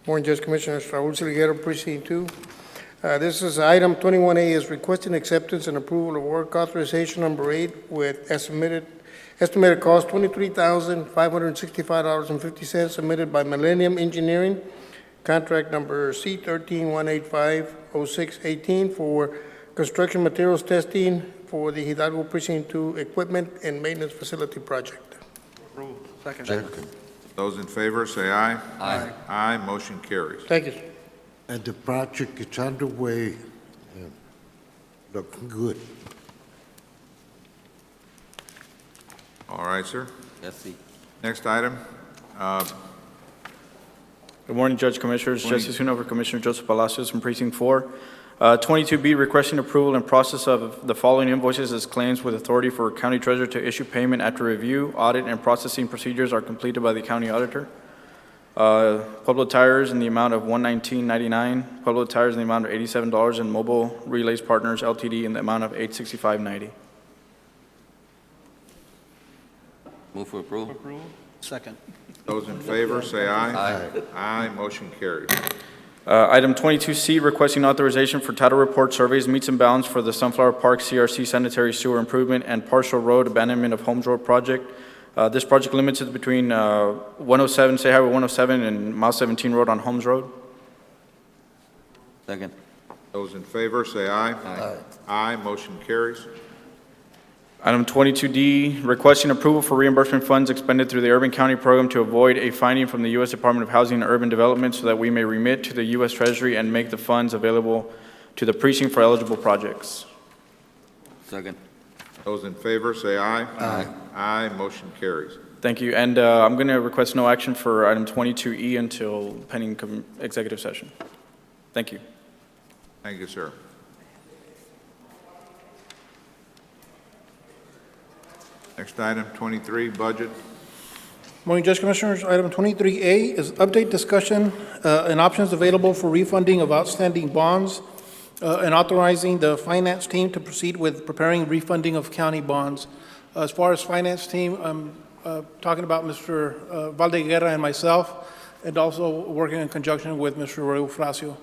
Morning, Judge Commissioners. Raul Silguero, Precinct 2. This is item 21A is requesting acceptance and approval of work authorization number 8 with estimated cost $23,565.50 submitted by Millennium Engineering, contract number C131850618 for construction materials testing for the Hidalgo Precinct 2 equipment and maintenance facility project. Second. Those in favor, say aye. Aye. Aye, motion carries. Thank you. And the project is underway, and looking good. All right, sir. Yes, see. Next item. Good morning, Judge Commissioners. Morning. Justice Hoonover, Commissioner Joseph Palacios from Precinct 4. 22B, requesting approval and process of the following invoices as claims with authority for County Treasurer to issue payment after review, audit, and processing procedures are completed by the County Auditor. Pueblo Tires in the amount of $119.99, Pueblo Tires in the amount of $87, and Mobile Relays Partners LTD in the amount of $865.90. Move for approval. Second. Those in favor, say aye. Aye. Aye, motion carries. Item 22C, requesting authorization for title report surveys, meets and bounds for the Sunflower Park CRC sanitary sewer improvement and partial road abandonment of Holmes Road project. This project limits it between 107, State Highway 107 and Mile 17 Road on Holmes Road. Second. Those in favor, say aye. Aye. Aye, motion carries. Item 22D, requesting approval for reimbursement funds expended through the Urban County Program to avoid a finding from the U.S. Department of Housing and Urban Development so that we may remit to the U.S. Treasury and make the funds available to the precinct for eligible projects. Second. Those in favor, say aye. Aye. Aye, motion carries. Thank you. And I'm going to request no action for item 22E until pending executive session. Thank you. Thank you, sir. Next item, 23, budget. Morning, Judge Commissioners. Item 23A is update discussion and options available for refunding of outstanding bonds and authorizing the finance team to proceed with preparing refunding of county bonds. As far as finance team, I'm talking about Mr. Valdeguerra and myself, and also working in conjunction with Mr. Roy Fracio.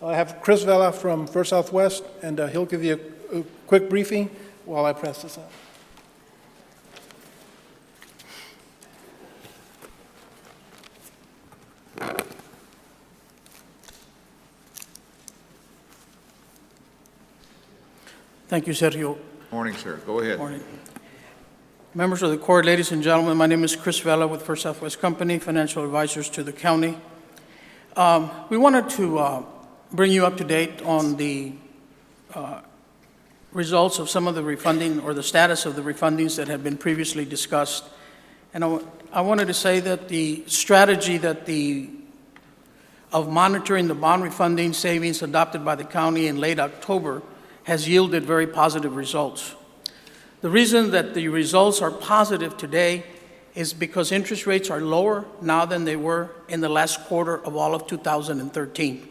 I have Chris Vela from First Southwest, and he'll give you a quick briefing while I press this out. Thank you, Sergio. Morning, sir. Go ahead. Morning. Members of the court, ladies and gentlemen, my name is Chris Vela with First Southwest Company, financial advisors to the county. We wanted to bring you up to date on the results of some of the refunding or the status of the refundings that have been previously discussed. And I wanted to say that the strategy of monitoring the bond refunding savings adopted by the county in late October has yielded very positive results. The reason that the results are positive today is because interest rates are lower now than they were in the last quarter of all of 2013.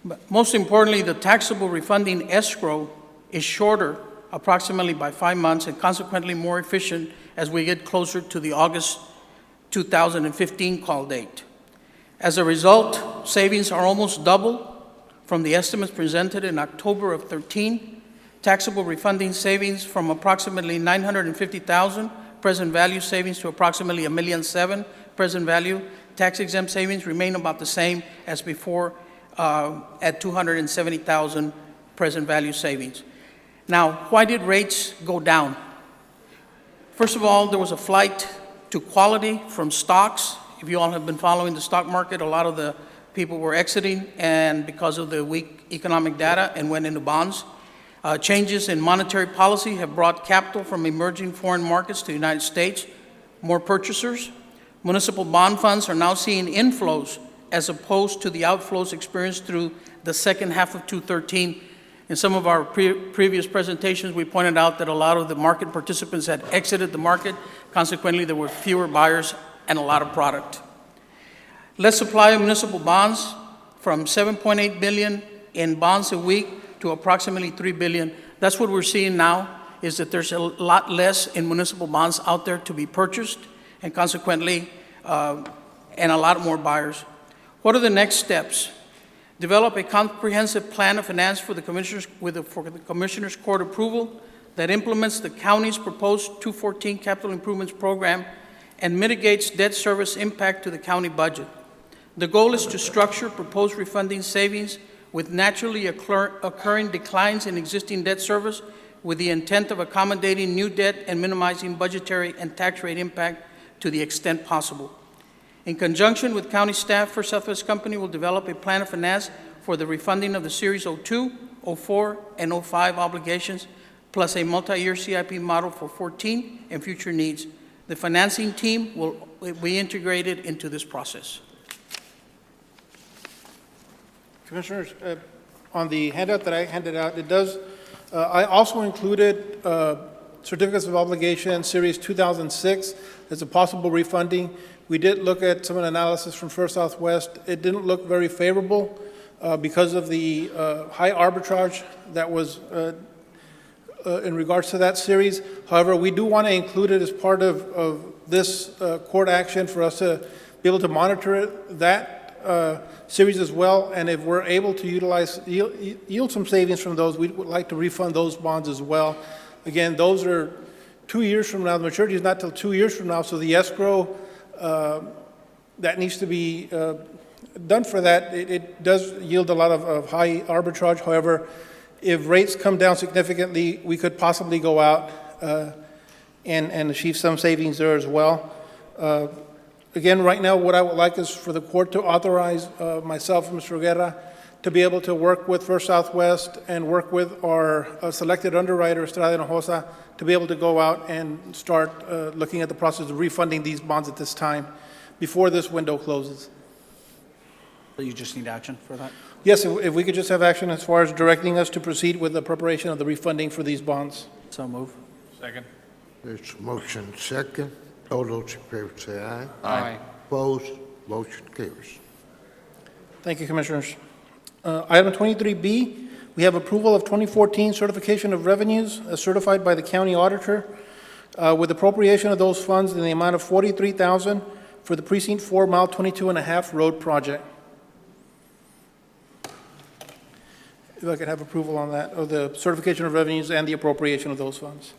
But most importantly, the taxable refunding escrow is shorter, approximately by 5 months, and consequently more efficient as we get closer to the August 2015 call date. As a result, savings are almost double from the estimates presented in October of 13, taxable refunding savings from approximately $950,000 present value savings to approximately $1.7 million present value. Tax exempt savings remain about the same as before at $270,000 present value savings. Now, why did rates go down? First of all, there was a flight to quality from stocks. If you all have been following the stock market, a lot of the people were exiting and because of the weak economic data and went into bonds. Changes in monetary policy have brought capital from emerging foreign markets to the United States, more purchasers. Municipal bond funds are now seeing inflows as opposed to the outflows experienced through the second half of 2013 In some of our previous presentations, we pointed out that a lot of the market participants had exited the market. Consequently, there were fewer buyers and a lot of product. Less supply of municipal bonds, from 7.8 billion in bonds a week to approximately 3 billion. That's what we're seeing now, is that there's a lot less in municipal bonds out there to be purchased, and consequently, and a lot more buyers. What are the next steps? Develop a comprehensive plan of finance for the commissioners, for the Commissioners Court approval that implements the county's proposed 214 capital improvements program and mitigates debt service impact to the county budget. The goal is to structure proposed refunding savings with naturally occurring declines in existing debt service with the intent of accommodating new debt and minimizing budgetary and tax rate impact to the extent possible. In conjunction with county staff, First Southwest Company will develop a plan of finance for the refunding of the Series 02, 04, and 05 obligations, plus a multi-year CIP model for 14 and future needs. The financing team will be integrated into this process. Commissioners, on the handout that I handed out, it does, I also included certificates of obligation, Series 2006, as a possible refunding. We did look at some of the analysis from First Southwest. It didn't look very favorable because of the high arbitrage that was in regards to that series. However, we do want to include it as part of this court action for us to be able to monitor that series as well, and if we're able to yield some savings from those, we would like to refund those bonds as well. Again, those are 2 years from now. The maturity is not till 2 years from now, so the escrow that needs to be done for that, it does yield a lot of high arbitrage. However, if rates come down significantly, we could possibly go out and achieve some savings there as well. Again, right now, what I would like is for the court to authorize myself and Mr. Guerra to be able to work with First Southwest and work with our selected underwriter, Estrada Hinojosa, to be able to go out and start looking at the process of refunding these bonds at this time before this window closes. So you just need action for that? Yes, if we could just have action as far as directing us to proceed with the preparation of the refunding for these bonds. So move. Second. There's motion second. All those in favor say aye. Aye. Opposed? Motion carries. Thank you, Commissioners. Item 23B, we have approval of 2014 certification of revenues as certified by the county auditor with appropriation of those funds in the amount of $43,000 for the Precinct 4 Mile 22.5 Road project. If I could have approval on that, of the certification of revenues and the appropriation of those funds.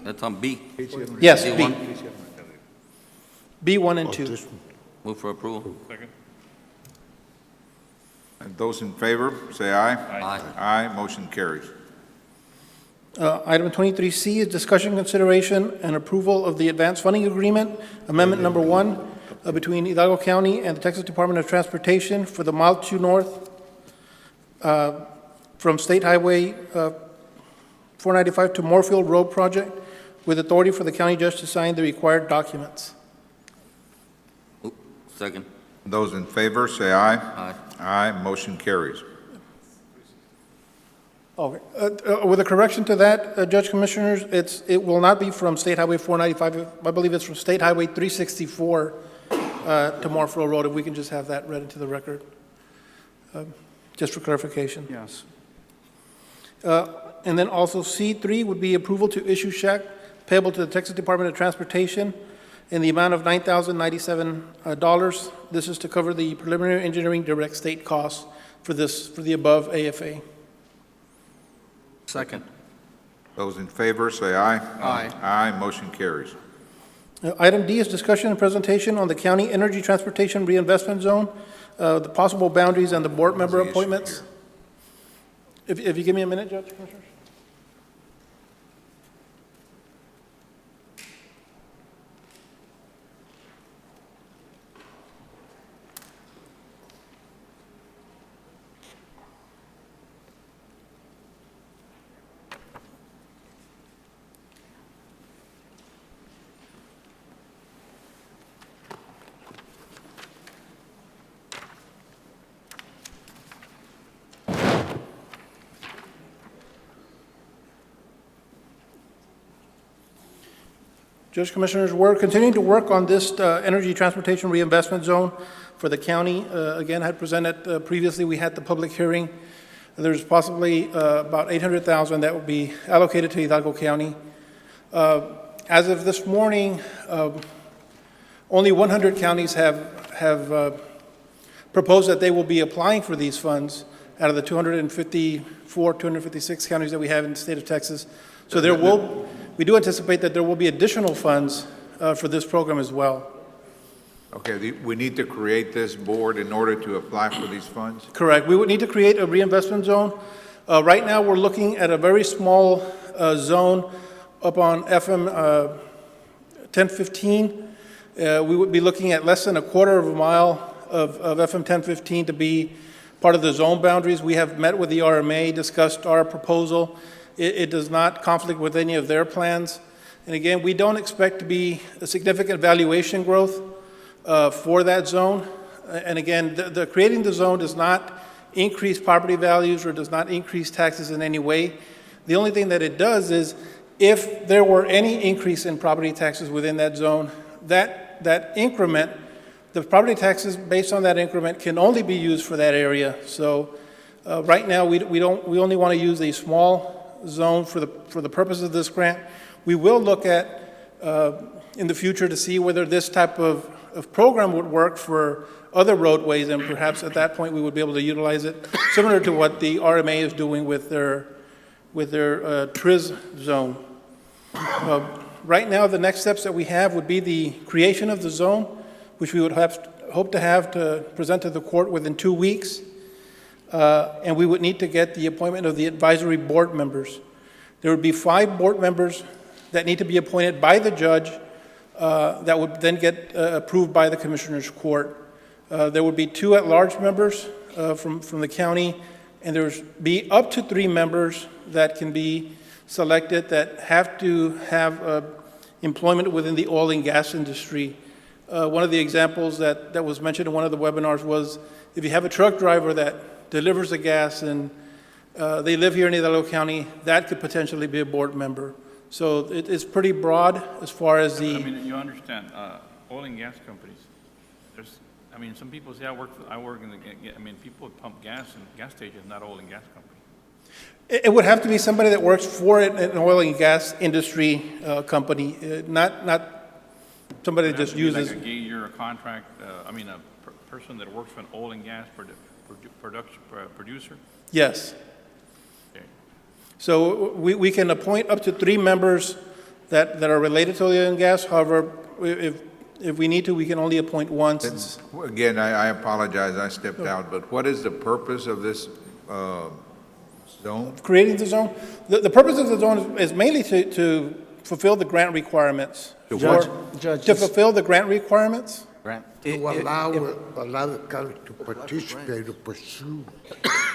That's on B. Yes, B B. one. B1 and 2. Move for approval. Second. And those in favor, say aye. Aye. Aye, motion carries. Item 23C is discussion, consideration, and approval of the advanced funding agreement, amendment number 1, between Hidalgo County and the Texas Department of Transportation for the Mile 2 North from State Highway 495 to Moorfield Road project, with authority for the county judge to sign the required documents. Second. Those in favor, say aye. Aye. Aye, motion carries. Okay. With a correction to that, Judge Commissioners, it will not be from State Highway 495. I believe it's from State Highway 364 to Moorfield Road, if we can just have that read into the record, just for clarification. Yes. And then also C3 would be approval to issue check payable to the Texas Department of Transportation in the amount of $9,097. This is to cover the preliminary engineering direct state costs for the above AFA. Second. Those in favor, say aye. Aye. Aye, motion carries. Item D is discussion and presentation on the County Energy Transportation Reinvestment Zone, the possible boundaries and the board member There's the issue appointments. If you give me a minute, Judge, Commissioners. Judge Commissioners, we're continuing to work on this energy transportation reinvestment zone for the county. Again, I had presented previously, we had the public hearing. There's possibly about $800,000 that will be allocated to Hidalgo County. As of this morning, only 100 counties have proposed that they will be applying for these funds out of the 256 counties that we have in the state of Texas. So we do anticipate that there will be additional funds for this program as well. Okay, we need to create this board in order to apply for these funds? Correct. We would need to create a reinvestment zone. Right now, we're looking at a very small zone up on FM 1015. We would be looking at less than a quarter of a mile of FM 1015 to be part of the zone boundaries. We have met with the RMA, discussed our proposal. It does not conflict with any of their plans. And again, we don't expect to be a significant valuation growth for that zone. And again, creating the zone does not increase property values or does not increase taxes in any way. The only thing that it does is if there were any increase in property taxes within that zone, that increment, the property taxes based on that increment can only be used for that area. So right now, we only want to use a small zone for the purpose of this grant. We will look at in the future to see whether this type of program would work for other roadways, and perhaps at that point we would be able to utilize it, similar to what the RMA is doing with their TRIZ zone. Right now, the next steps that we have would be the creation of the zone, which we would hope to have to present to the court within 2 weeks, and we would need to get the appointment of the advisory board members. There would be 5 board members that need to be appointed by the judge that would then get approved by the Commissioner's Court. There would be 2 at-large members from the county, and there would be up to 3 members that can be selected that have to have employment within the oil and gas industry. One of the examples that was mentioned in one of the webinars was if you have a truck driver that delivers the gas and they live here in Hidalgo County, that could potentially be a board member. So it's pretty broad as far as the... I mean, you understand, oil and gas companies, some people say I work in people would pump gas in gas stations, not oil and gas company. It would have to be somebody that works for an oil and gas industry company, not somebody that just uses... Like a year contract, a person that works for an oil and gas producer? Yes. So we can appoint up to 3 members that are related to oil and gas. However, if we need to, we can only appoint 1. Again, I apologize, I stepped out, but what is the purpose of this zone? Creating the zone? The purpose of the zone is mainly to fulfill the grant requirements. Judge, to fulfill the grant requirements? To allow the county to participate, to pursue.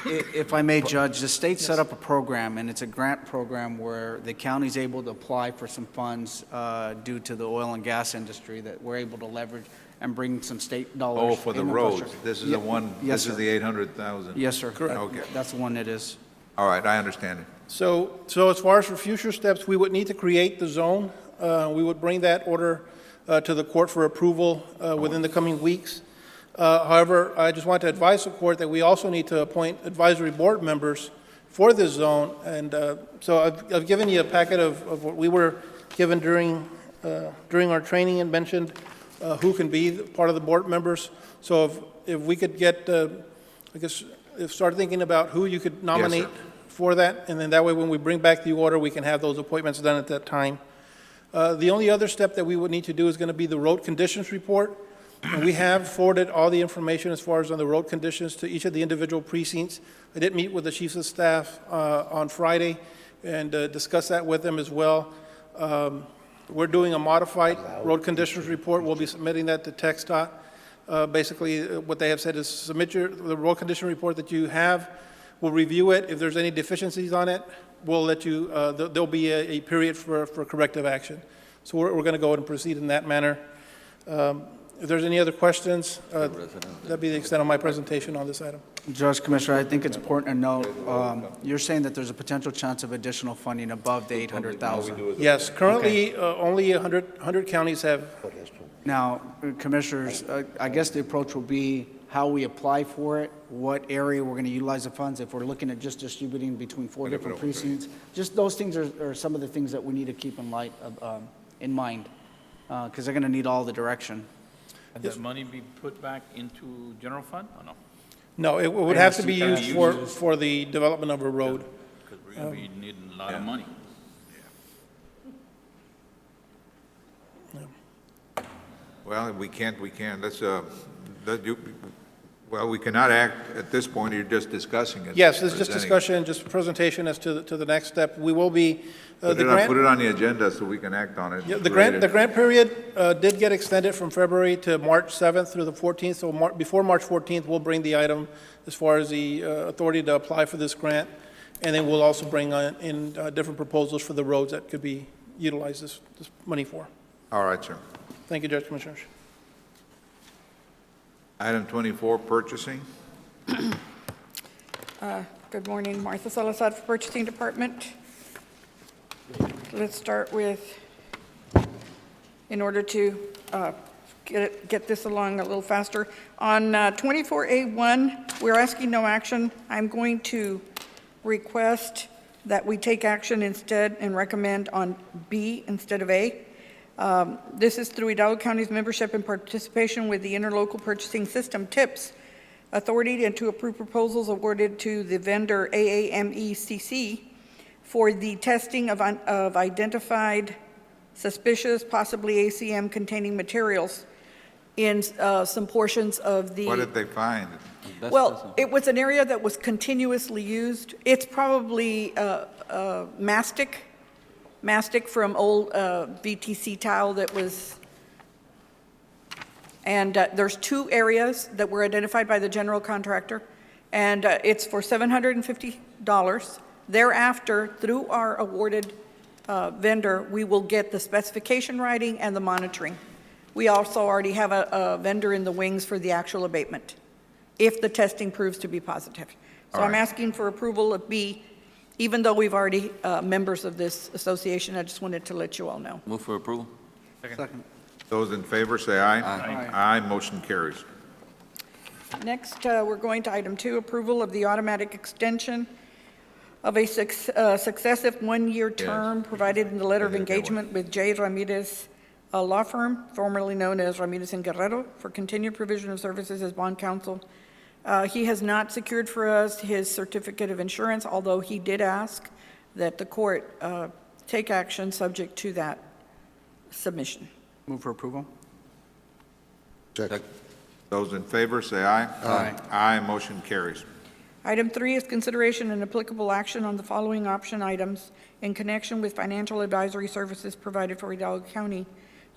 If I may, Judge, the state set up a program, and it's a grant program where the county's able to apply for some funds due to the oil and gas industry that we're able to leverage and bring some state dollars. Oh, for the roads. This is the one, Yes, this is sir. the 800,000. Yes, sir. Correct. Okay. That's the one it is. All right, I understand it. So as far as for future steps, we would need to create the zone. We would bring that order to the court for approval within the coming weeks. However, I just want to advise the court that we also need to appoint advisory board members for this zone. And so I've given you a packet of what we were given during our training and mentioned who can be part of the board members. So if we could get, start thinking about who you could nominate for that, and then that way when we bring back the order, we can have those appointments done at that time. The only other step that we would need to do is going to be the road conditions report. And we have forwarded all the information as far as on the road conditions to each of the individual precincts. I did meet with the chiefs of staff on Friday and discuss that with them as well. We're doing a modified road conditions report. We'll be submitting that to TxDOT. Basically, what they have said is submit the road condition report that you have. We'll review it. If there's any deficiencies on it, we'll let you, there'll be a period for corrective action. So we're going to go ahead and proceed in that manner. If there's any other questions, that'd be the extent of my presentation on this item. Judge, Commissioner, I think it's important to note, you're saying that there's a potential chance of additional funding above the 800,000. Yes, currently, only 100 counties have. Now, Commissioners, I guess the approach will be how we apply for it, what area we're going to utilize the funds, if we're looking at just distributing between 4 different precincts. Just those things are some of the things that we need to keep in mind, because they're going to need all the direction. And that money be put back into general fund or no? No, it would have to be used for the development of a road. Because we're going to be needing a lot of money. Well, we can't, let's, well, we cannot act at this point, you're just discussing it. Yes, this is just Presenting. discussion, just presentation as to the next step. We will be, the Put grant. it on the agenda so we can act on it. Yeah, the grant period did get extended from February to March 7th through the 14th, so before March 14th, we'll bring the item as far as the authority to apply for this grant, and then we'll also bring in different proposals for the roads that could be utilized this money for. All right, sir. Thank you, Judge Commissioners. Item 24, purchasing. Good morning, Martha Salazar for Purchasing Department. Let's start with, in order to get this along a little faster, on 24A1, we're asking no action. I'm going to request that we take action instead and recommend on B instead of A. This is through Hidalgo County's membership and participation with the Interlocal Purchasing System, TIPS, authority and to approve proposals awarded to the vendor AAMECC for the testing of identified suspicious, possibly ACM containing materials in some portions of the... What did they find? Well, it was an area that was continuously used. It's probably mastic from old VTC tile that was, and there's 2 areas that were identified by the general contractor, and it's for $750. Thereafter, through our awarded vendor, we will get the specification writing and the monitoring. We also already have a vendor in the wings for the actual abatement, if the testing proves to be positive. So I'm asking for approval of B, even though we've already members of this association. I just wanted to let you all know. Move for approval. Second. Those in favor say aye. Aye. Aye, motion carries. Next, we're going to item 2, approval of the automatic extension of a successive 1-year term provided in the letter of engagement with J. Ramirez Law Firm, formerly known as Ramirez and Guerrero, for continued provision of services as bond counsel. He has not secured for us his certificate of insurance, although he did ask that the court take action subject to that submission. Move for approval. Second. Those in favor say aye. Aye. Aye, motion carries. Item 3 is consideration and applicable action on the following option items in connection with financial advisory services provided for Hidalgo County.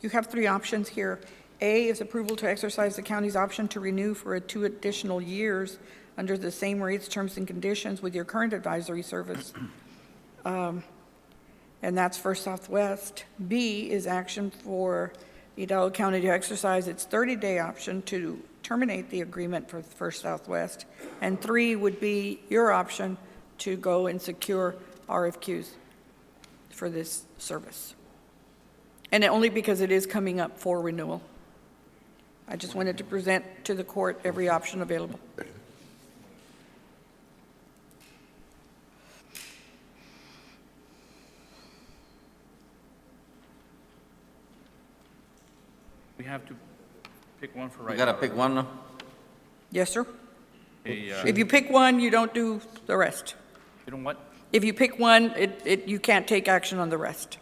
You have 3 options here. A is approval to exercise the county's option to renew for 2 additional years under the same rates, terms, and conditions with your current advisory service. And that's First Southwest. B is action for Hidalgo County to exercise its 30-day option to terminate the agreement for First Southwest. And 3 would be your option to go and secure RFQs for this service. And only because it is coming up for renewal. I just wanted to present to the court every option available. We have to pick one for right We now. gotta pick one now? Yes, sir? A, If you pick one, you don't do the rest. you know what? If you pick one, you can't take action on the rest.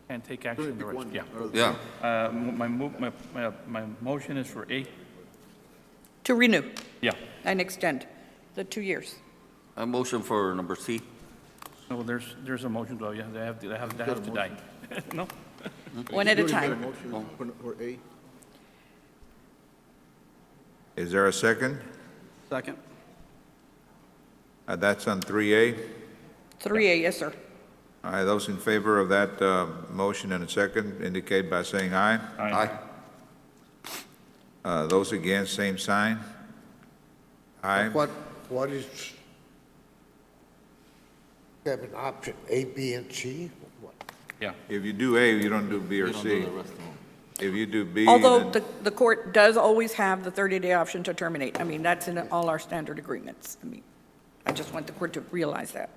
Can't take action on the rest, yeah. Yeah. My motion is for A. To renew Yeah. and extend the 2 years. A motion for number C. No, there's a motion, though, yeah, they have to die. No? One at a time. Motion for A. Is there a second? Second. That's on 3A. 3A, yes, sir. All right, those in favor of that motion and a second indicate by saying aye. Aye. Those against, same sign. Aye. What is, have an option A, B, and C? What? Yeah. If you do A, you don't do B or C. If you do B, Although then the court does always have the 30-day option to terminate. I mean, that's in all our standard agreements. I mean, I just want the court to realize that.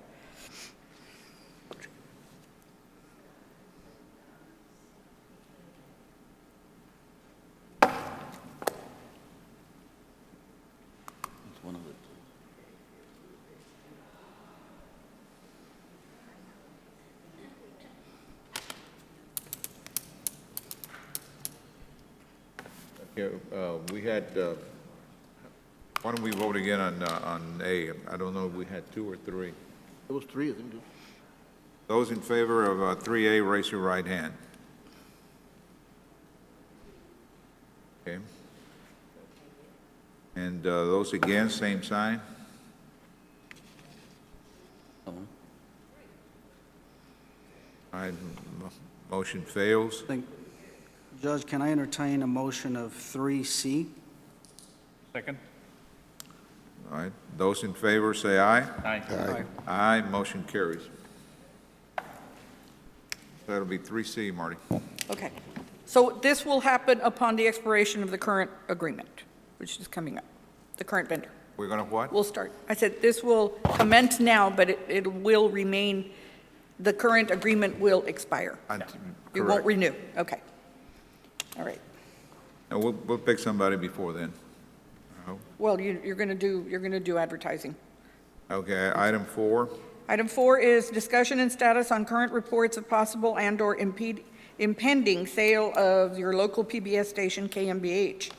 we had, why don't we vote again on A? I don't know if we had 2 or 3. It was 3, I think. Those in favor of 3A, raise your right hand. Okay. And those against, same sign. All right, motion fails. Judge, can I entertain a motion of 3C? Second? All right, those in favor say aye. Aye. Aye. Aye, motion carries. That'll be 3C, Marty. Okay. So this will happen upon the expiration of the current agreement, which is coming up, the current vendor. We're gonna what? We'll start. I said this will commence now, but it will remain, the current agreement will expire. It won't Correct. renew. Okay. All right. And we'll pick somebody before then. Well, you're going to do advertising. Okay, item 4. Item 4 is discussion and status on current reports of possible and/or impending sale of your local PBS station, KMBH,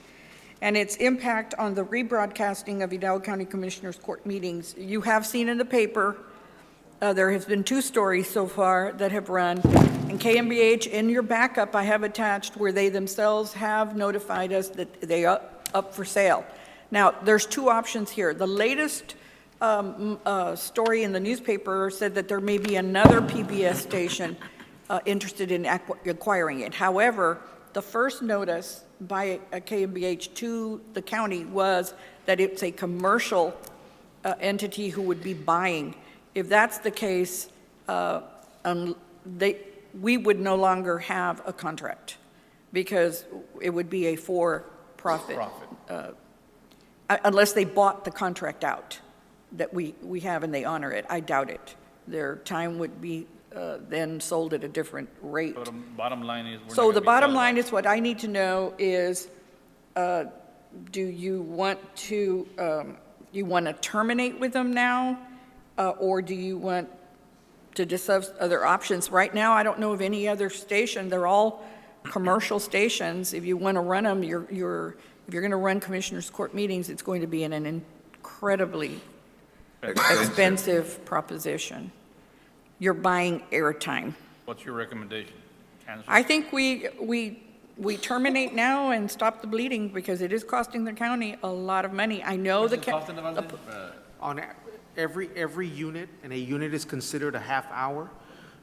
and its impact on the rebroadcasting of Hidalgo County Commissioners Court meetings. You have seen in the paper, there has been 2 stories so far that have run, and KMBH, in your backup, I have attached where they themselves have notified us that they are up for sale. Now, there's 2 options here. The latest story in the newspaper said that there may be another PBS station interested in acquiring it. However, the first notice by KMBH to the county was that it's a commercial entity who would be buying. If that's the case, we would no longer have a contract because it would be a for-profit. Unless they bought the contract out that we have and they honor it. I doubt it. Their time would be then sold at a different rate. So the bottom line is. So the bottom line is what I need to know is, do you want to terminate with them now? Or do you want to discuss other options? Right now, I don't know of any other station. They're all commercial stations. If you want to run them, if you're going to run Commissioners Court meetings, it's going to be in an incredibly expensive proposition. You're buying airtime. What's your recommendation? Cancel? I think we terminate now and stop the bleeding because it is costing the county a lot of money. I know the county. On every unit, and a unit is considered a half hour,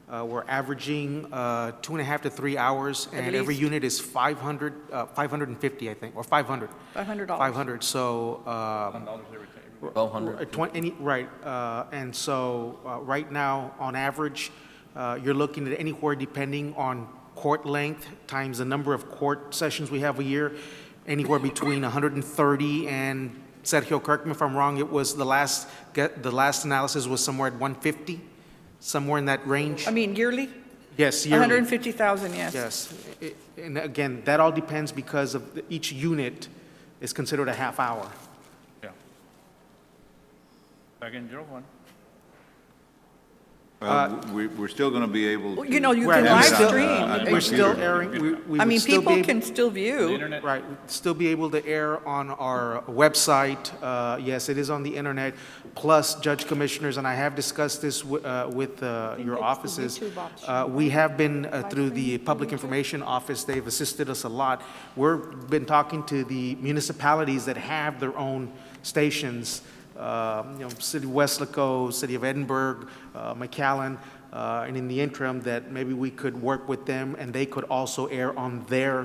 we're averaging 2.5 to 3 hours, and every unit is 550, I think, or 500. $500. 500, so. $1,200. Right, and so right now, on average, you're looking at anywhere depending on court length times the number of court sessions we have a year, anywhere between 130 and, Sergio, correct me if I'm wrong, it was the last analysis was somewhere at 150, somewhere in that range. I mean, yearly? Yes, yearly. 150,000, yes. Yes, and again, that all depends because of each unit is considered a half hour. Yeah. Second, 01. We're still going to be able to. You know, you can live stream. We're still airing. I mean, people can still view. Right, we'd still be able to air on our website. Yes, it is on the internet. Plus, Judge Commissioners, and I have discussed this with your offices. We have been through the Public Information Office. They've assisted us a lot. We've been talking to the municipalities that have their own stations. City of Weslaco, City of Edinburgh, McAllen, and in the interim that maybe we could work with them and they could also air on their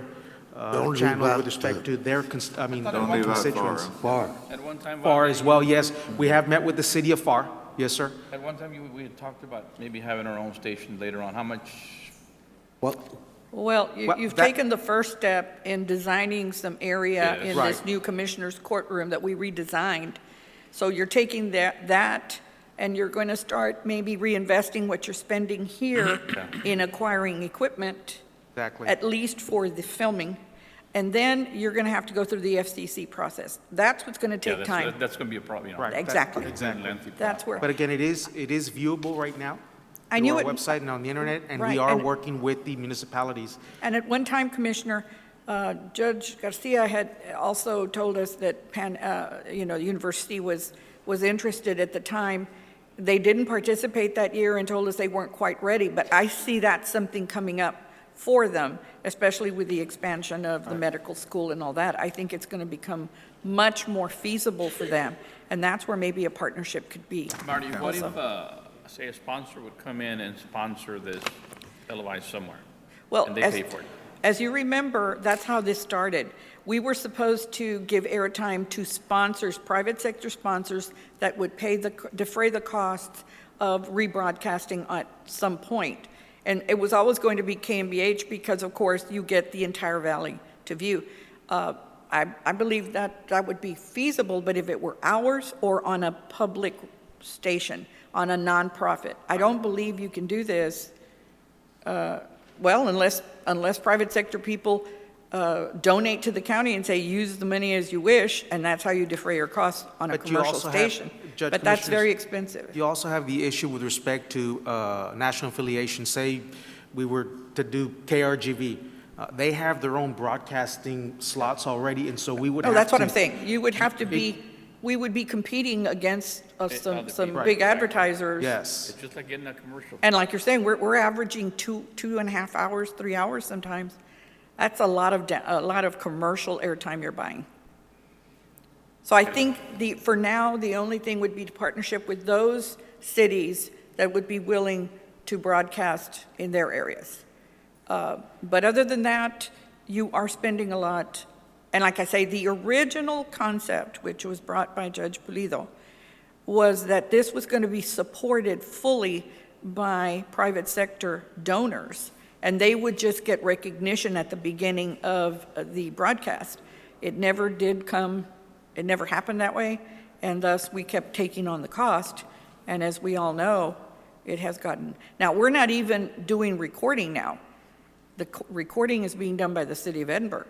Don't leave channel out with respect to their, Don't leave out constituents. FAR. At one time. FAR as well, yes. We have met with the city of FAR. Yes, sir. At one time, we had talked about maybe having our own station later on. How much? What? Well, Well, you've that- taken the first step in designing some area Yes. in this Right. new commissioner's courtroom that we redesigned. So you're taking that, and you're going to start maybe reinvesting what you're spending here in acquiring equipment, Exactly. at least for the filming. And then you're going to have to go through the FCC process. That's what's going to Yeah, take time. that's going to be a problem, you know. Right. that- Exactly. Exactly. Lengthy That's where, But again, it is viewable right now. I through knew our it- website and on the internet, and we Right, are and- working with the municipalities. and at one time, Commissioner, Judge Garcia had also told us that the university was interested at the time. They didn't participate that year and told us they weren't quite ready, but I see that something coming up for them, especially with the expansion of the medical school and all that. I think it's going to become much more feasible for them, and that's where maybe a partnership could be. Marty, what also. if, say, a sponsor would come in and sponsor this televised somewhere? Well, And they as- pay for it? As you remember, that's how this started. We were supposed to give airtime to sponsors, private sector sponsors, that would defray the costs of rebroadcasting at some point. And it was always going to be KMBH because, of course, you get the entire valley to view. I believe that would be feasible, but if it were ours or on a public station, on a nonprofit, I don't believe you can do this. Well, unless private sector people donate to the county and say, use the money as you wish, and that's how you defray your costs on a But you commercial also have- station. Judge But that's very Commissioners, expensive. You also have the issue with respect to national affiliation. Say we were to do KRGV. They have their own broadcasting slots already, and so we would No, have that's what to- I'm saying. You would have to be, we would be competing against some people. big advertisers. Yes. It's just like getting a commercial. And like you're saying, we're averaging 2.5 hours, 3 hours sometimes. That's a lot of commercial airtime you're buying. So I think for now, the only thing would be to partnership with those cities that would be willing to broadcast in their areas. But other than that, you are spending a lot. And like I say, the original concept, which was brought by Judge Pulido, was that this was going to be supported fully by private sector donors, and they would just get recognition at the beginning of the broadcast. It never happened that way, and thus we kept taking on the cost, and as we all know, it has gotten. Now, we're not even doing recording now. The recording is being done by the city of Edinburgh.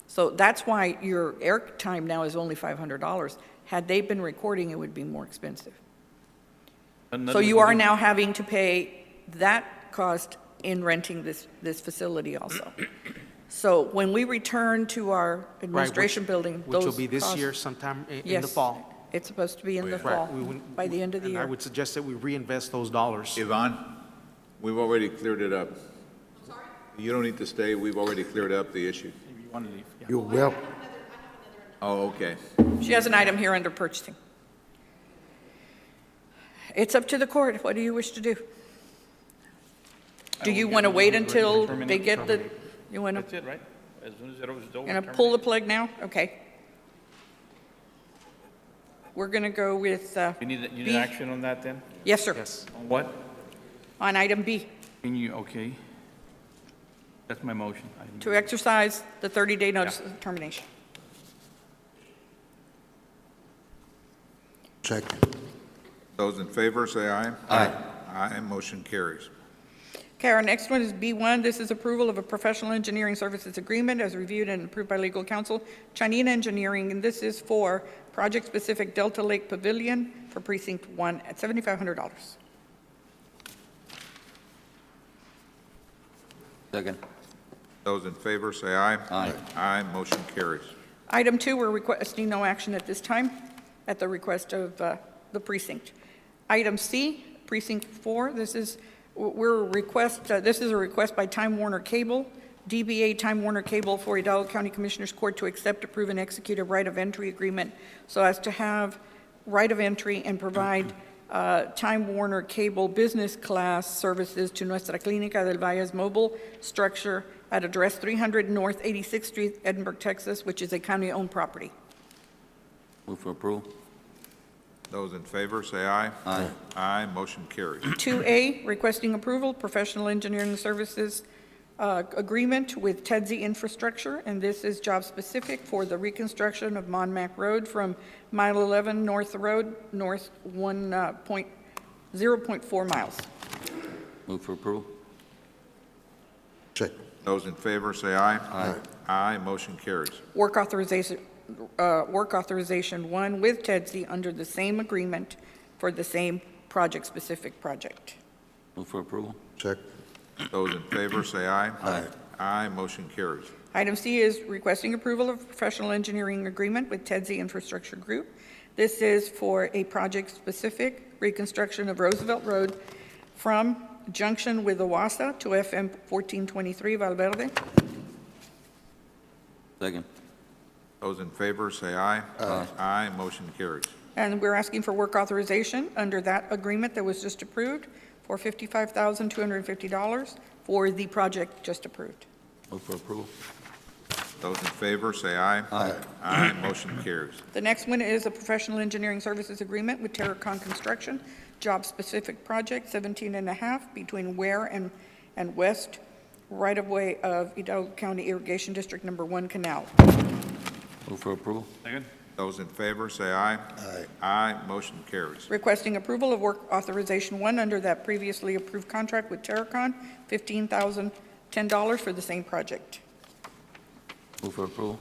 So that's why your airtime now is only $500. Had they been recording, it would be more expensive. So you are now having to pay that cost in renting this facility also. So when we return to our administration building, Which will those be this costs- year sometime in the Yes, fall. it's supposed to be in the Right. fall, by the end of the And I year. would suggest that we reinvest those dollars. Yvonne, we've already cleared it up. You don't need to stay, we've already cleared up the issue. If you want to leave, yeah. You will. Oh, okay. She has an item here under purchasing. It's up to the court. What do you wish to do? Do you want to wait until they get the, you want to, That's it, right? As soon as it was over. going to pull the plug now? Okay. We're going to go with, You need B. action on that then? Yes, sir. On what? On item B, Okay. That's my motion. to exercise the 30-day notice of termination. Second. Those in favor, say aye. Aye. Aye, motion carries. Okay, our next one is B1. This is approval of a professional engineering services agreement as reviewed and approved by legal counsel, Chanina Engineering, and this is for project-specific Delta Lake Pavilion for Precinct 1 at $7,500. Second. Those in favor, say aye. Aye. Aye, motion carries. Item 2, we're requesting no action at this time at the request of the precinct. Item C, Precinct 4, this is a request by Time Warner Cable, DBA Time Warner Cable for Hidalgo County Commissioners Court to accept, approve, and execute a right of entry agreement so as to have right of entry and provide Time Warner Cable Business Class Services to Nuestra Clínica del Valles Mobile Structure at address 300 North 86th Street, Edinburgh, Texas, which is a county-owned property. Move for approval. Those in favor, say aye. Aye. Aye, motion carries. 2A, requesting approval, professional engineering services agreement with TEDSI Infrastructure, and this is job-specific for the reconstruction of Monmac Road from mile 11 North Road, north 0.4 miles. Move for approval. Check. Those in favor, say aye. Aye. Aye, motion carries. Work authorization 1 with TEDSI under the same agreement for the same project-specific project. Move for approval. Check. Those in favor, say aye. Aye. Aye, motion carries. Item C is requesting approval of professional engineering agreement with TEDSI Infrastructure Group. This is for a project-specific reconstruction of Roosevelt Road from junction with Owasso to FM 1423 Valverde. Second. Those in favor, say aye. Aye. Aye, motion carries. And we're asking for work authorization under that agreement that was just approved for $55,250 for the project just approved. Move for approval. Those in favor, say aye. Aye. Aye, motion carries. The next one is a professional engineering services agreement with Terracon Construction, job-specific project, 17.5 between Ware and West, right-of-way of Hidalgo County Irrigation District Number 1 Canal. Move for approval. Second. Those in favor, say aye. Aye. Aye, motion carries. Requesting approval of work authorization 1 under that previously approved contract with Terracon, $15,010 for the same project. Move for approval.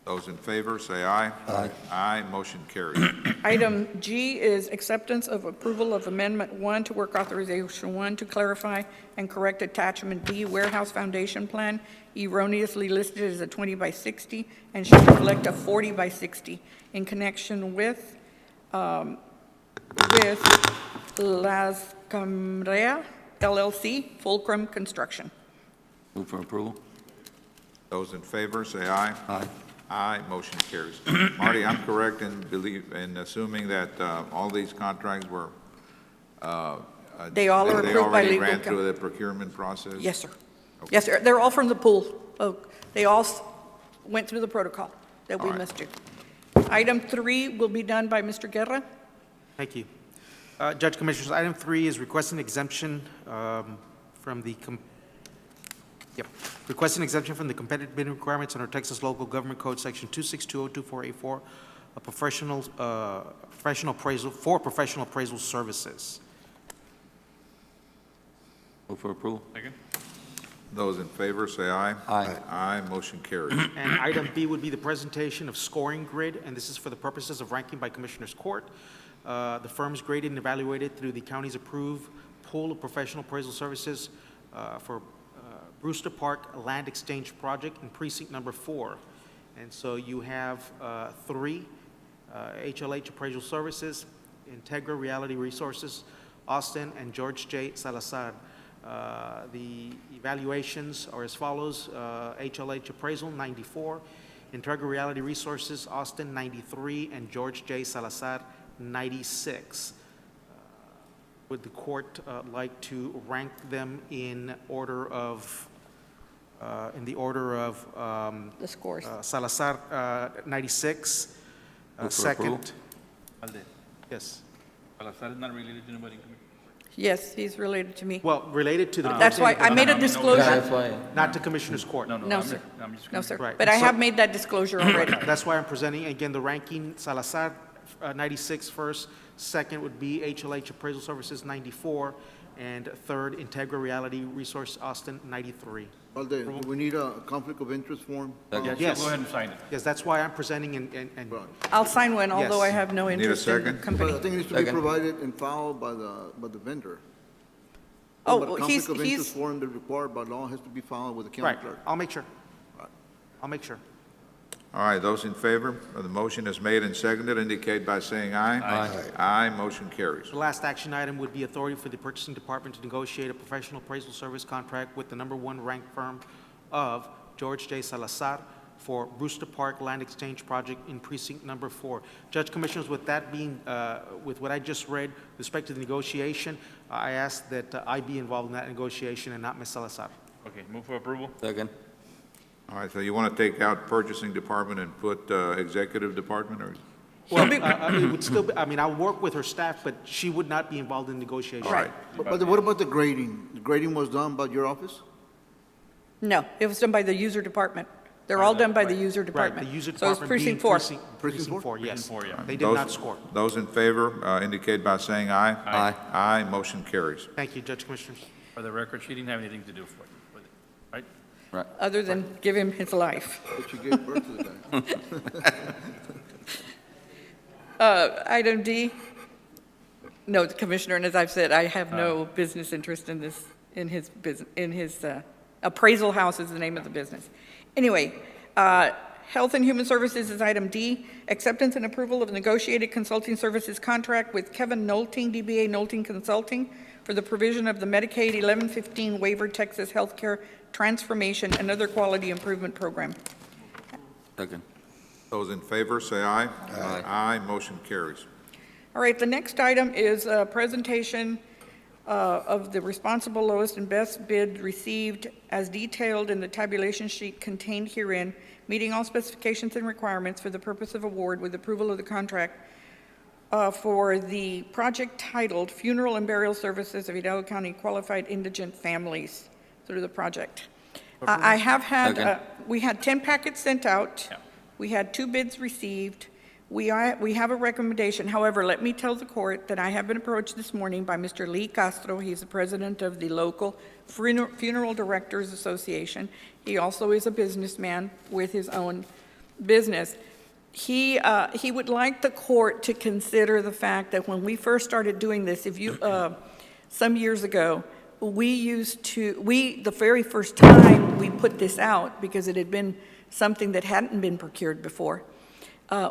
Those in favor, say aye. Aye. Aye, motion carries. Item G is acceptance of approval of Amendment 1 to Work Authorization 1 to clarify and correct Attachment B Warehouse Foundation Plan erroneously listed as a 20 by 60 and should reflect a 40 by 60 in connection with Las Camrea LLC, Fulcrum Construction. Move for approval. Those in favor, say aye. Aye. Aye, motion carries. Marty, I'm correct in assuming that all these contracts were, They all are they approved by already legal ran counsel. through the procurement process? Yes, sir. Yes, sir. They're all from the pool. Oh, they all went through the protocol that we All right. must do. Item 3 will be done by Mr. Guerra. Thank you. Judge Commissioners, item 3 is requesting exemption from the, requesting exemption from the competitive bidding requirements under Texas Local Government Code Section 26202-484, a professional appraisal, for professional appraisal services. Move for approval. Second. Those in favor, say aye. Aye. Aye, motion carries. And item B would be the presentation of scoring grid, and this is for the purposes of ranking by Commissioners Court. The firms graded and evaluated through the county's approved pool of professional appraisal services for Brewster Park Land Exchange Project in precinct number 4. And so you have 3, HLH Appraisal Services, Integra Reality Resources, Austin, and George J. Salazar. The evaluations are as follows: HLH Appraisal, 94, Integra Reality Resources, Austin, 93, and George J. Salazar, 96. Would the court like to rank them in order of, The scores. Salazar, 96, Move for second. Valdez. Yes. Salazar is not related to anybody. Yes, he's related to me. Well, related to the. That's why I made a disclosure. Not to Commissioners Court. No, sir. No, sir. Right. But I So- have made that disclosure already. That's why I'm presenting, again, the ranking: Salazar, 96 first, second would be HLH Appraisal Services, 94, and third, Integra Reality Resource, Austin, 93. Alde, do we need a conflict of interest form? Yeah, Yes. go ahead and sign it. Yes, that's why I'm presenting and I'll sign one, although I Yes. have no Need a interest in the second? But company. I think it needs to be Second. provided and filed by the vendor. Oh, But a well, conflict of interest he's, form that required by law has to be filed with the county right, clerk. I'll make sure. I'll make sure. All right, those in favor of the motion is made and seconded indicate by saying aye. Aye. Aye, motion carries. The last action item would be authority for the purchasing department to negotiate a professional appraisal service contract with the #1 ranked firm of George J. Salazar for Brewster Park Land Exchange Project in Precinct Number 4. Judge Commissioners, with that being, with what I just read, with respect to the negotiation, I ask that I be involved in that negotiation and not Ms. Salazar. Okay, move for approval? Second. All right, so you want to take out purchasing department and put executive department, or? Well, it would still be, I mean, I'll work with her staff, but she would not be involved in negotiation. All right. But what about the grading? The grading was done by your office? No, it was done by the user department. They're all done by the user department. Right, the user So it's department being precinct 4. Precinct 4, yes. Precinct 4, yeah. They did Those- not score. Those in favor indicate by saying aye. Aye. Aye, motion carries. Thank you, Judge Commissioners. For the record, she didn't have anything to do with it, right? Other than give him his life. But you gave birth to the guy. Item D, no, Commissioner, and as I've said, I have no business interest in this, in his business, in his appraisal house is the name of the business. Anyway, Health and Human Services is item D, acceptance and approval of negotiated consulting services contract with Kevin Nolting, DBA Nolting Consulting, for the provision of the Medicaid 1115 Waiver Texas Healthcare Transformation and Other Quality Improvement Program. Second. Those in favor, say aye. Aye. Aye, motion carries. All right, the next item is a presentation of the responsible lowest and best bid received as detailed in the tabulation sheet contained herein, meeting all specifications and requirements for the purpose of award with approval of the contract for the project titled Funeral and Burial Services of Hidalgo County Qualified Indigent Families through the project. I have had, we had 10 packets sent out. Yeah. We had 2 bids received. We have a recommendation. However, let me tell the court that I have been approached this morning by Mr. Lee Castro. He's the president of the local Funeral Directors Association. He also is a businessman with his own business. He would like the court to consider the fact that when we first started doing this, some years ago, the very first time we put this out, because it had been something that hadn't been procured before,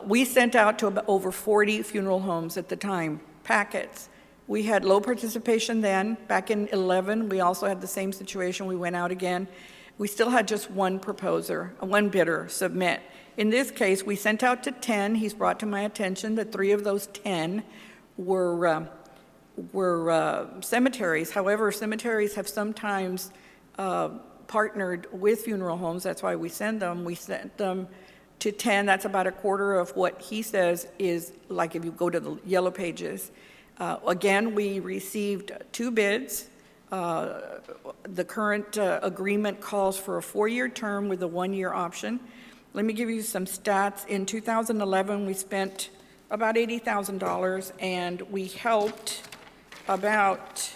we sent out to over 40 funeral homes at the time, packets. We had low participation then. Back in 11, we also had the same situation. We went out again. We still had just one bidder submit. In this case, we sent out to 10. He's brought to my attention that 3 of those 10 were cemeteries. However, cemeteries have sometimes partnered with funeral homes. That's why we send them. We sent them to 10. That's about a quarter of what he says is like if you go to the yellow pages. Again, we received 2 bids. The current agreement calls for a 4-year term with a 1-year option. Let me give you some stats. In 2011, we spent about $80,000, and we helped about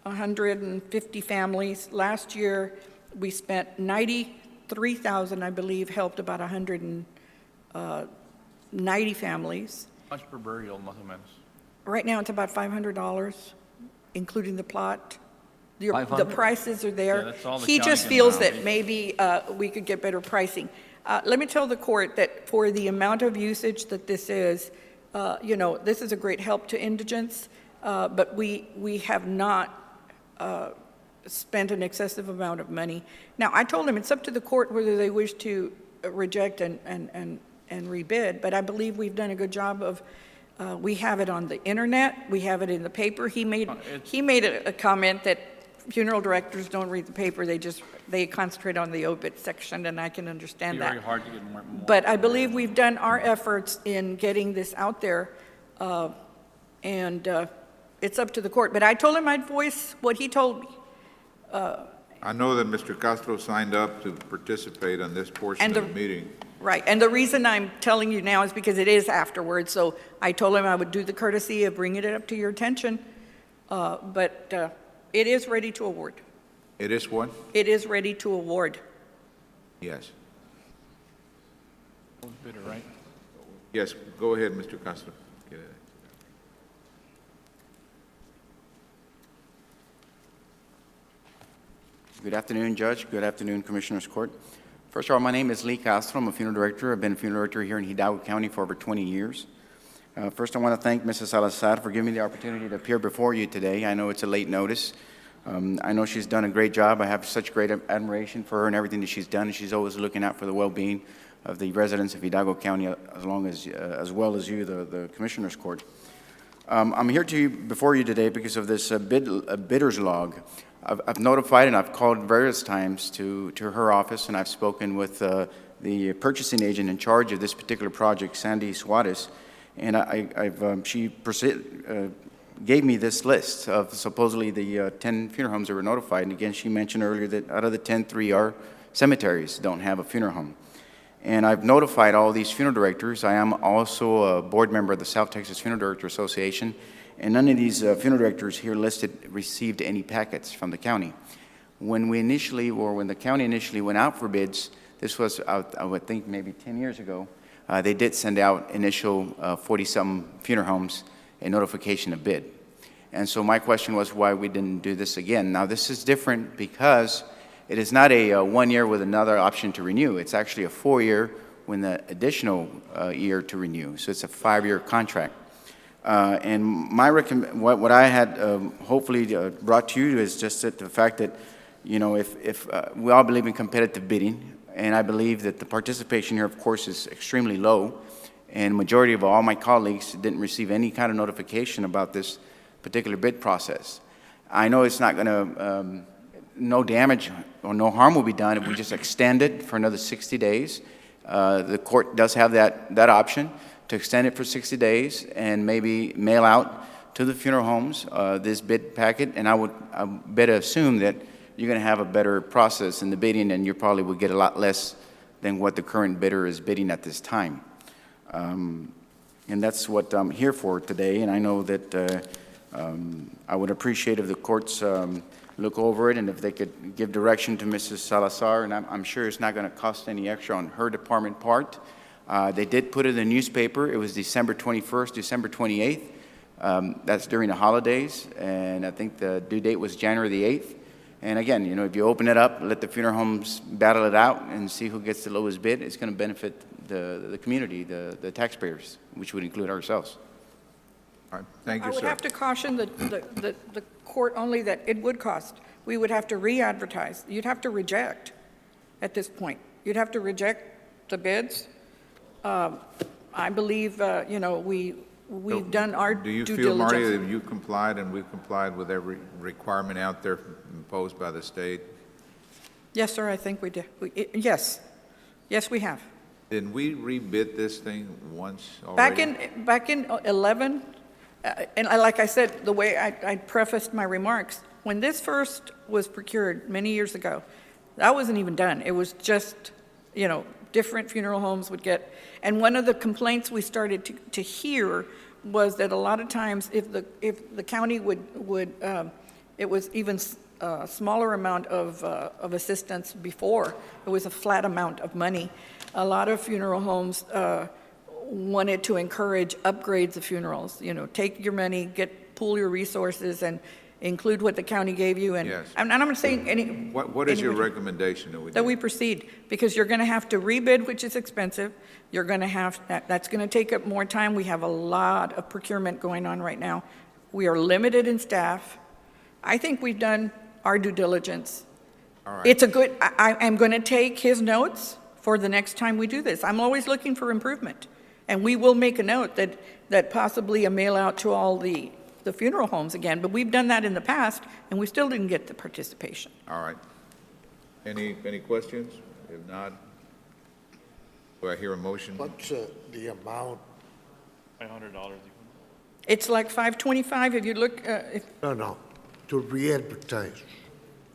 150 families. Last year, we spent $93,000, I believe, helped about 190 families. How much per burial, más o menos? Right now, it's about $500, including the plot. The 500? prices are Yeah, there. that's all the He county just can feels allow. that maybe we could get better pricing. Let me tell the court that for the amount of usage that this is, this is a great help to indigents, but we have not spent an excessive amount of money. Now, I told him it's up to the court whether they wish to reject and rebid, but I believe we've done a good job of, we have it on the internet, we have it in the paper. He made a comment that funeral directors don't read the paper, they concentrate on the obit section, and I can understand It's that. very hard to get more. But I believe we've done our efforts in getting this out there, and it's up to the court. But I told him I'd voice what he told me. I know that Mr. Castro signed up to participate on this portion And of the the- meeting. Right, and the reason I'm telling you now is because it is afterwards, so I told him I would do the courtesy of bringing it up to your attention, but it is ready to award. It is what? It is ready to award. Yes. Bidder, right? Yes, go ahead, Mr. Castro. Get it. Good afternoon, Judge. Good afternoon, Commissioners Court. First of all, my name is Lee Castro. I'm a funeral director. I've been a funeral director here in Hidalgo County for over 20 years. First, I want to thank Mrs. Salazar for giving me the opportunity to appear before you today. I know it's a late notice. I know she's done a great job. I have such great admiration for her and everything that she's done, and she's always looking out for the well-being of the residents of Hidalgo County, as well as you, the Commissioners Court. I'm here before you today because of this bidder's log. I've notified and I've called various times to her office, and I've spoken with the purchasing agent in charge of this particular project, Sandy Suarez, and she gave me this list of supposedly the 10 funeral homes that were notified. And again, she mentioned earlier that out of the 10, 3 are cemeteries, don't have a funeral home. And I've notified all these funeral directors. I am also a board member of the South Texas Funeral Director Association, and none of these funeral directors here listed received any packets from the county. When the county initially went out for bids, this was, I would think, maybe 10 years ago, they did send out initial 40-something funeral homes a notification of bid. And so my question was why we didn't do this again. Now, this is different because it is not a 1 year with another option to renew. It's actually a 4-year with an additional year to renew. So it's a 5-year contract. And what I had hopefully brought to you is just that the fact that, you know, if we all believe in competitive bidding, and I believe that the participation here, of course, is extremely low, and majority of all my colleagues didn't receive any kind of notification about this particular bid process. I know it's not going to, no damage or no harm will be done if we just extend it for another 60 days. The court does have that option to extend it for 60 days and maybe mail out to the funeral homes this bid packet, and I better assume that you're going to have a better process in the bidding, and you probably will get a lot less than what the current bidder is bidding at this time. And that's what I'm here for today, and I know that I would appreciate if the courts look over it and if they could give direction to Mrs. Salazar, and I'm sure it's not going to cost any extra on her department part. They did put it in the newspaper. It was December 21st, December 28th. That's during the holidays, and I think the due date was January the 8th. And again, you know, if you open it up, let the funeral homes battle it out and see who gets the lowest bid, it's going to benefit the community, the taxpayers, which would include ourselves. All right, thank you, I would sir. have to caution the court only that it would cost. We would have to re-advertise. You'd have to reject at this point. You'd have to reject the bids. I believe, you know, we've done our due diligence. Do you feel, Maria, that you complied and we've complied with every requirement out there imposed by the state? Yes, sir, I think we did. Yes. Yes, we have. Did we rebid this thing once already? Back in 11, and like I said, the way I prefaced my remarks, when this first was procured many years ago, that wasn't even done. It was just, you know, different funeral homes would get, and one of the complaints we started to hear was that a lot of times if the county would it was even a smaller amount of assistance before. It was a flat amount of money. A lot of funeral homes wanted to encourage upgrades of funerals. You know, take your money, pool your resources, and include what the county gave you. And yes. I'm not saying any. What is your recommendation that we proceed? Because you're going to have to rebid, which is expensive. You're going to have that's going to take up more time. We have a lot of procurement going on right now. We are limited in staff. I think we've done our due diligence. All right. It's a good. I am going to take his notes for the next time we do this. I'm always looking for improvement, and we will make a note that possibly a mail out to all the funeral homes again, but we've done that in the past, and we still didn't get the participation. All right. Any questions? If not, do I hear a motion? What's the amount? $500. It's like $525 if you look. No, to re-advertise.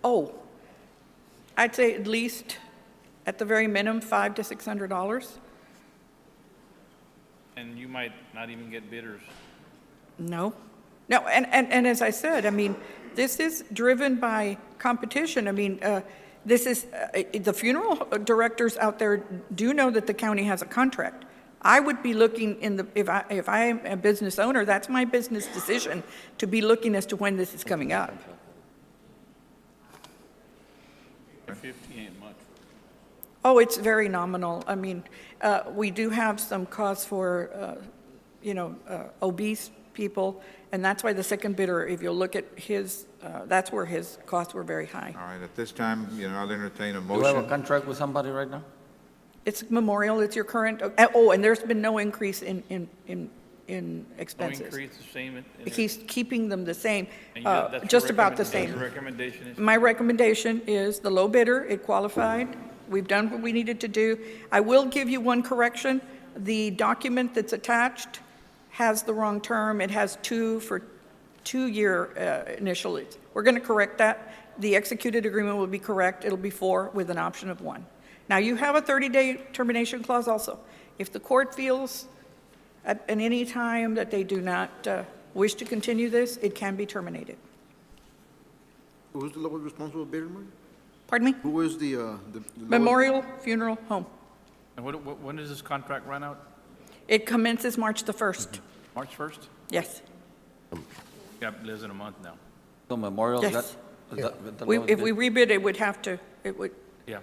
Oh, I'd say at least, at the very minimum, $500 to $600. And you might not even get bidders. No, and as I said, I mean, this is driven by competition. I mean, this is, the funeral directors out there do know that the county has a contract. I would be looking if I am a business owner, that's my business decision to be looking as to when this is coming up. 50 ain't much. Oh, it's very nominal. I mean, we do have some costs for, obese people, and that's why the second bidder, if you look at his, that's where his costs were very high. All right, at this time, I'll entertain a Do you have a motion. contract with somebody right now? It's Memorial, it's your current, oh, and there's been no increase in No expenses. increase, the same. He's keeping them the same, And that's your just about the same. Your recommendation is? My recommendation is the low bidder, it qualified. We've done what we needed to do. I will give you one correction. The document that's attached has the wrong term. It has 2 for 2-year initially. We're going to correct that. The executed agreement will be correct. It'll be 4 with an option of 1. Now, you have a 30-day termination clause also. If the court feels at any time that they do not wish to continue this, it can be terminated. Who's the lowest responsible bidder, Maria? Pardon me? Who is the lowest- Memorial Funeral Home. And when does this contract run out? It commences March the 1st. March 1st? Yes. Yeah, less than a month now. So Memorial, is Yes. that the We- lowest If we bid? rebid, it would have to, it would, Yeah.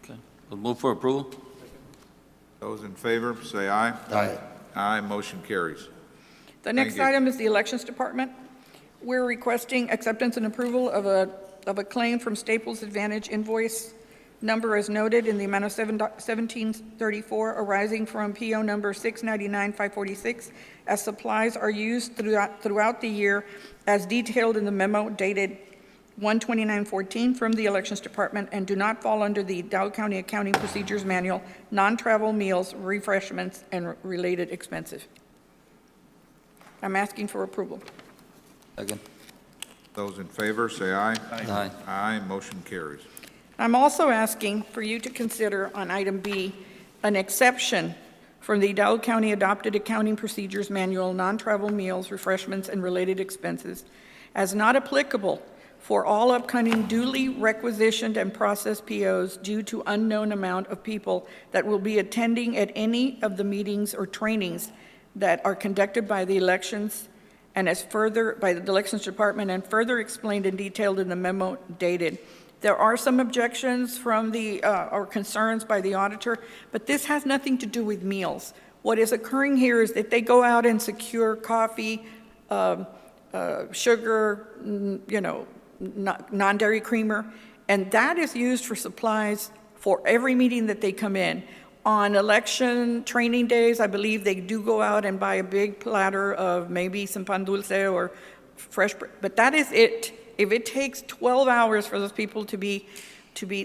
Okay. We'll move for approval. Those in favor, say aye. Aye. Aye, motion carries. The next you. item is the Elections Department. We're requesting acceptance and approval of a claim from Staples Advantage invoice number as noted in the amount of $1734 arising from PO number 699-546 as supplies are used throughout the year as detailed in the memo dated 1/29/14 from the Elections Department and do not fall under the Dow County Accounting Procedures Manual, non-travel meals, refreshments, and related expenses. I'm asking for approval. Second. Those in favor, say aye. Aye. Aye, motion carries. I'm also asking for you to consider on item B, an exception from the Dow County Adopted Accounting Procedures Manual, non-travel meals, refreshments, and related expenses, as not applicable for all upcoming duly requisitioned and processed POs due to unknown amount of people that will be attending at any of the meetings or trainings that are conducted by the elections and as further by the Elections Department and further explained and detailed in the memo dated. There are some objections from the, or concerns by the auditor, but this has nothing to do with meals. What is occurring here is that they go out and secure coffee, sugar, non-dairy creamer, and that is used for supplies for every meeting that they come in. On election training days, I believe they do go out and buy a big platter of maybe some pan dulce or fresh bread, but that is it. If it takes 12 hours for those people to be,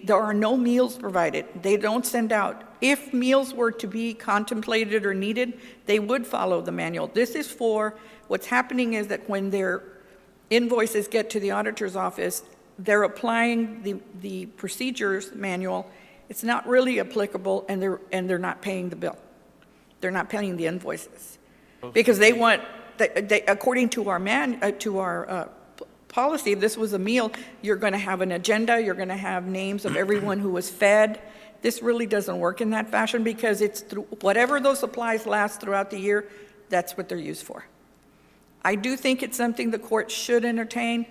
there are no meals provided. They don't send out. If meals were to be contemplated or needed, they would follow the manual. This is for, what's happening is that when their invoices get to the auditor's office, they're applying the procedures manual. It's not really applicable, and they're not paying the bill. They're not paying the invoices. Because they want, according to our policy, if this was a meal, you're going to have an agenda, you're going to have names of everyone who was fed. This really doesn't work in that fashion because it's through, whatever those supplies last throughout the year, that's what they're used for. I do think it's something the court should entertain.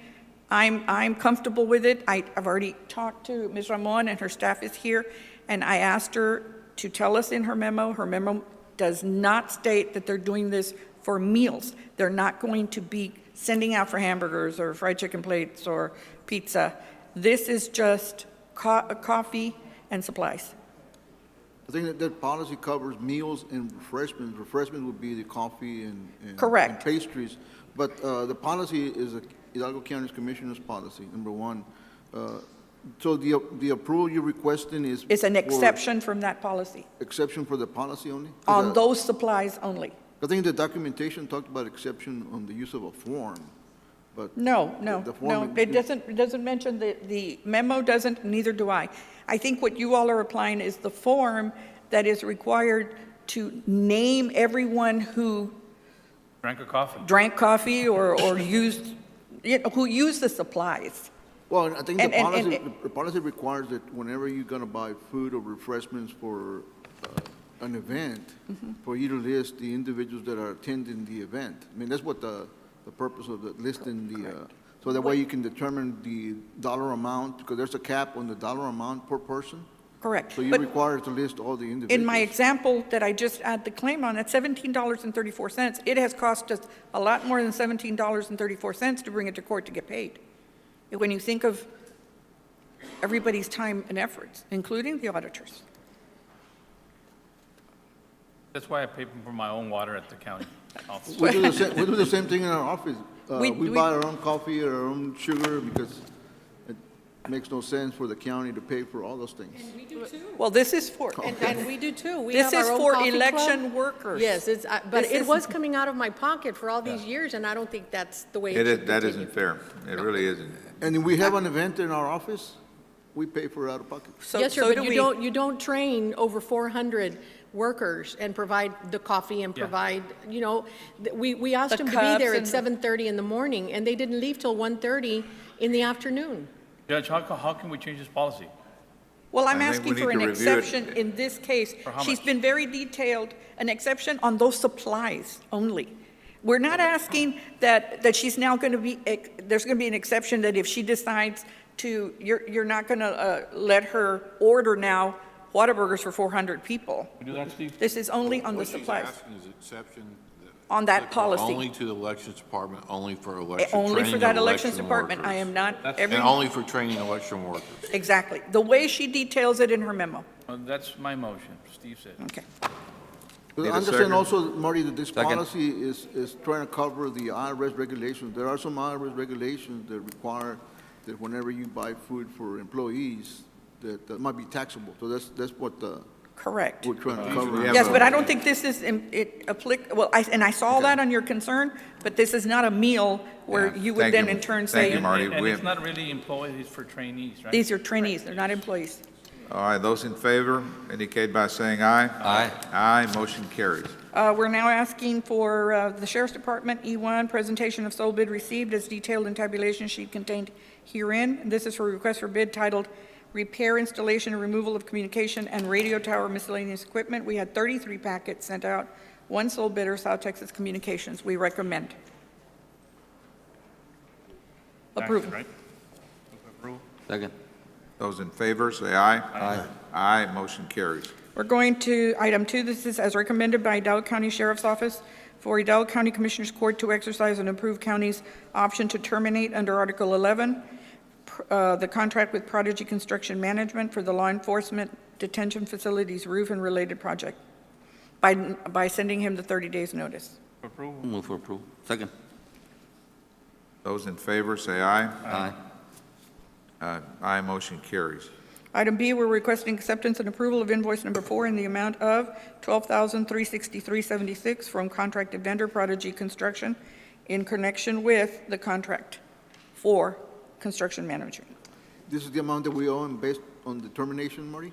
I'm comfortable with it. I've already talked to Ms. Ramon, and her staff is here, and I asked her to tell us in her memo. Her memo does not state that they're doing this for meals. They're not going to be sending out for hamburgers or fried chicken plates or pizza. This is just coffee and supplies. I think that policy covers meals and refreshments. Refreshments would be the coffee and Correct. and pastries. But the policy is a Hidalgo County's Commissioner's policy, number one. So the approval you're requesting is... It's an for exception from that policy, exception for the policy only? on those supplies only. I think the documentation talked about exception on the use of a form, but... No, the form- it doesn't mention, the memo doesn't, neither do I. I think what you all are applying is the form that is required to name everyone who Drank a coffee. drank coffee or used, who used the supplies. Well, I think And- the and- policy, and- the policy requires that whenever you're gonna buy food or refreshments for an event, Mm-hmm. for you to list the individuals that are attending the event. I mean, that's what the purpose of the listing so that way you can determine the dollar amount, because there's a cap on the dollar amount per person. Correct. So you're But required to list all the individuals. in my example that I just add the claim on, at $17.34, it has cost us a lot more than $17.34 to bring it to court to get paid. When you think of everybody's time and efforts, including the auditors. That's why I pay for my own water at the county office. We do the same thing in our office. We buy our own coffee or our own sugar because it makes no sense for the county to pay for all those things. We do too. Well, this is for, And we do too. We this have is our own for coffee election club. workers. Yes, but This it is- was coming out of my pocket for all these years, and I don't think that's the way it should That continue. isn't fair. It really isn't. And if we have an event in our office, we pay for it out of pocket. Yes, sir, but you don't train over 400 workers and provide the coffee and provide, we asked The them to be there cups at and 7:30 in the morning, and they didn't leave till 1:30 in the afternoon. Judge, how can we change this policy? Well, I'm I think we asking need for an to review it. exception in this case. For how She's much? been very detailed, an exception on those supplies only. We're not asking that she's now going to be, there's going to be an exception that if she decides to, you're not going to let her order now Whataburgers for 400 people. We do that, Steve? This is only on the What she's supplies, asking is exception. on that applicable policy. Only to the elections department, only for election Only for training that of elections election department. I workers. am not And only for training election workers. Exactly. The way she details it in her memo. That's my motion, Steve said. Okay. But Need a understand second? also, Marty, that this Second. policy is trying to cover the IRS regulations. There are some IRS regulations that require that whenever you buy food for employees, that might be taxable. So that's what Correct. we're trying to cover. We have Yes, a- but I don't think this is applicable, and I saw that on your concern, but this is not a meal where Yeah. you would Thank then you. in turn Thank you, say, Marty. And We it's have- not really employees, it's for trainees, right? these are trainees, they're not employees. All right, those in favor indicate by saying aye. Aye. Aye, motion carries. We're now asking for the Sheriff's Department, E1, presentation of sole bid received as detailed in tabulation sheet contained herein. And this is for a request for bid titled Repair, Installation, and Removal of Communication and Radio Tower Miscellaneous Equipment. We had 33 packets sent out, one sole bidder, South Texas Communications. We recommend approval. Right? Approve. Second. Those in favor, say aye. Aye. Aye, motion carries. We're going to item 2. This is as recommended by Hidalgo County Sheriff's Office for Hidalgo County Commissioners Court to exercise and approve county's option to terminate under Article 11 the contract with Prodigy Construction Management for the law enforcement detention facilities roof and related project by sending him the 30 days notice. Approval. Move for approval. Second. Those in favor, say aye. Aye. Aye, motion carries. Item B, we're requesting acceptance and approval of invoice number 4 in the amount of $12,363.76 from contracted vendor Prodigy Construction in connection with the contract for construction management. This is the amount that we owe him based on the termination, Marty?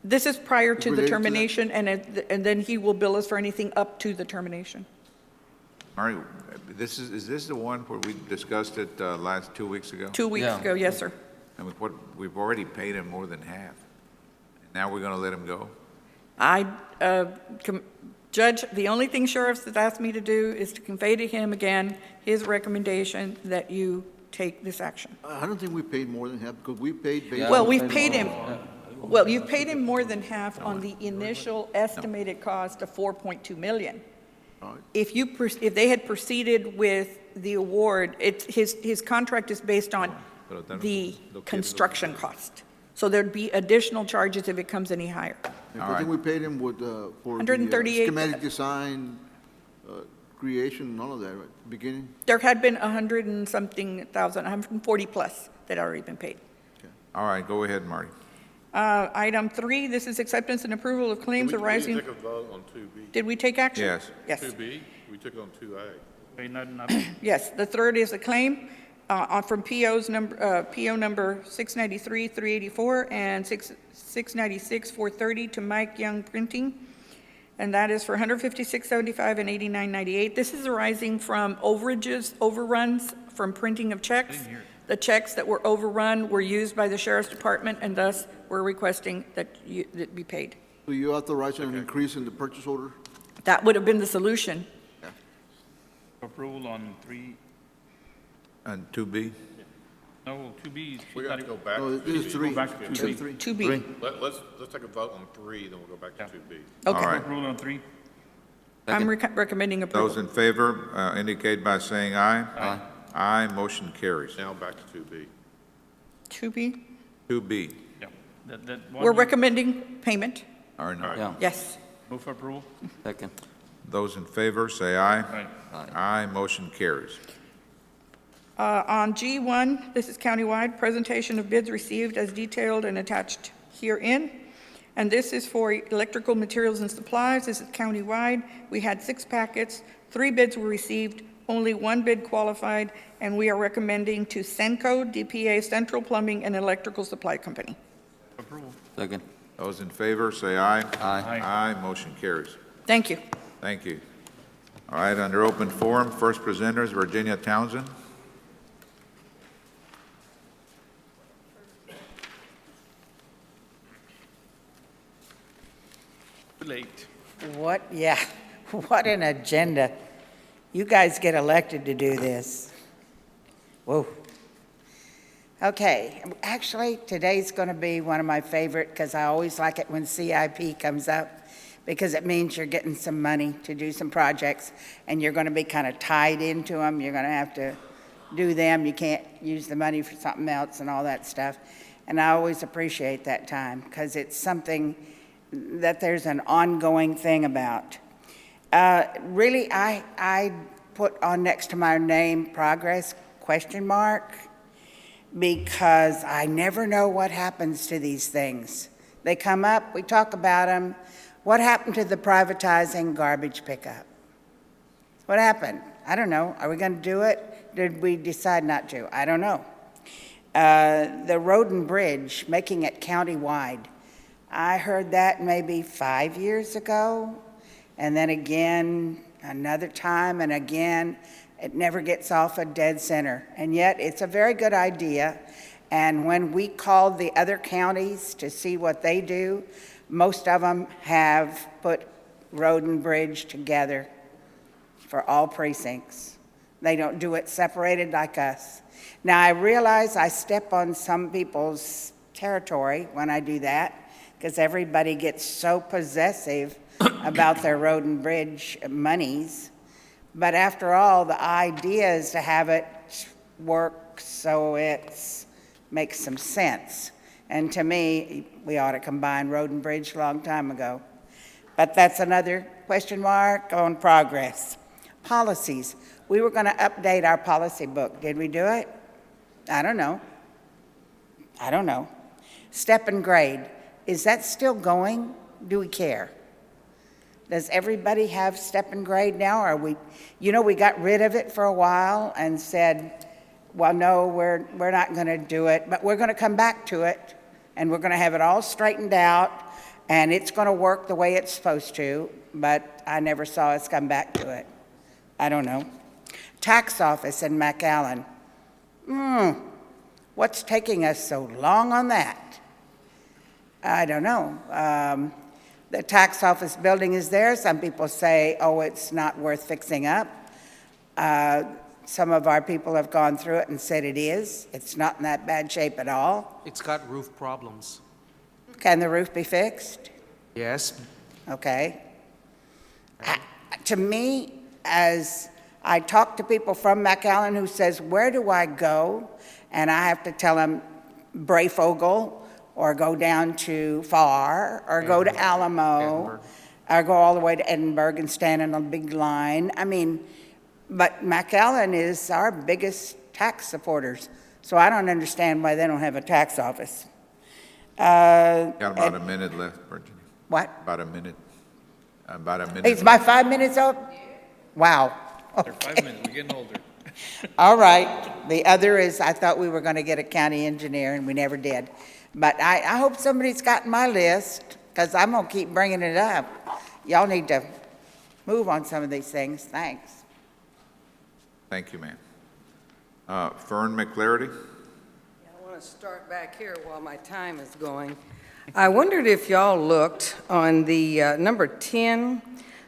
This is prior to the Related to that? termination, and then he will bill us for anything up to the termination. All right, is this the one where we discussed it last 2 weeks ago? 2 weeks ago, yes, sir. And with what, we've already paid him more than half. Now we're going to let him go? Judge, the only thing sheriff has asked me to do is to convey to him again his recommendation that you take this action. I don't think we paid more than half because we paid based Well, on- we've paid him, well, you've paid him more than half on the initial estimated cost of 4.2 million. If they had proceeded with the award, his contract is based on the construction cost. So there'd be additional charges if it comes any higher. I think we paid him for the 138 schematic design, creation, and all of that, right, beginning? There had been 100 and something thousand, 140 plus that had already been paid. All right, go ahead, Marty. Item 3, this is acceptance and approval of claims arising. We took a vote on 2B. Did we take action? Yes. Yes. 2B, we took it on 2A. Okay, not, Yes, the third is a claim from PO number 693-384 and 696-430 to Mike Young Printing, and that is for $156.75 and $89.98. This is arising from overruns from printing of checks. The checks that were overrun were used by the Sheriff's Department, and thus we're requesting that that be paid. So you authorized an increase in the purchase order? That would have been the solution. approval on 3, And 2B? no, 2B. We got to go back. No, to this is 2B. 3. Go back to 2B. 2B. Let's take a vote on 3, then we'll go back to 2B. All Okay. right. Approval on 3. I'm recommending Those approval. in favor indicate by saying aye. Aye. Aye, motion carries. Now back to 2B. 2B. 2B, Yeah. That one We're you- recommending payment. or not? Yeah. Yes. Move for approval. Second. Those in favor, say aye. Aye. Aye, motion carries. On G1, this is countywide, presentation of bids received as detailed and attached herein. And this is for electrical materials and supplies. This is countywide. We had 6 packets, 3 bids were received, only 1 bid qualified, and we are recommending to Senco, DPA, Central Plumbing, and Electrical Supply Company. Approval. Second. Those in favor, say aye. Aye. Aye, motion carries. Thank you. Thank you. All right, under open forum, first presenter is Virginia Townsend. Late. What, yeah, what an agenda. You guys get elected to do this. Whoa. Okay, actually, today's going to be one of my favorite because I always like it when CIP comes up because it means you're getting some money to do some projects and you're going to be kind of tied into them. You're going to have to do them. You can't use the money for something else and all that stuff. And I always appreciate that time because it's something that there's an ongoing thing about. Really, I put on next to my name progress question mark because I never know what happens to these things. They come up, we talk about them. What happened to the privatizing garbage pickup? What happened? I don't know. Are we going to do it? Did we decide not to? I don't know. The road and bridge, making it countywide. I heard that maybe 5 years ago, and then again, another time, and again. It never gets off a dead center, and yet it's a very good idea. And when we called the other counties to see what they do, most of them have put road and bridge together for all precincts. They don't do it separated like us. Now, I realize I step on some people's territory when I do that, because everybody gets so possessive about their road and bridge monies. But after all, the idea is to have it work so it makes some sense. And to me, we ought to combine road and bridge a long time ago. But that's another question mark on progress. Policies. We were going to update our policy book. Did we do it? I don't know. I don't know. Step and grade. Is that still going? Do we care? Does everybody have step and grade now? Are we, we got rid of it for a while and said, well, no, we're not going to do it, but we're going to come back to it, and we're going to have it all straightened out, and it's going to work the way it's supposed to, but I never saw us come back to it. I don't know. Tax office in McAllen. What's taking us so long on that? I don't know. The tax office building is there. Some people say, oh, it's not worth fixing up. Some of our people have gone through it and said it is. It's not in that bad shape at all. It's got roof problems. Can the roof be fixed? Yes. Okay. To me, as I talk to people from McAllen who says, where do I go? And I have to tell them Brayfogle, or go down to Farr, or go to Alamo, or go all the way to Edinburgh and stand in a big line. I mean, but McAllen is our biggest tax supporters, so I don't understand why they don't have a tax office. Got about a minute left, Virginia. What? About a minute. About a minute. Is my 5 minutes up? Wow. They're 5 minutes, we're getting older. All right. The other is, I thought we were going to get a county engineer, and we never did. But I hope somebody's gotten my list, because I'm going to keep bringing it up. Y'all need to move on some of these things. Thanks. Thank you, ma'am. Fern McClarity. I want to start back here while my time is going. I wondered if y'all looked on the number 10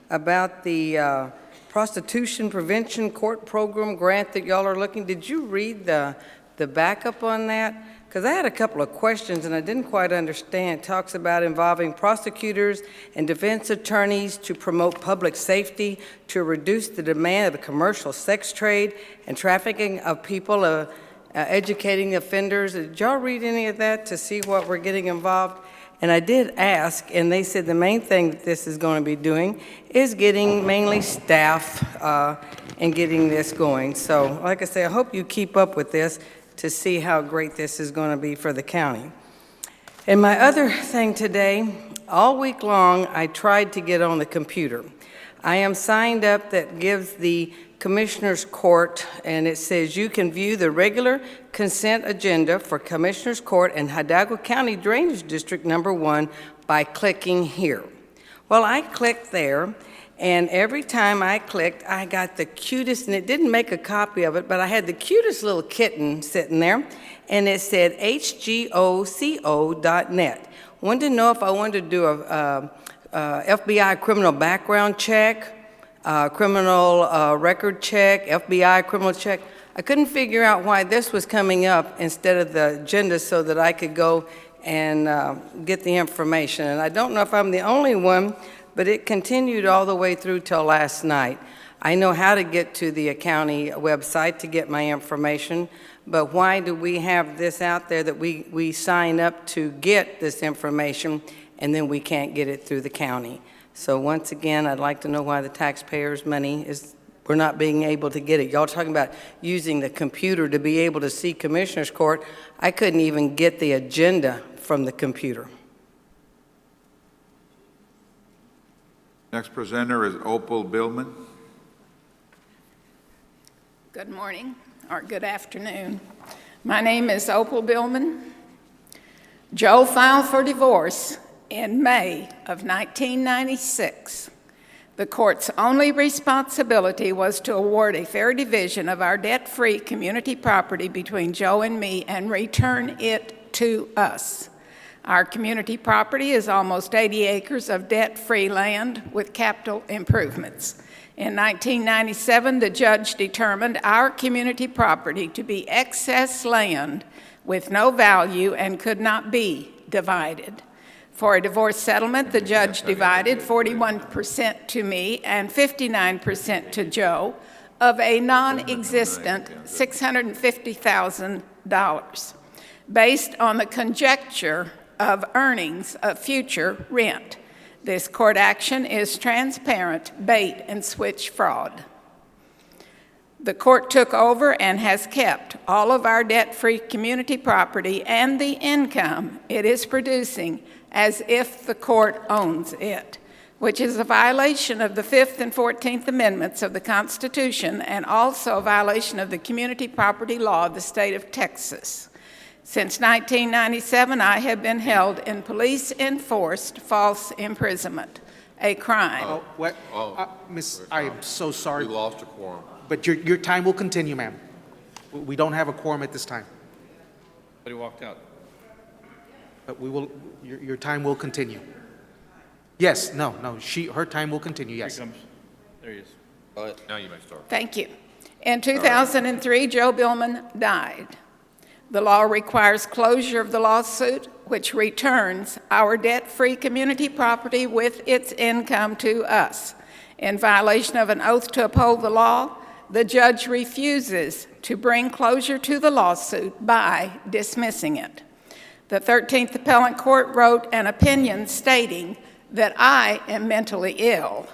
about the prostitution prevention court program grant that y'all are looking. Did you read the backup on that? Because I had a couple of questions and I didn't quite understand. It talks about involving prosecutors and defense attorneys to promote public safety, to reduce the demand of the commercial sex trade and trafficking of people, educating offenders. Did y'all read any of that to see what we're getting involved? And I did ask, and they said the main thing that this is going to be doing is getting mainly staff and getting this going. So, like I say, I hope you keep up with this to see how great this is going to be for the county. And my other thing today, all week long, I tried to get on the computer. I am signed up that gives the Commissioners Court, and it says you can view the regular consent agenda for Commissioners Court and Hidalgo County Drainage District Number 1 by clicking here. Well, I clicked there, and every time I clicked, I got the cutest, and it didn't make a copy of it, but I had the cutest little kitten sitting there, and it said hgoco.net. Wanted to know if I wanted to do a FBI criminal background check, criminal record check, FBI criminal check. I couldn't figure out why this was coming up instead of the agenda so that I could go and get the information. And I don't know if I'm the only one, but it continued all the way through till last night. I know how to get to the county website to get my information, but why do we have this out there that we sign up to get this information and then we can't get it through the county? So once again, I'd like to know why the taxpayers' money we're not being able to get it. Y'all talking about using the computer to be able to see Commissioners Court. I couldn't even get the agenda from the computer. Next presenter is Opal Billman. Good morning, or good afternoon. My name is Opal Billman. Joe filed for divorce in May of 1996. The court's only responsibility was to award a fair division of our debt-free community property between Joe and me and return it to us. Our community property is almost 80 acres of debt-free land with capital improvements. In 1997, the judge determined our community property to be excess land with no value and could not be divided. For a divorce settlement, the judge divided 41% to me and 59% to Joe of a non-existent $650,000 based on the conjecture of earnings of future rent. This court action is transparent bait and switch fraud. The court took over and has kept all of our debt-free community property and the income it is producing as if the court owns it, which is a violation of the 5th and 14th Amendments of the Constitution and also a violation of the community property law of the state of Texas. Since 1997, I have been held in police-enforced false imprisonment, a crime. Miss, I am so sorry. We lost a quorum. But your time will continue, ma'am. We don't have a quorum at this time. But he walked out. But your time will continue. Yes, no, her time will continue, yes. Here he comes. There he is. Now you may start. Thank you. In 2003, Joe Billman died. The law requires closure of the lawsuit, which returns our debt-free community property with its income to us. In violation of an oath to uphold the law, the judge refuses to bring closure to the lawsuit by dismissing it. The 13th Appellate Court wrote an opinion stating that I am mentally ill,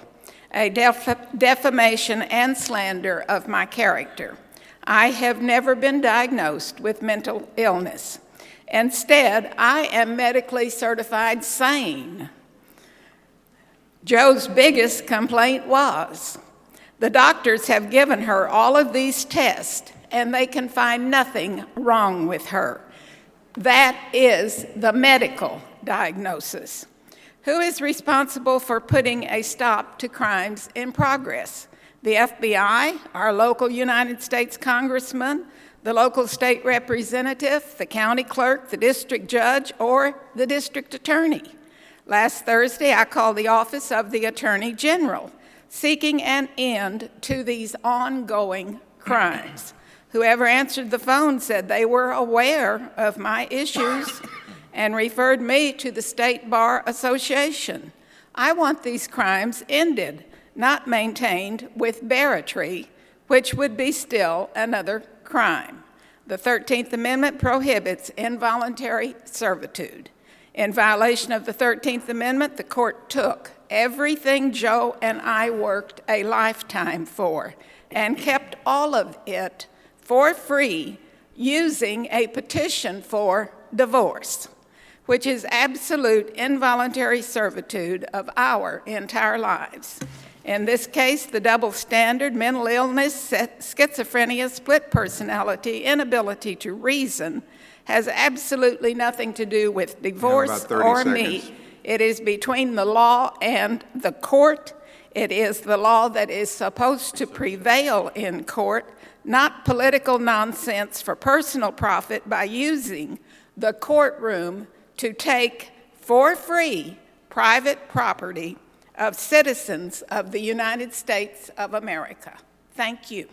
a defamation and slander of my character. I have never been diagnosed with mental illness. Instead, I am medically certified sane. Joe's biggest complaint was, the doctors have given her all of these tests and they can find nothing wrong with her. That is the medical diagnosis. Who is responsible for putting a stop to crimes in progress? The FBI, our local United States congressman, the local state representative, the county clerk, the district judge, or the district attorney? Last Thursday, I called the office of the Attorney General, seeking an end to these ongoing crimes. Whoever answered the phone said they were aware of my issues and referred me to the State Bar Association. I want these crimes ended, not maintained with barratry, which would be still another crime. The 13th Amendment prohibits involuntary servitude. In violation of the 13th Amendment, the court took everything Joe and I worked a lifetime for and kept all of it for free using a petition for divorce, which is absolute involuntary servitude of our entire lives. In this case, the double standard, mental illness, schizophrenia, split personality, inability to reason, has absolutely nothing to do with divorce or me. It is between the law and the court. It is the law that is supposed to prevail in court, not political nonsense for personal profit by using the courtroom to take for free private property of citizens of the United States of America. Thank you.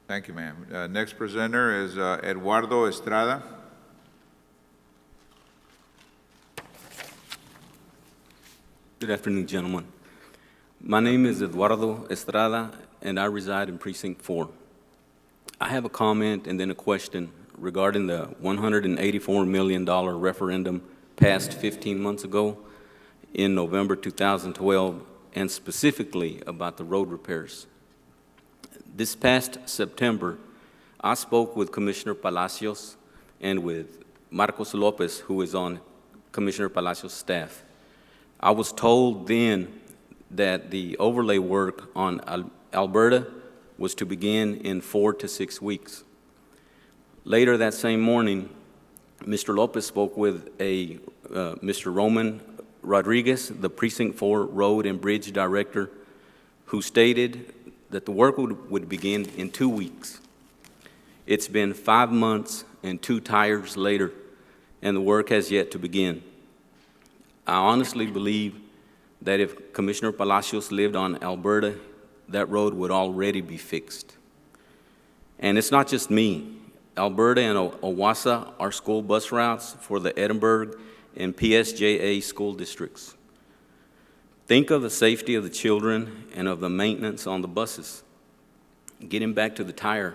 Thank you, ma'am. Next presenter is Eduardo Estrada. Good afternoon, gentlemen. My name is Eduardo Estrada, and I reside in Precinct 4. I have a comment and then a question regarding the $184 million referendum passed 15 months ago in November 2012, and specifically about the road repairs. This past September, I spoke with Commissioner Palacios and with Marcos Lopez, who is on Commissioner Palacios' staff. I was told then that the overlay work on Alberta was to begin in 4 to 6 weeks. Later that same morning, Mr. Lopez spoke with Mr. Roman Rodriguez, the Precinct 4 Road and Bridge Director, who stated that the work would begin in 2 weeks. It's been 5 months and 2 tires later, and the work has yet to begin. I honestly believe that if Commissioner Palacios lived on Alberta, that road would already be fixed. And it's not just me. Alberta and Owassa are school bus routes for the Edinburgh and PSJA school districts. Think of the safety of the children and of the maintenance on the buses. Getting back to the tire,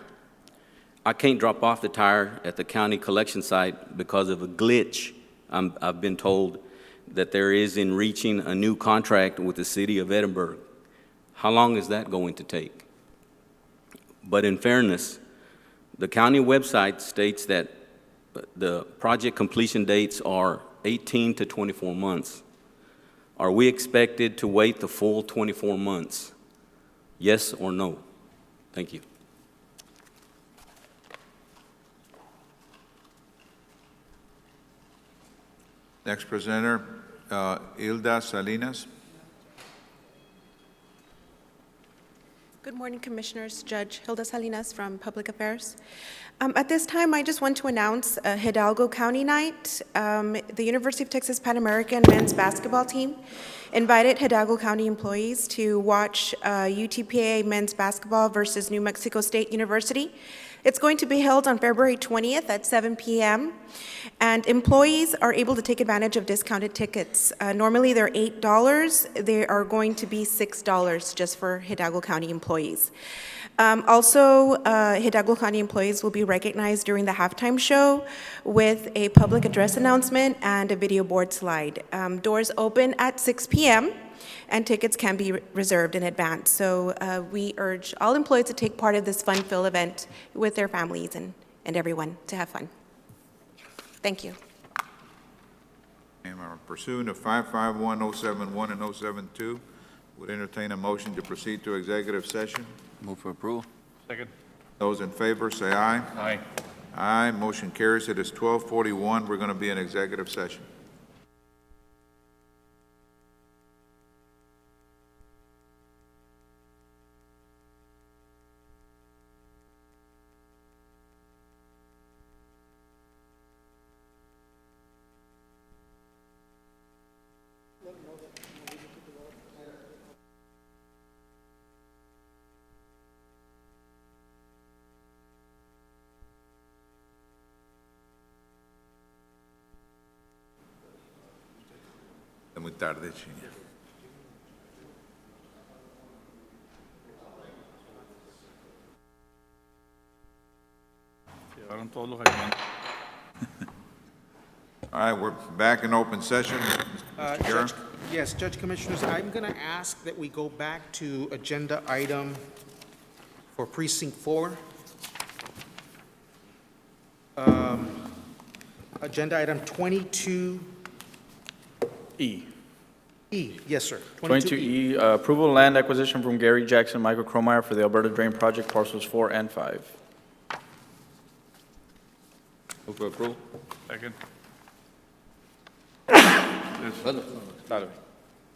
I can't drop off the tire at the county collection site because of a glitch I've been told that there is in reaching a new contract with the city of Edinburgh. How long is that going to take? But in fairness, the county website states that the project completion dates are 18 to 24 months. Are we expected to wait the full 24 months? Yes or no? Thank you. Next presenter, Hilda Salinas. Good morning, Commissioners. Judge Hilda Salinas from Public Affairs. At this time, I just want to announce Hidalgo County Night. The University of Texas Pan American men's basketball team invited Hidalgo County employees to watch UTPA men's basketball versus New Mexico State University. It's going to be held on February 20th at 7 p.m., and employees are able to take advantage of discounted tickets. Normally, they're $8. They are going to be $6 just for Hidalgo County employees. Also, Hidalgo County employees will be recognized during the halftime show with a public address announcement and a video board slide. Doors open at 6 p.m., and tickets can be reserved in advance. So we urge all employees to take part of this fun-filled event with their families and everyone to have fun. Thank you. And pursuant to 551-071 and 072, would entertain a motion to proceed to executive session. Move for approval. Second. Those in favor say aye. Aye. Aye, motion carries. It is 12:41. We're going to be in executive session. Es muy tarde, chiña. Llevaron todos los alimentos. All right, we're back in open session. Mr. Guerra? Yes, Judge Commissioners, I'm going to ask that we go back to agenda item for precinct 4. Agenda item 22E. Yes, sir. 22E, approval of land acquisition from Gary Jackson, Michael Cromeyer for the Alberta Drain Project, parcels 4 and 5. Move for approval. Second.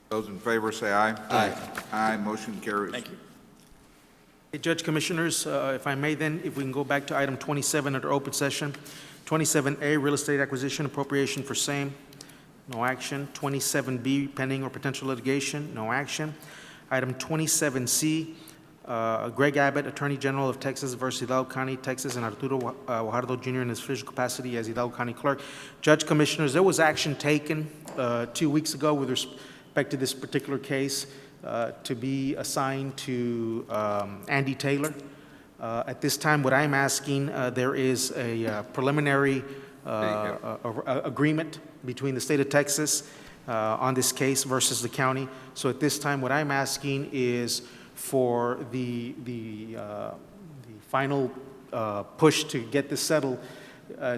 Those in favor say aye. Aye. Aye, motion carries. Thank you. Hey, Judge Commissioners, if I may then, if we can go back to item 27 under open session. 27A, real estate acquisition appropriation for same, no action. 27B, pending or potential litigation, no action. Item 27C, Greg Abbott, Attorney General of Texas versus Hidalgo County, Texas, and Arturo Guajardo Jr. in his official capacity as Hidalgo County Clerk. Judge Commissioners, there was action taken 2 weeks ago with respect to this particular case to be assigned to Andy Taylor. At this time, what I'm asking, there is a preliminary agreement between the state of Texas on this case versus the county. So at this time, what I'm asking is for the final push to get this settled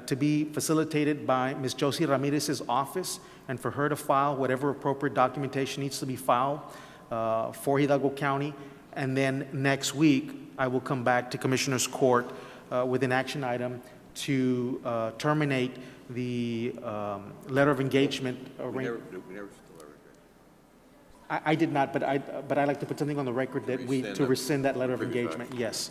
to be facilitated by Ms. Josie Ramirez's office, and for her to file whatever appropriate documentation needs to be filed for Hidalgo County. And then next week, I will come back to Commissioner's Court with an action item to terminate the letter of engagement. I did not, but I'd like to put something on the record that to rescind that letter of engagement, yes.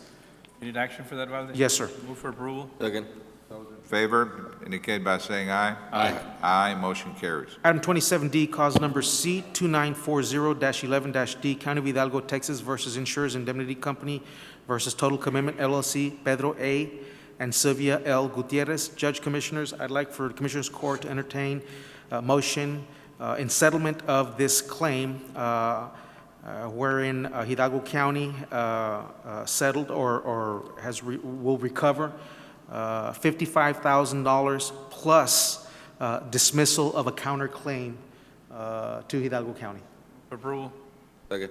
You need action for that, Valdez? Yes, sir. Move for approval. Second. Those in favor indicate by saying aye. Aye. Aye, motion carries. Item 27D, cause number C 2940-11-D, County of Hidalgo, Texas versus Insurers Indemnity Company versus Total Commitment LLC, Pedro A. and Sylvia L. Gutierrez. Judge Commissioners, I'd like for the Commissioners Court to entertain a motion in settlement of this claim wherein Hidalgo County settled or will recover $55,000 plus dismissal of a counterclaim to Hidalgo County. Approval. Second.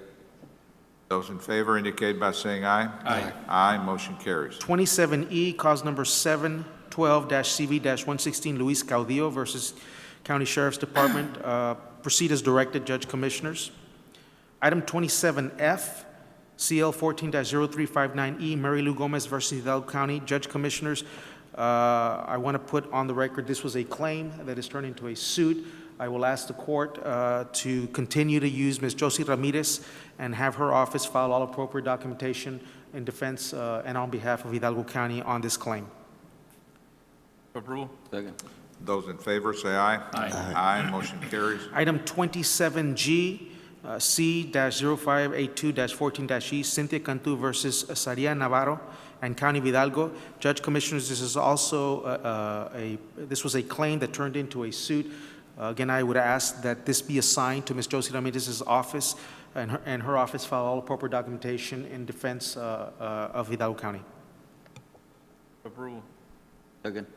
Those in favor indicate by saying aye. Aye. Aye, motion carries. 27E, cause number 712-CV-116, Luis Caudillo versus County Sheriff's Department. Proceed as directed, Judge Commissioners. Item 27F, CL 14-0359E, Mary Lou Gomez versus Hidalgo County. Judge Commissioners, I want to put on the record this was a claim that is turned into a suit. I will ask the court to continue to use Ms. Josie Ramirez and have her office file all appropriate documentation in defense and on behalf of Hidalgo County on this claim. Approval. Second. Those in favor say aye. Aye. Aye, motion carries. Item 27G, C-0582-14-E, Cynthia Cantu versus Saria Navarro and County of Hidalgo. Judge Commissioners, this is also this was a claim that turned into a suit. Again, I would ask that this be assigned to Ms. Josie Ramirez's office and her office file all appropriate documentation in defense of Hidalgo County. Approval. Second.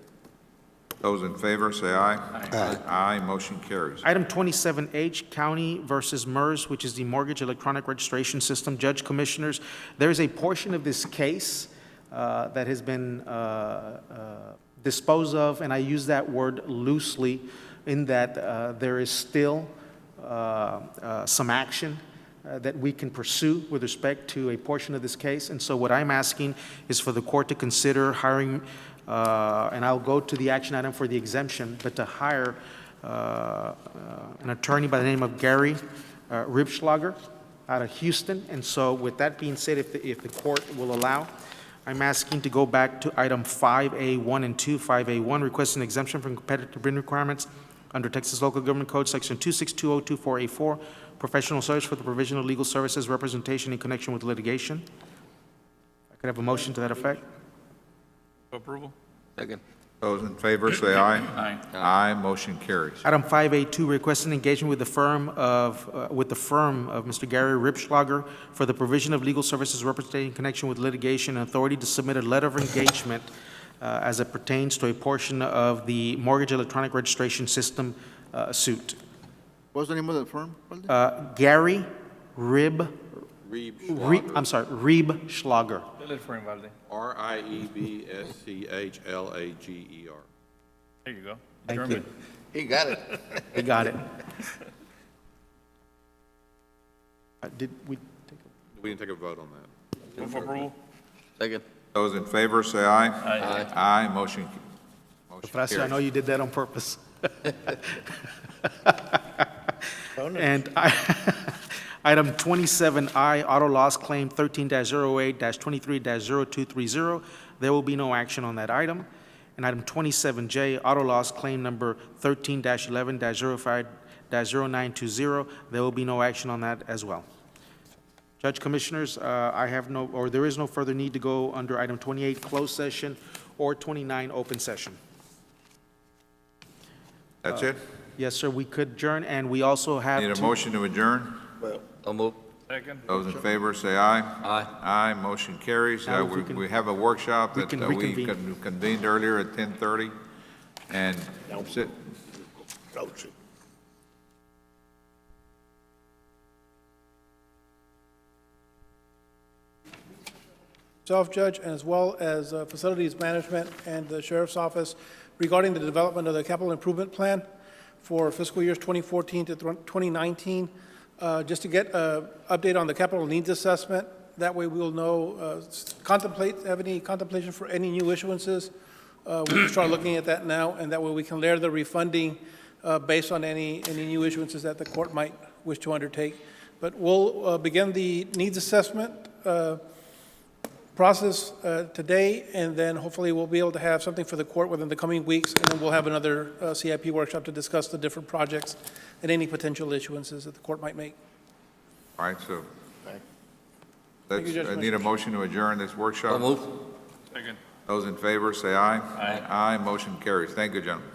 Those in favor say aye. Aye. Aye, motion carries. Item 27H, County versus MERS, which is the Mortgage Electronic Registration System. Judge Commissioners, there is a portion of this case that has been disposed of, and I use that word loosely, in that there is still some action that we can pursue with respect to a portion of this case. And so what I'm asking is for the court to consider hiring, and I'll go to the action item for the exemption, but to hire an attorney by the name of Gary Ribschlager out of Houston. And so with that being said, if the court will allow, I'm asking to go back to item 5A1 and 2. 5A1, requesting exemption from competitive bidding requirements under Texas Local Government Code, Section 262024A4, professional service for the provision of legal services representation in connection with litigation. I could have a motion to that effect. Approval. Second. Those in favor say aye. Aye. Aye, motion carries. Item 5A2, requesting engagement with the firm of Mr. Gary Ribschlager for the provision of legal services representation in connection with litigation and authority to submit a letter of engagement as it pertains to a portion of the mortgage electronic registration system suit. What's the name of the firm? Gary Reeb Schlager. RIEBSCHLAGER. There you go. Thank you. German. He got it. He got it. Did we take We didn't take a vote on that. Move for approval. Second. Those in favor, say aye. Aye. Aye, motion Francia, I know carries. you did that on purpose. And item 27I, auto loss claim 13-08-23-0230. There will be no action on that item. And item 27J, auto loss claim number 13-11-05-0920. There will be no action on that as well. Judge Commissioners, there is no further need to go under item 28, closed session, or 29, open session. That's it? Yes, sir, we could adjourn, and we also have Need a motion to adjourn? I'll move. Second. Those in favor, say aye. Aye. Aye, motion carries. Now, if we can- We have a workshop we that can we reconvene. convened earlier at 10:30, and sit. Self-judge, as well as Facilities Management and the Sheriff's Office regarding the development of the capital improvement plan for fiscal years 2014 to 2019. Just to get an update on the capital needs assessment, that way we'll know, have any contemplation for any new issuances. We can start looking at that now, and that way we can layer the refunding based on any new issuances that the court might wish to undertake. But we'll begin the needs assessment process today, and then hopefully we'll be able to have something for the court within the coming weeks, and then we'll have another CIP workshop to discuss the different projects and any potential issuances that the court might make. All right, so Thank you, Judge I need a motion to adjourn this workshop. I'll move. Second. Those in favor, say aye. Aye. Aye, motion carries. Thank you, gentlemen.